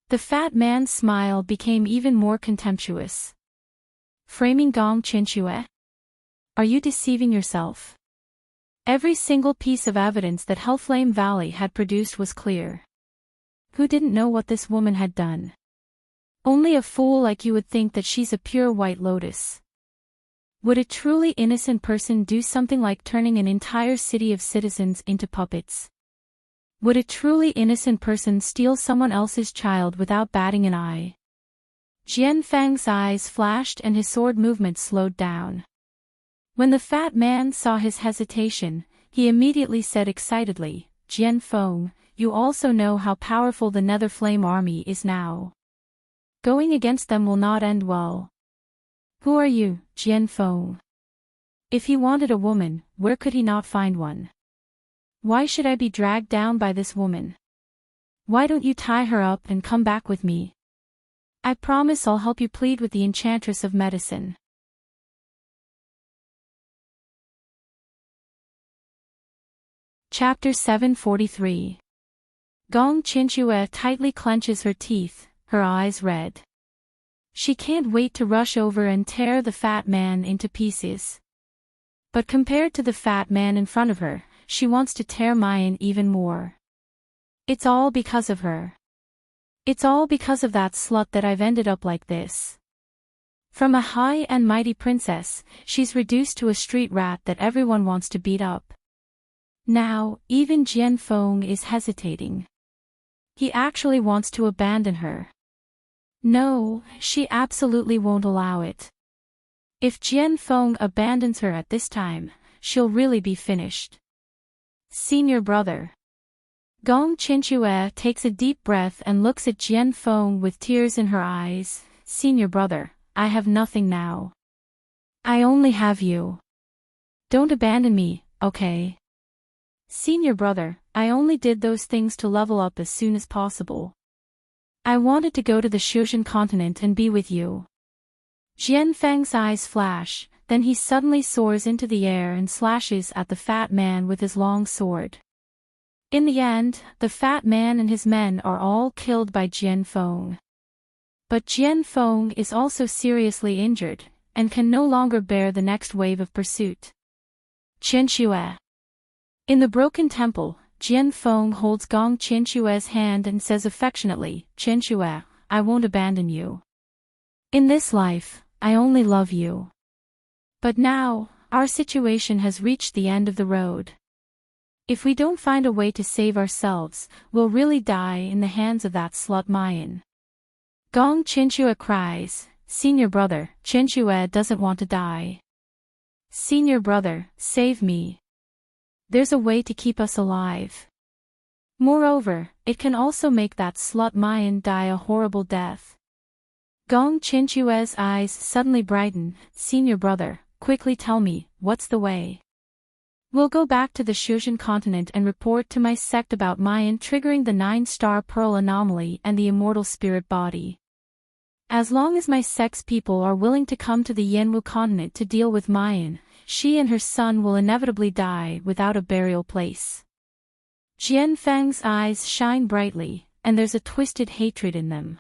The fat man's smile became even more contemptuous. Framing Gong Qinxue? Are you deceiving yourself? Every single piece of evidence that Hellflame Valley had produced was clear. Who didn't know what this woman had done? Only a fool like you would think that she's a pure white lotus. Would a truly innocent person do something like turning an entire city of citizens into puppets? Would a truly innocent person steal someone else's child without batting an eye? Jian Feng's eyes flashed and his sword movement slowed down. When the fat man saw his hesitation, he immediately said excitedly, "Jian Feng, you also know how powerful the Netherflame army is now. Going against them will not end well. Who are you, Jian Feng? If he wanted a woman, where could he not find one? Why should I be dragged down by this woman? Why don't you tie her up and come back with me? I promise I'll help you plead with the Enchantress of Medicine." Chapter 743. Gong Qinxue tightly clenches her teeth, her eyes red. She can't wait to rush over and tear the fat man into pieces. But compared to the fat man in front of her, she wants to tear Mayan even more. It's all because of her. It's all because of that slut that I've ended up like this. From a high and mighty princess, she's reduced to a street rat that everyone wants to beat up. Now, even Jian Feng is hesitating. He actually wants to abandon her. No, she absolutely won't allow it. If Jian Feng abandons her at this time, she'll really be finished. Senior brother. Gong Qinxue takes a deep breath and looks at Jian Feng with tears in her eyes. "Senior brother, I have nothing now. I only have you. Don't abandon me, okay? Senior brother, I only did those things to level up as soon as possible. I wanted to go to the Shuzhen continent and be with you. Jian Feng's eyes flash, then he suddenly soars into the air and slashes at the fat man with his long sword. In the end, the fat man and his men are all killed by Jian Feng. But Jian Feng is also seriously injured, and can no longer bear the next wave of pursuit. Qianxue. In the broken temple, Jian Feng holds Gong Qianxue's hand and says affectionately, "Qianxue, I won't abandon you. In this life, I only love you. But now, our situation has reached the end of the road. If we don't find a way to save ourselves, we'll really die in the hands of that slut Mayan." Gong Qianxue cries, "Senior brother, Qianxue doesn't want to die. Senior brother, save me. There's a way to keep us alive. Moreover, it can also make that slut Mayan die a horrible death." Gong Qianxue's eyes suddenly brighten. "Senior brother, quickly tell me, what's the way? We'll go back to the Shuzhen continent and report to my sect about Mayan triggering the 9-star pearl anomaly and the immortal spirit body. As long as my sect's people are willing to come to the Yanwu continent to deal with Mayan, she and her son will inevitably die without a burial place." Jian Feng's eyes shine brightly, and there's a twisted hatred in them.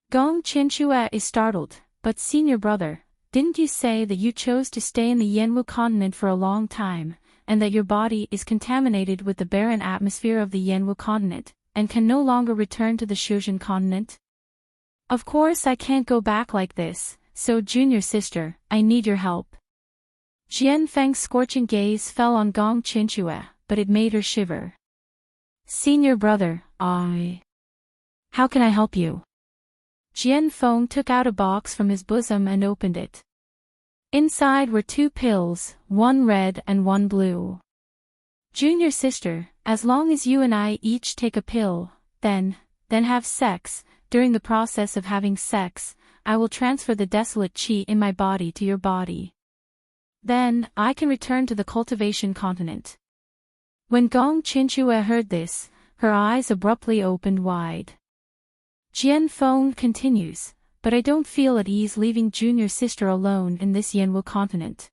Gong Qianxue is startled, "But senior brother, didn't you say that you chose to stay in the Yanwu continent for a long time, and that your body is contaminated with the barren atmosphere of the Yanwu continent, and can no longer return to the Shuzhen continent?" "Of course I can't go back like this, so junior sister, I need your help." Jian Feng's scorching gaze fell on Gong Qianxue, but it made her shiver. "Senior brother, how can I help you?" Jian Feng took out a box from his bosom and opened it. Inside were 2 pills, one red and one blue. "Junior sister, as long as you and I each take a pill, then have sex, during the process of having sex, I will transfer the desolate qi in my body to your body. Then, I can return to the cultivation continent." When Gong Qianxue heard this, her eyes abruptly opened wide. Jian Feng continues, "But I don't feel at ease leaving junior sister alone in this Yanwu continent.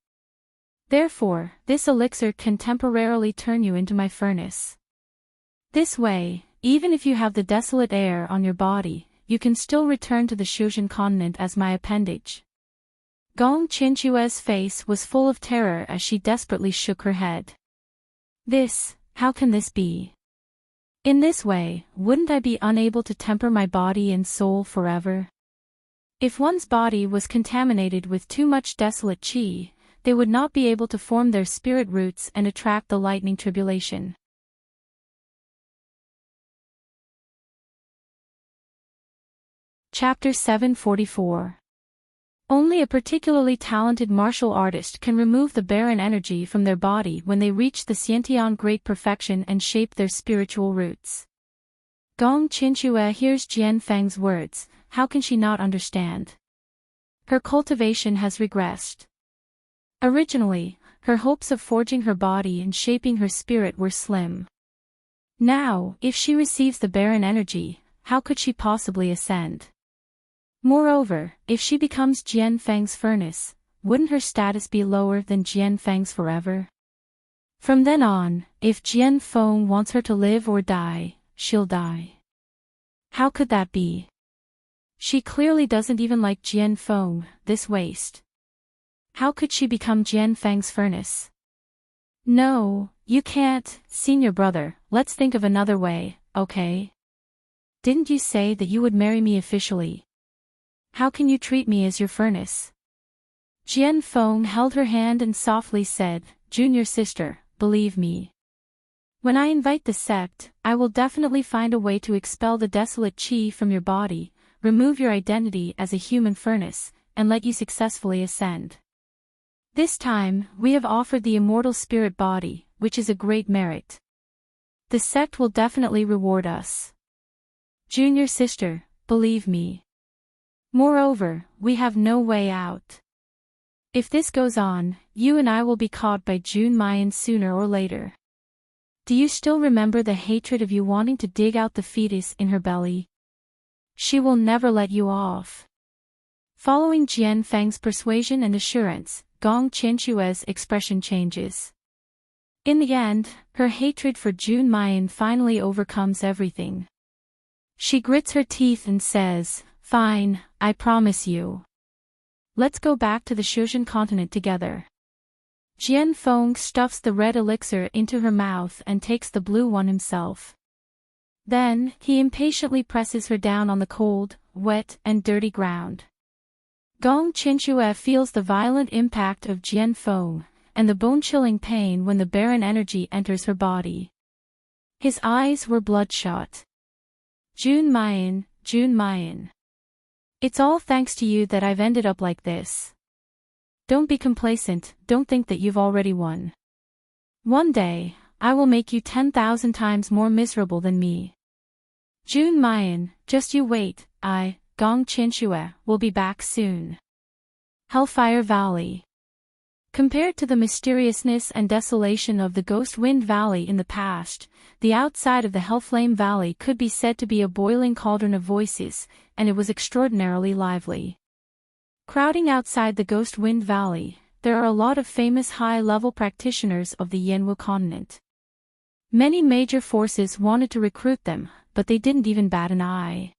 Therefore, this elixir can temporarily turn you into my furnace. This way, even if you have the desolate air on your body, you can still return to the Shuzhen continent as my appendage." Gong Qianxue's face was full of terror as she desperately shook her head. How can this be? In this way, wouldn't I be unable to temper my body and soul forever? If one's body was contaminated with too much desolate qi, they would not be able to form their spirit roots and attract the lightning tribulation. Chapter 744. Only a particularly talented martial artist can remove the barren energy from their body when they reach the Xiantian great perfection and shape their spiritual roots. Gong Qianxue hears Jian Feng's words. How can she not understand? Her cultivation has regressed. Originally, her hopes of forging her body and shaping her spirit were slim. Now, if she receives the barren energy, how could she possibly ascend? Moreover, if she becomes Jian Feng's furnace, wouldn't her status be lower than Jian Feng's forever? From then on, if Jian Feng wants her to live or die, she'll die. How could that be? She clearly doesn't even like Jian Feng, this waste. How could she become Jian Feng's furnace? No, you can't, senior brother, let's think of another way, okay? Didn't you say that you would marry me officially? How can you treat me as your furnace? Jian Feng held her hand and softly said, "Junior sister, believe me. When I invite the sect, I will definitely find a way to expel the desolate qi from your body, remove your identity as a human furnace, and let you successfully ascend. This time, we have offered the immortal spirit body, which is a great merit. The sect will definitely reward us. Junior sister, believe me. Moreover, we have no way out. If this goes on, you and I will be caught by June Mayan sooner or later. Do you still remember the hatred of you wanting to dig out the fetus in her belly? She will never let you off. Following Jian Feng's persuasion and assurance, Gong Qinshue's expression changes. In the end, her hatred for Jun Mayan finally overcomes everything. She grits her teeth and says, "Fine, I promise you. Let's go back to the Shuzhen continent together." Jian Feng stuffs the red elixir into her mouth and takes the blue one himself. Then, he impatiently presses her down on the cold, wet, and dirty ground. Gong Qinshuo feels the violent impact of Jian Feng, and the bone-chilling pain when the barren energy enters her body. His eyes were bloodshot. Jun Mayan, Jun Mayan. It's all thanks to you that I've ended up like this. Don't be complacent, don't think that you've already won. One day, I will make you 10,000 times more miserable than me. Jun Mayan, just you wait, Gong Qinshuo, will be back soon. Hellfire Valley. Compared to the mysteriousness and desolation of the Ghost Wind Valley in the past, the outside of the Hellflame Valley could be said to be a boiling cauldron of voices, and it was extraordinarily lively. Crowding outside the Ghost Wind Valley, there are a lot of famous high-level practitioners of the Yanwu continent. Many major forces wanted to recruit them, but they didn't even bat an eye.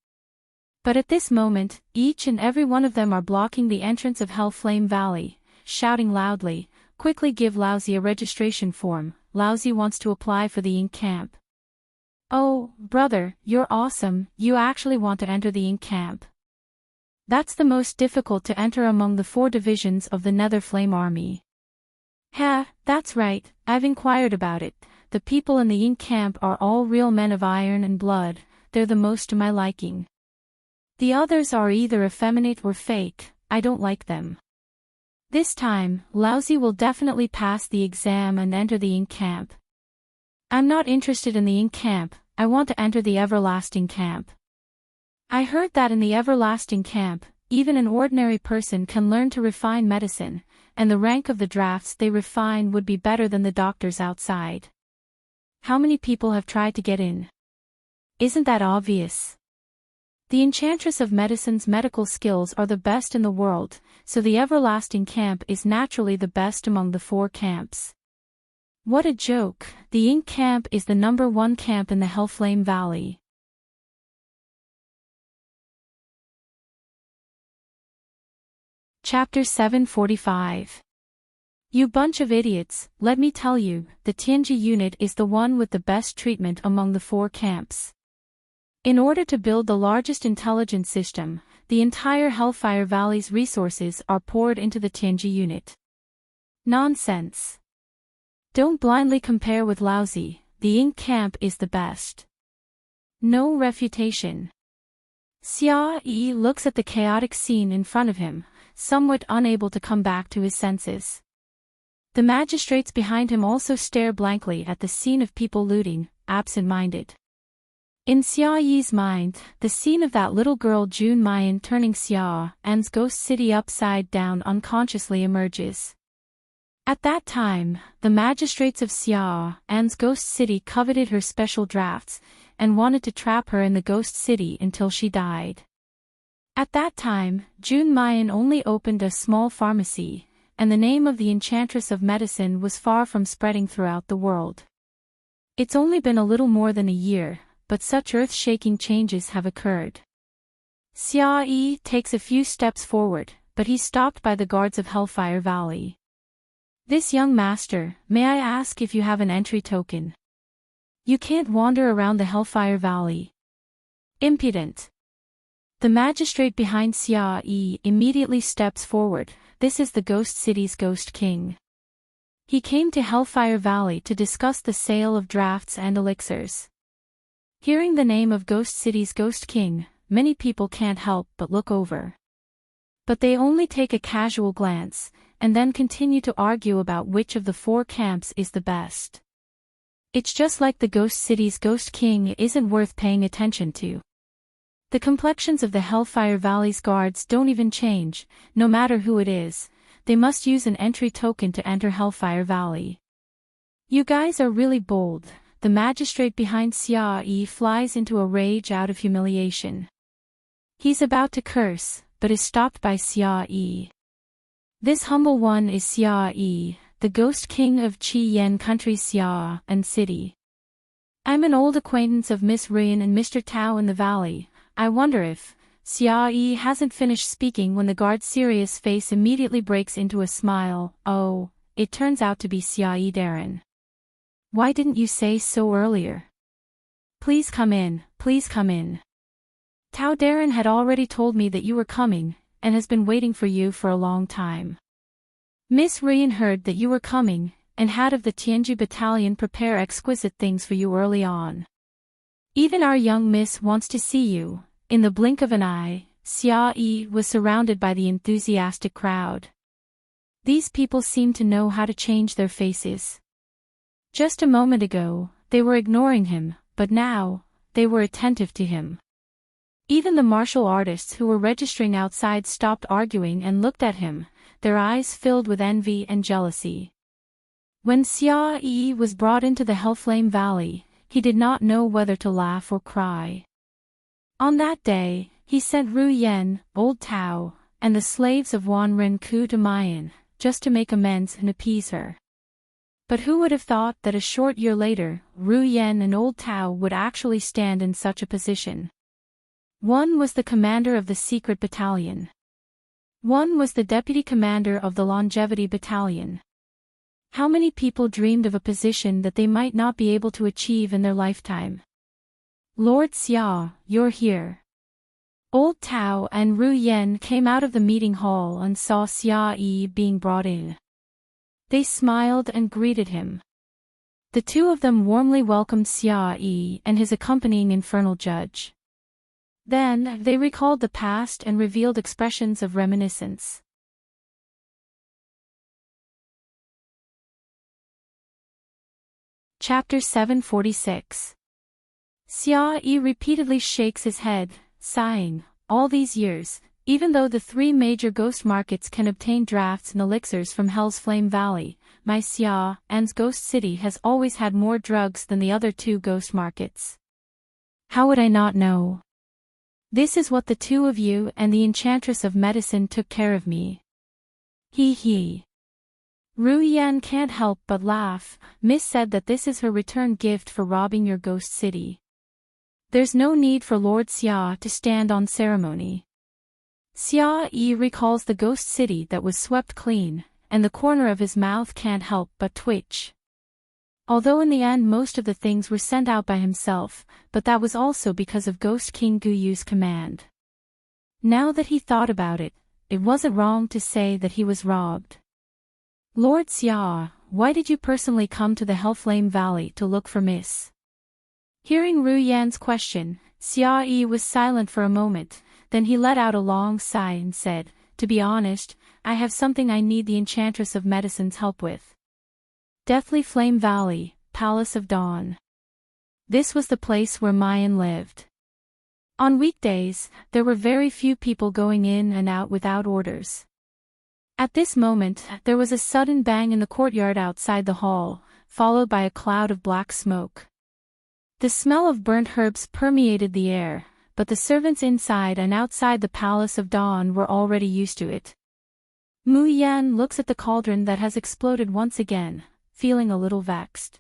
But at this moment, each and every one of them are blocking the entrance of Hellflame Valley, shouting loudly, "Quickly give Laozi a registration form, Laozi wants to apply for the Ink Camp." "Oh, brother, you're awesome, you actually want to enter the Ink Camp. That's the most difficult to enter among the 4 divisions of the Nether Flame Army." "Ha, that's right, I've inquired about it, the people in the Ink Camp are all real men of iron and blood, they're the most to my liking. The others are either effeminate or fake, I don't like them. This time, Laozi will definitely pass the exam and enter the Ink Camp. I'm not interested in the Ink Camp, I want to enter the Everlasting Camp. I heard that in the Everlasting Camp, even an ordinary person can learn to refine medicine, and the rank of the drafts they refine would be better than the doctors outside. How many people have tried to get in? Isn't that obvious? The Enchantress of Medicine's medical skills are the best in the world, so the Everlasting Camp is naturally the best among the 4 camps. What a joke, the Ink Camp is the #1 camp in the Hellflame Valley. Chapter 745. You bunch of idiots, let me tell you, the Tianji unit is the one with the best treatment among the 4 camps. In order to build the largest intelligence system, the entire Hellfire Valley's resources are poured into the Tianji unit. Nonsense. Don't blindly compare with Laozi, the Ink Camp is the best. No refutation. Xia Yi looks at the chaotic scene in front of him, somewhat unable to come back to his senses. The magistrates behind him also stare blankly at the scene of people looting, absent-minded. In Xia Yi's mind, the scene of that little girl Jun Mayan turning Xia An's ghost city upside down unconsciously emerges. At that time, the magistrates of Xia An's ghost city coveted her special drafts, and wanted to trap her in the ghost city until she died. At that time, Jun Mayan only opened a small pharmacy, and the name of the Enchantress of Medicine was far from spreading throughout the world. It's only been a little more than a year, but such earth-shaking changes have occurred. Xia Yi takes a few steps forward, but he's stopped by the guards of Hellfire Valley. "This young master, may I ask if you have an entry token? You can't wander around the Hellfire Valley." Impudent. The magistrate behind Xia Yi immediately steps forward. This is the Ghost City's Ghost King. He came to Hellfire Valley to discuss the sale of drafts and elixirs. Hearing the name of Ghost City's Ghost King, many people can't help but look over. But they only take a casual glance, and then continue to argue about which of the 4 camps is the best. It's just like the Ghost City's Ghost King isn't worth paying attention to. The complexions of the Hellfire Valley's guards don't even change, no matter who it is, they must use an entry token to enter Hellfire Valley. "You guys are really bold." The magistrate behind Xia Yi flies into a rage out of humiliation. He's about to curse, but is stopped by Xia Yi. This humble one is Xia Yi, the ghost king of Qi Yan country Xia and city. I'm an old acquaintance of Miss Ruyan and Mr. Tao in the valley. I wonder if... Xia Yi hasn't finished speaking when the guard's serious face immediately breaks into a smile. Oh, it turns out to be Xia Yi Darren. Why didn't you say so earlier? Please come in, please come in. Tao Darren had already told me that you were coming, and has been waiting for you for a long time. Miss Ruyan heard that you were coming, and had of the Tianju battalion prepare exquisite things for you early on. Even our young miss wants to see you. In the blink of an eye, Xia Yi was surrounded by the enthusiastic crowd. These people seemed to know how to change their faces. Just a moment ago, they were ignoring him, but now, they were attentive to him. Even the martial artists who were registering outside stopped arguing and looked at him, their eyes filled with envy and jealousy. When Xia Yi was brought into the Hellflame Valley, he did not know whether to laugh or cry. On that day, he sent Ru Yan, Old Tao, and the slaves of Wan Ren Ku to Mayan, just to make amends and appease her. But who would have thought that a short year later, Ru Yan and Old Tao would actually stand in such a position? One was the commander of the secret battalion. One was the deputy commander of the longevity battalion. How many people dreamed of a position that they might not be able to achieve in their lifetime? Lord Xia, you're here. Old Tao and Ru Yan came out of the meeting hall and saw Xia Yi being brought in. They smiled and greeted him. The two of them warmly welcomed Xia Yi and his accompanying infernal judge. Then, they recalled the past and revealed expressions of reminiscence. Chapter 746. Xia Yi repeatedly shakes his head, sighing, all these years, even though the three major ghost markets can obtain drafts and elixirs from Hell's Flame Valley, my Xia An's ghost city has always had more drugs than the other two ghost markets. How would I not know? This is what the two of you and the Enchantress of Medicine took care of me. He he. Ru Yan can't help but laugh. Miss said that this is her return gift for robbing your ghost city. There's no need for Lord Xia to stand on ceremony. Xia Yi recalls the ghost city that was swept clean, and the corner of his mouth can't help but twitch. Although in the end most of the things were sent out by himself, but that was also because of Ghost King Guyu's command. Now that he thought about it, it wasn't wrong to say that he was robbed. Lord Xia, why did you personally come to the Hellflame Valley to look for Miss? Hearing Ru Yan's question, Xia Yi was silent for a moment, then he let out a long sigh and said, to be honest, I have something I need the Enchantress of Medicine's help with. Deathly Flame Valley, Palace of Dawn. This was the place where Mayan lived. On weekdays, there were very few people going in and out without orders. At this moment, there was a sudden bang in the courtyard outside the hall, followed by a cloud of black smoke. The smell of burnt herbs permeated the air, but the servants inside and outside the Palace of Dawn were already used to it. Mu Yan looks at the cauldron that has exploded once again, feeling a little vexed.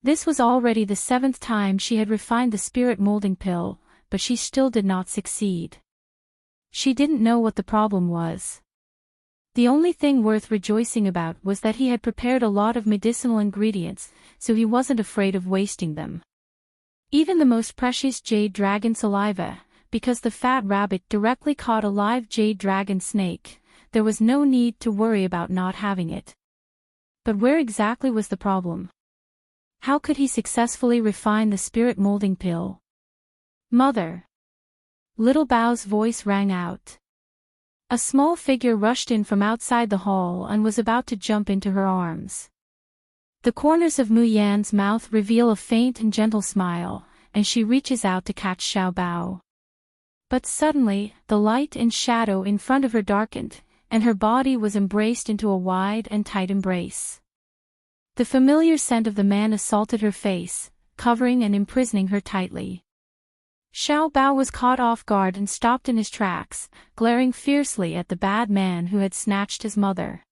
This was already the 7th time she had refined the spirit molding pill, but she still did not succeed. She didn't know what the problem was. The only thing worth rejoicing about was that he had prepared a lot of medicinal ingredients, so he wasn't afraid of wasting them. Even the most precious jade dragon saliva, because the fat rabbit directly caught a live jade dragon snake, there was no need to worry about not having it. But where exactly was the problem? How could he successfully refine the spirit molding pill? Mother! Little Bao's voice rang out. A small figure rushed in from outside the hall and was about to jump into her arms. The corners of Mu Yan's mouth reveal a faint and gentle smile, and she reaches out to catch Xiao Bao. But suddenly, the light and shadow in front of her darkened, and her body was embraced into a wide and tight embrace. The familiar scent of the man assaulted her face, covering and imprisoning her tightly. Xiao Bao was caught off guard and stopped in his tracks, glaring fiercely at the bad man who had snatched his mother.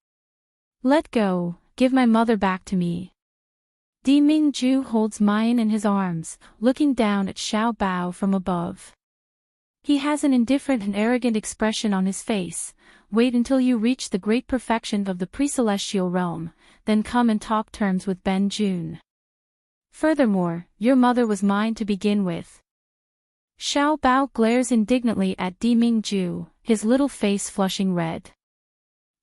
Let go, give my mother back to me. Di Mingju holds Mayan in his arms, looking down at Xiao Bao from above. He has an indifferent and arrogant expression on his face. Wait until you reach the great perfection of the pre-celestial realm, then come and talk terms with Ben Jun. Furthermore, your mother was mine to begin with. Xiao Bao glares indignantly at Di Mingju, his little face flushing red.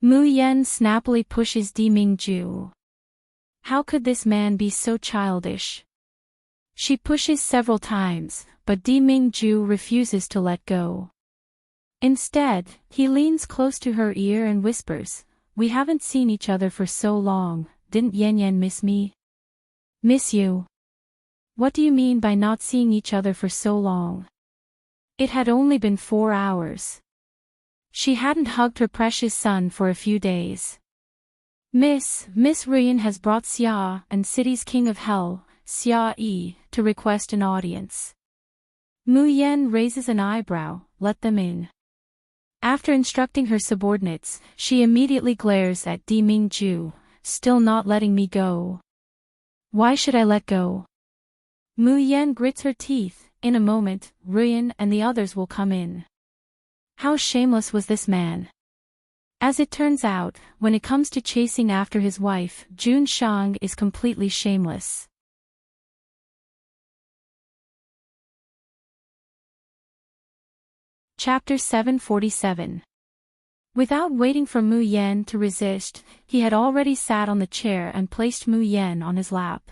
Mu Yan snappily pushes Di Mingju. How could this man be so childish? She pushes several times, but Di Mingju refuses to let go. Instead, he leans close to her ear and whispers, "We haven't seen each other for so long, didn't Yan Yan miss me?" "Miss you? What do you mean by not seeing each other for so long?" It had only been 4 hours. She hadn't hugged her precious son for a few days. Miss Ruyan has brought Xia and City's King of Hell, Xia Yi, to request an audience. Mu Yan raises an eyebrow, let them in. After instructing her subordinates, she immediately glares at Di Mingju, still not letting me go. Why should I let go? Mu Yan grits her teeth, in a moment, Ruyan and the others will come in. How shameless was this man? As it turns out, when it comes to chasing after his wife, Jun Shang is completely shameless. Chapter 747. Without waiting for Mu Yan to resist, he had already sat on the chair and placed Mu Yan on his lap.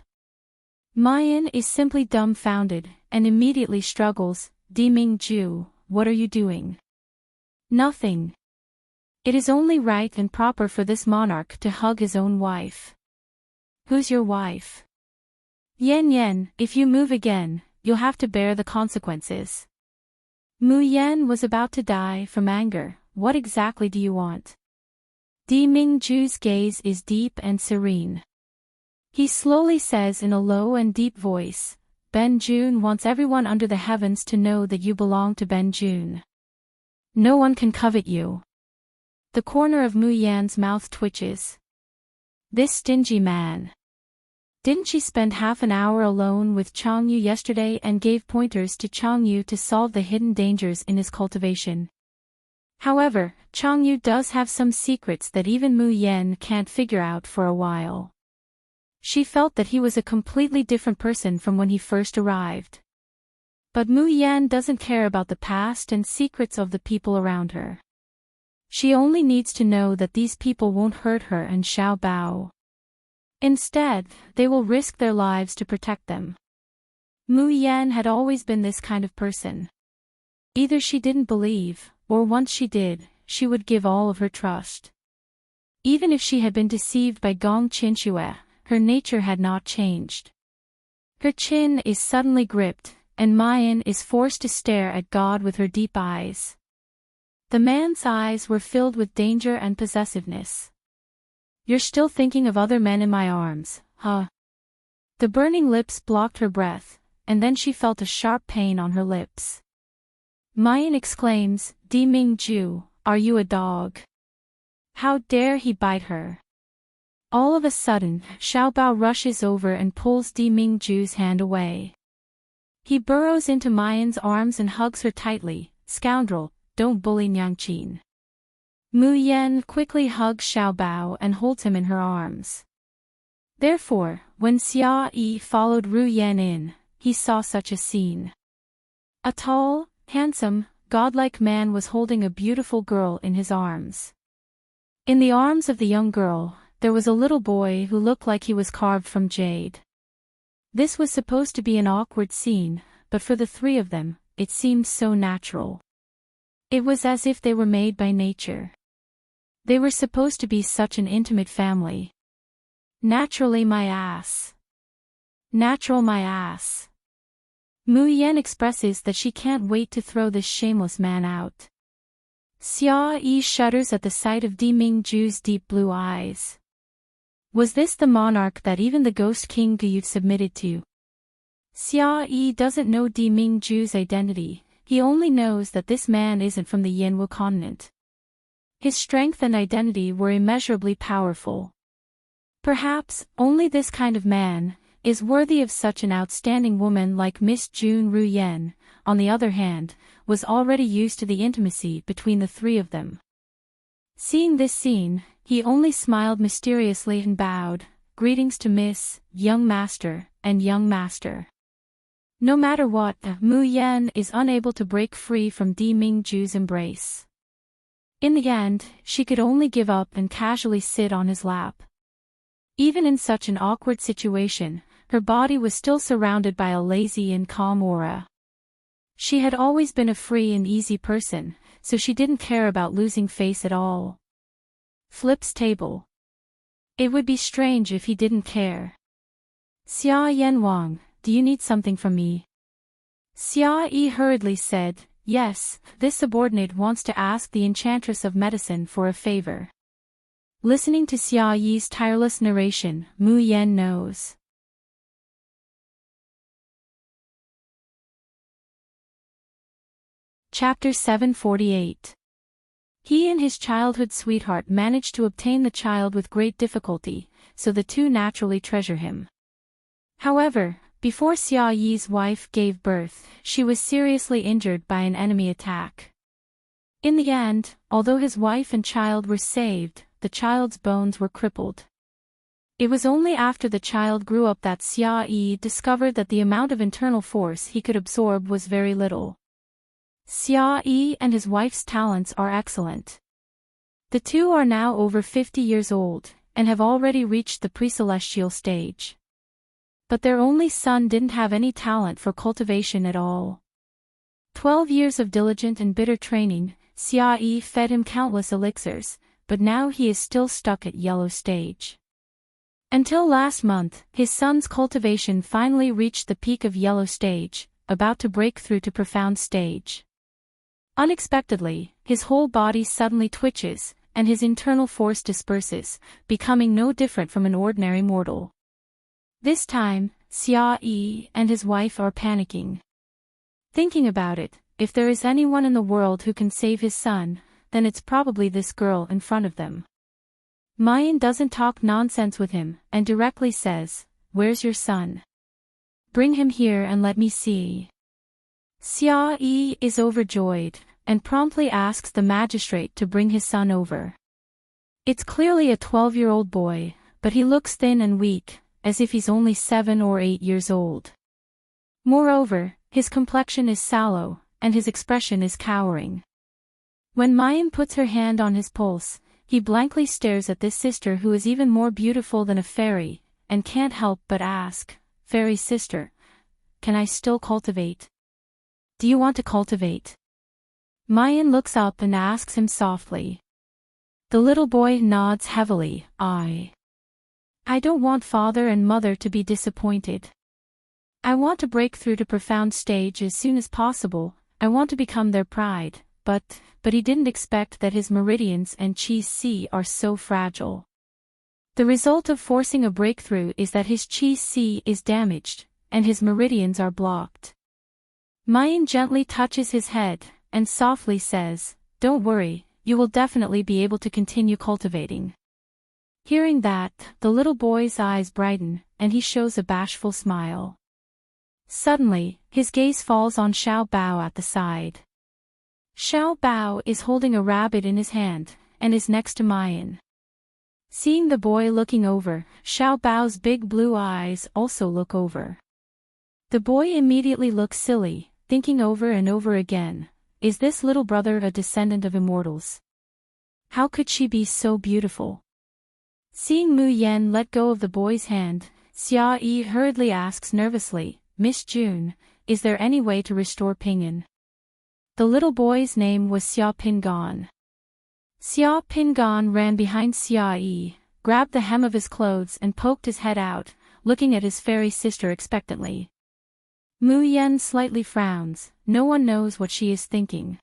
Mayan is simply dumbfounded, and immediately struggles. Di Mingju, what are you doing? Nothing. It is only right and proper for this monarch to hug his own wife. Who's your wife? Yan Yan, if you move again, you'll have to bear the consequences. Mu Yan was about to die from anger. What exactly do you want? Di Mingju's gaze is deep and serene. He slowly says in a low and deep voice, Ben Jun wants everyone under the heavens to know that you belong to Ben Jun. No one can covet you. The corner of Mu Yan's mouth twitches. This stingy man. Didn't she spend half an hour alone with Changyu yesterday and gave pointers to Changyu to solve the hidden dangers in his cultivation? However, Changyu does have some secrets that even Mu Yan can't figure out for a while. She felt that he was a completely different person from when he first arrived. But Mu Yan doesn't care about the past and secrets of the people around her. She only needs to know that these people won't hurt her and Xiao Bao. Instead, they will risk their lives to protect them. Mu Yan had always been this kind of person. Either she didn't believe, or once she did, she would give all of her trust. Even if she had been deceived by Gong Qinxue, her nature had not changed. Her chin is suddenly gripped, and Mayan is forced to stare at God with her deep eyes. The man's eyes were filled with danger and possessiveness. You're still thinking of other men in my arms, huh? The burning lips blocked her breath, and then she felt a sharp pain on her lips. Mayan exclaims, Di Mingju, are you a dog? How dare he bite her? All of a sudden, Xiao Bao rushes over and pulls Di Mingju's hand away. He burrows into Mayan's arms and hugs her tightly. Scoundrel, don't bully Nyangqin. Mu Yan quickly hugs Xiao Bao and holds him in her arms. Therefore, when Xia Yi followed Ru Yan in, he saw such a scene. A tall, handsome, godlike man was holding a beautiful girl in his arms. In the arms of the young girl, there was a little boy who looked like he was carved from jade. This was supposed to be an awkward scene, but for the three of them, it seemed so natural. It was as if they were made by nature. They were supposed to be such an intimate family. Naturally my ass. Natural my ass. Mu Yan expresses that she can't wait to throw this shameless man out. Xia Yi shudders at the sight of Di Mingju's deep blue eyes. Was this the monarch that even the ghost king Guyut submitted to? Xia Yi doesn't know Di Mingju's identity, he only knows that this man isn't from the Yanwu continent. His strength and identity were immeasurably powerful. Perhaps, only this kind of man is worthy of such an outstanding woman like Miss Jun Ruyen, on the other hand, was already used to the intimacy between the three of them. Seeing this scene, he only smiled mysteriously and bowed, "Greetings to Miss, young master, and young master." No matter what, Mu Yan is unable to break free from Di Mingju's embrace. In the end, she could only give up and casually sit on his lap. Even in such an awkward situation, her body was still surrounded by a lazy and calm aura. She had always been a free and easy person, so she didn't care about losing face at all. Flips table. It would be strange if he didn't care. "Xia Yanwang, do you need something from me?" Xia Yi hurriedly said, "Yes, this subordinate wants to ask the Enchantress of Medicine for a favor." Listening to Xia Yi's tireless narration, Mu Yan knows. Chapter 748. He and his childhood sweetheart managed to obtain the child with great difficulty, so the two naturally treasure him. However, before Xia Yi's wife gave birth, she was seriously injured by an enemy attack. In the end, although his wife and child were saved, the child's bones were crippled. It was only after the child grew up that Xia Yi discovered that the amount of internal force he could absorb was very little. Xia Yi and his wife's talents are excellent. The two are now over 50 years old, and have already reached the pre-celestial stage. But their only son didn't have any talent for cultivation at all. 12 years of diligent and bitter training, Xia Yi fed him countless elixirs, but now he is still stuck at yellow stage. Until last month, his son's cultivation finally reached the peak of yellow stage, about to break through to profound stage. Unexpectedly, his whole body suddenly twitches, and his internal force disperses, becoming no different from an ordinary mortal. This time, Xia Yi and his wife are panicking. Thinking about it, if there is anyone in the world who can save his son, then it's probably this girl in front of them. Mayan doesn't talk nonsense with him, and directly says, "Where's your son? Bring him here and let me see." Xia Yi is overjoyed, and promptly asks the magistrate to bring his son over. It's clearly a 12-year-old boy, but he looks thin and weak, as if he's only 7 or 8 years old. Moreover, his complexion is sallow, and his expression is cowering. When Mayan puts her hand on his pulse, he blankly stares at this sister who is even more beautiful than a fairy, and can't help but ask, "Fairy sister, can I still cultivate? Do you want to cultivate?" Mayan looks up and asks him softly. The little boy nods heavily, I don't want father and mother to be disappointed. I want to break through to profound stage as soon as possible, I want to become their pride, but he didn't expect that his meridians and chi si are so fragile. The result of forcing a breakthrough is that his chi si is damaged, and his meridians are blocked. Mayan gently touches his head, and softly says, "Don't worry, you will definitely be able to continue cultivating." Hearing that, the little boy's eyes brighten, and he shows a bashful smile. Suddenly, his gaze falls on Xiao Bao at the side. Xiao Bao is holding a rabbit in his hand, and is next to Mayan. Seeing the boy looking over, Xiao Bao's big blue eyes also look over. The boy immediately looks silly, thinking over and over again, is this little brother a descendant of immortals? How could she be so beautiful? Seeing Mu Yan let go of the boy's hand, Xia Yi hurriedly asks nervously, "Miss June, is there any way to restore Pingan?" The little boy's name was Xia Pingan. Xia Pingan ran behind Xia Yi, grabbed the hem of his clothes and poked his head out, looking at his fairy sister expectantly. Mu Yan slightly frowns, no one knows what she is thinking.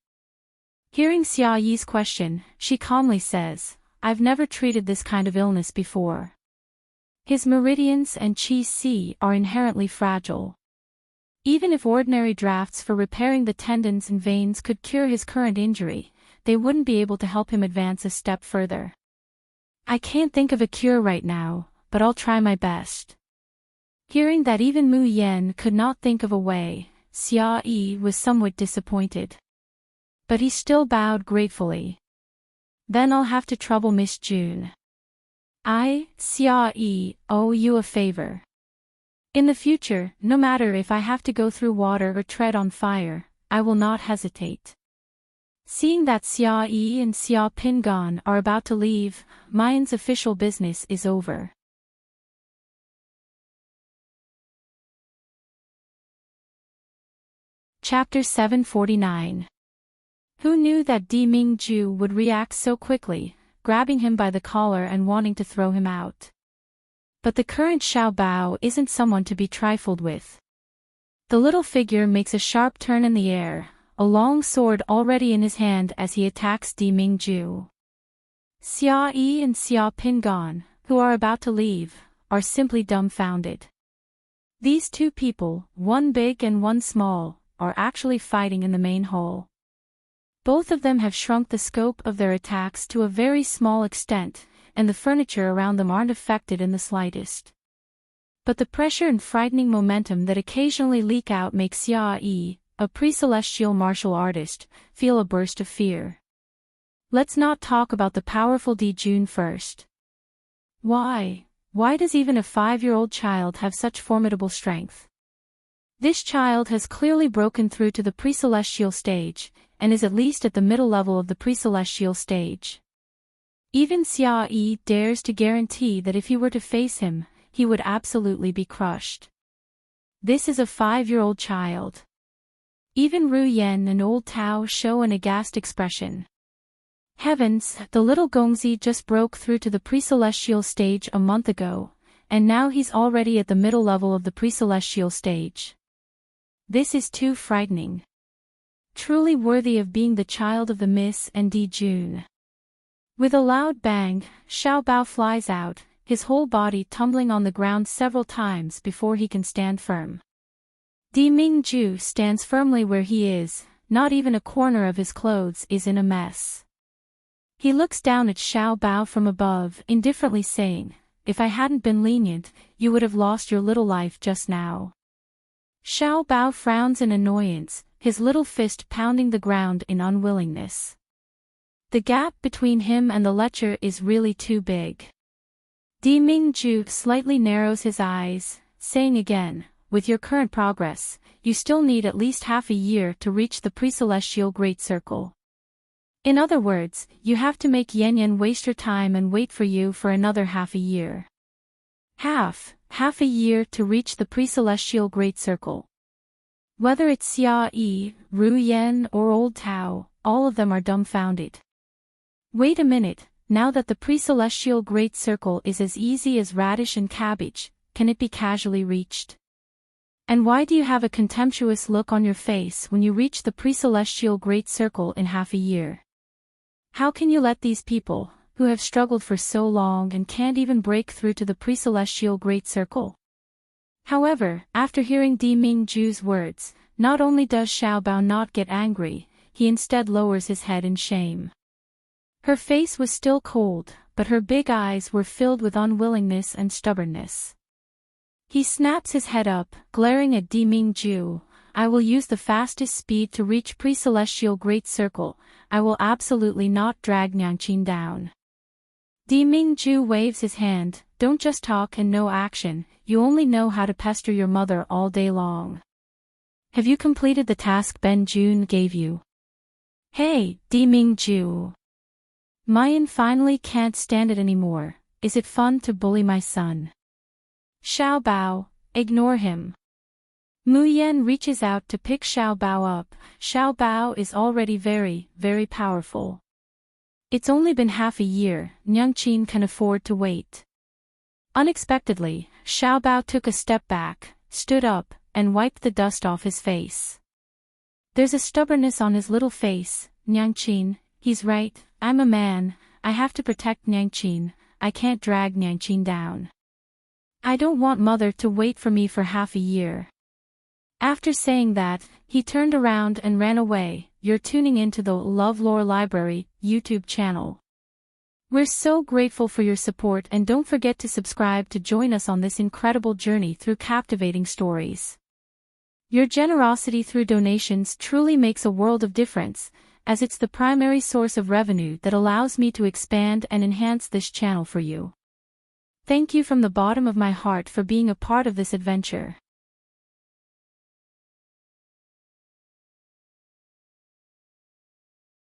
Hearing Xia Yi's question, she calmly says, "I've never treated this kind of illness before. His meridians and chi si are inherently fragile. Even if ordinary drafts for repairing the tendons and veins could cure his current injury, they wouldn't be able to help him advance a step further. I can't think of a cure right now, but I'll try my best. Hearing that even Mu Yen could not think of a way, Xia Yi was somewhat disappointed. But he still bowed gratefully. Then I'll have to trouble Miss June. I, Xia Yi, owe you a favor. In the future, no matter if I have to go through water or tread on fire, I will not hesitate. Seeing that Xia Yi and Xia Pingan are about to leave, Mayan's official business is over. Chapter 749. Who knew that Di Mingju would react so quickly, grabbing him by the collar and wanting to throw him out? But the current Xiao Bao isn't someone to be trifled with. The little figure makes a sharp turn in the air, a long sword already in his hand as he attacks Di Mingju. Xia Yi and Xia Pingan, who are about to leave, are simply dumbfounded. These two people, one big and one small, are actually fighting in the main hall. Both of them have shrunk the scope of their attacks to a very small extent, and the furniture around them aren't affected in the slightest. But the pressure and frightening momentum that occasionally leak out make Xia Yi, a pre-celestial martial artist, feel a burst of fear. Let's not talk about the powerful Di Jun first. Why does even a 5-year-old child have such formidable strength? This child has clearly broken through to the pre-celestial stage, and is at least at the middle level of the pre-celestial stage. Even Xia Yi dares to guarantee that if he were to face him, he would absolutely be crushed. This is a 5-year-old child. Even Ru Yen and Old Tao show an aghast expression. Heavens, the little Gongzi just broke through to the pre-celestial stage a month ago, and now he's already at the middle level of the pre-celestial stage. This is too frightening. Truly worthy of being the child of the Miss and Di Jun. With a loud bang, Xiao Bao flies out, his whole body tumbling on the ground several times before he can stand firm. Di Mingju stands firmly where he is, not even a corner of his clothes is in a mess. He looks down at Xiao Bao from above, indifferently saying, "If I hadn't been lenient, you would have lost your little life just now." Xiao Bao frowns in annoyance, his little fist pounding the ground in unwillingness. The gap between him and the lecher is really too big. Di Mingju slightly narrows his eyes, saying again, "With your current progress, you still need at least half a year to reach the pre-celestial Great Circle. In other words, you have to make Yan Yan waste her time and wait for you for another half a year." Half a year to reach the pre-celestial Great Circle. Whether it's Xia Yi, Ru Yen or Old Tao, all of them are dumbfounded. Wait a minute, now that the pre-celestial Great Circle is as easy as radish and cabbage, can it be casually reached? And why do you have a contemptuous look on your face when you reach the pre-celestial Great Circle in half a year? How can you let these people, who have struggled for so long and can't even break through to the pre-celestial Great Circle? However, after hearing Di Mingju's words, not only does Xiao Bao not get angry, he instead lowers his head in shame. Her face was still cold, but her big eyes were filled with unwillingness and stubbornness. He snaps his head up, glaring at Di Mingju. "I will use the fastest speed to reach pre-celestial Great Circle. I will absolutely not drag Nyangqin down." Di Mingju waves his hand. "Don't just talk and no action, you only know how to pester your mother all day long. Have you completed the task Ben Jun gave you?" "Hey, Di Mingju. Mayan finally can't stand it anymore. Is it fun to bully my son?" "Xiao Bao, ignore him." Mu Yan reaches out to pick Xiao Bao up. Xiao Bao is already very, very powerful. It's only been half a year, Nyangqin can afford to wait. Unexpectedly, Xiao Bao took a step back, stood up, and wiped the dust off his face. There's a stubbornness on his little face. "Nyangqin, he's right, I'm a man, I have to protect Nyangqin, I can't drag Nyangqin down. I don't want mother to wait for me for half a year." After saying that, he turned around and ran away. You're tuning into the LoveLore Library YouTube channel. We're so grateful for your support, and don't forget to subscribe to join us on this incredible journey through captivating stories. Your generosity through donations truly makes a world of difference, as it's the primary source of revenue that allows me to expand and enhance this channel for you. Thank you from the bottom of my heart for being a part of this adventure.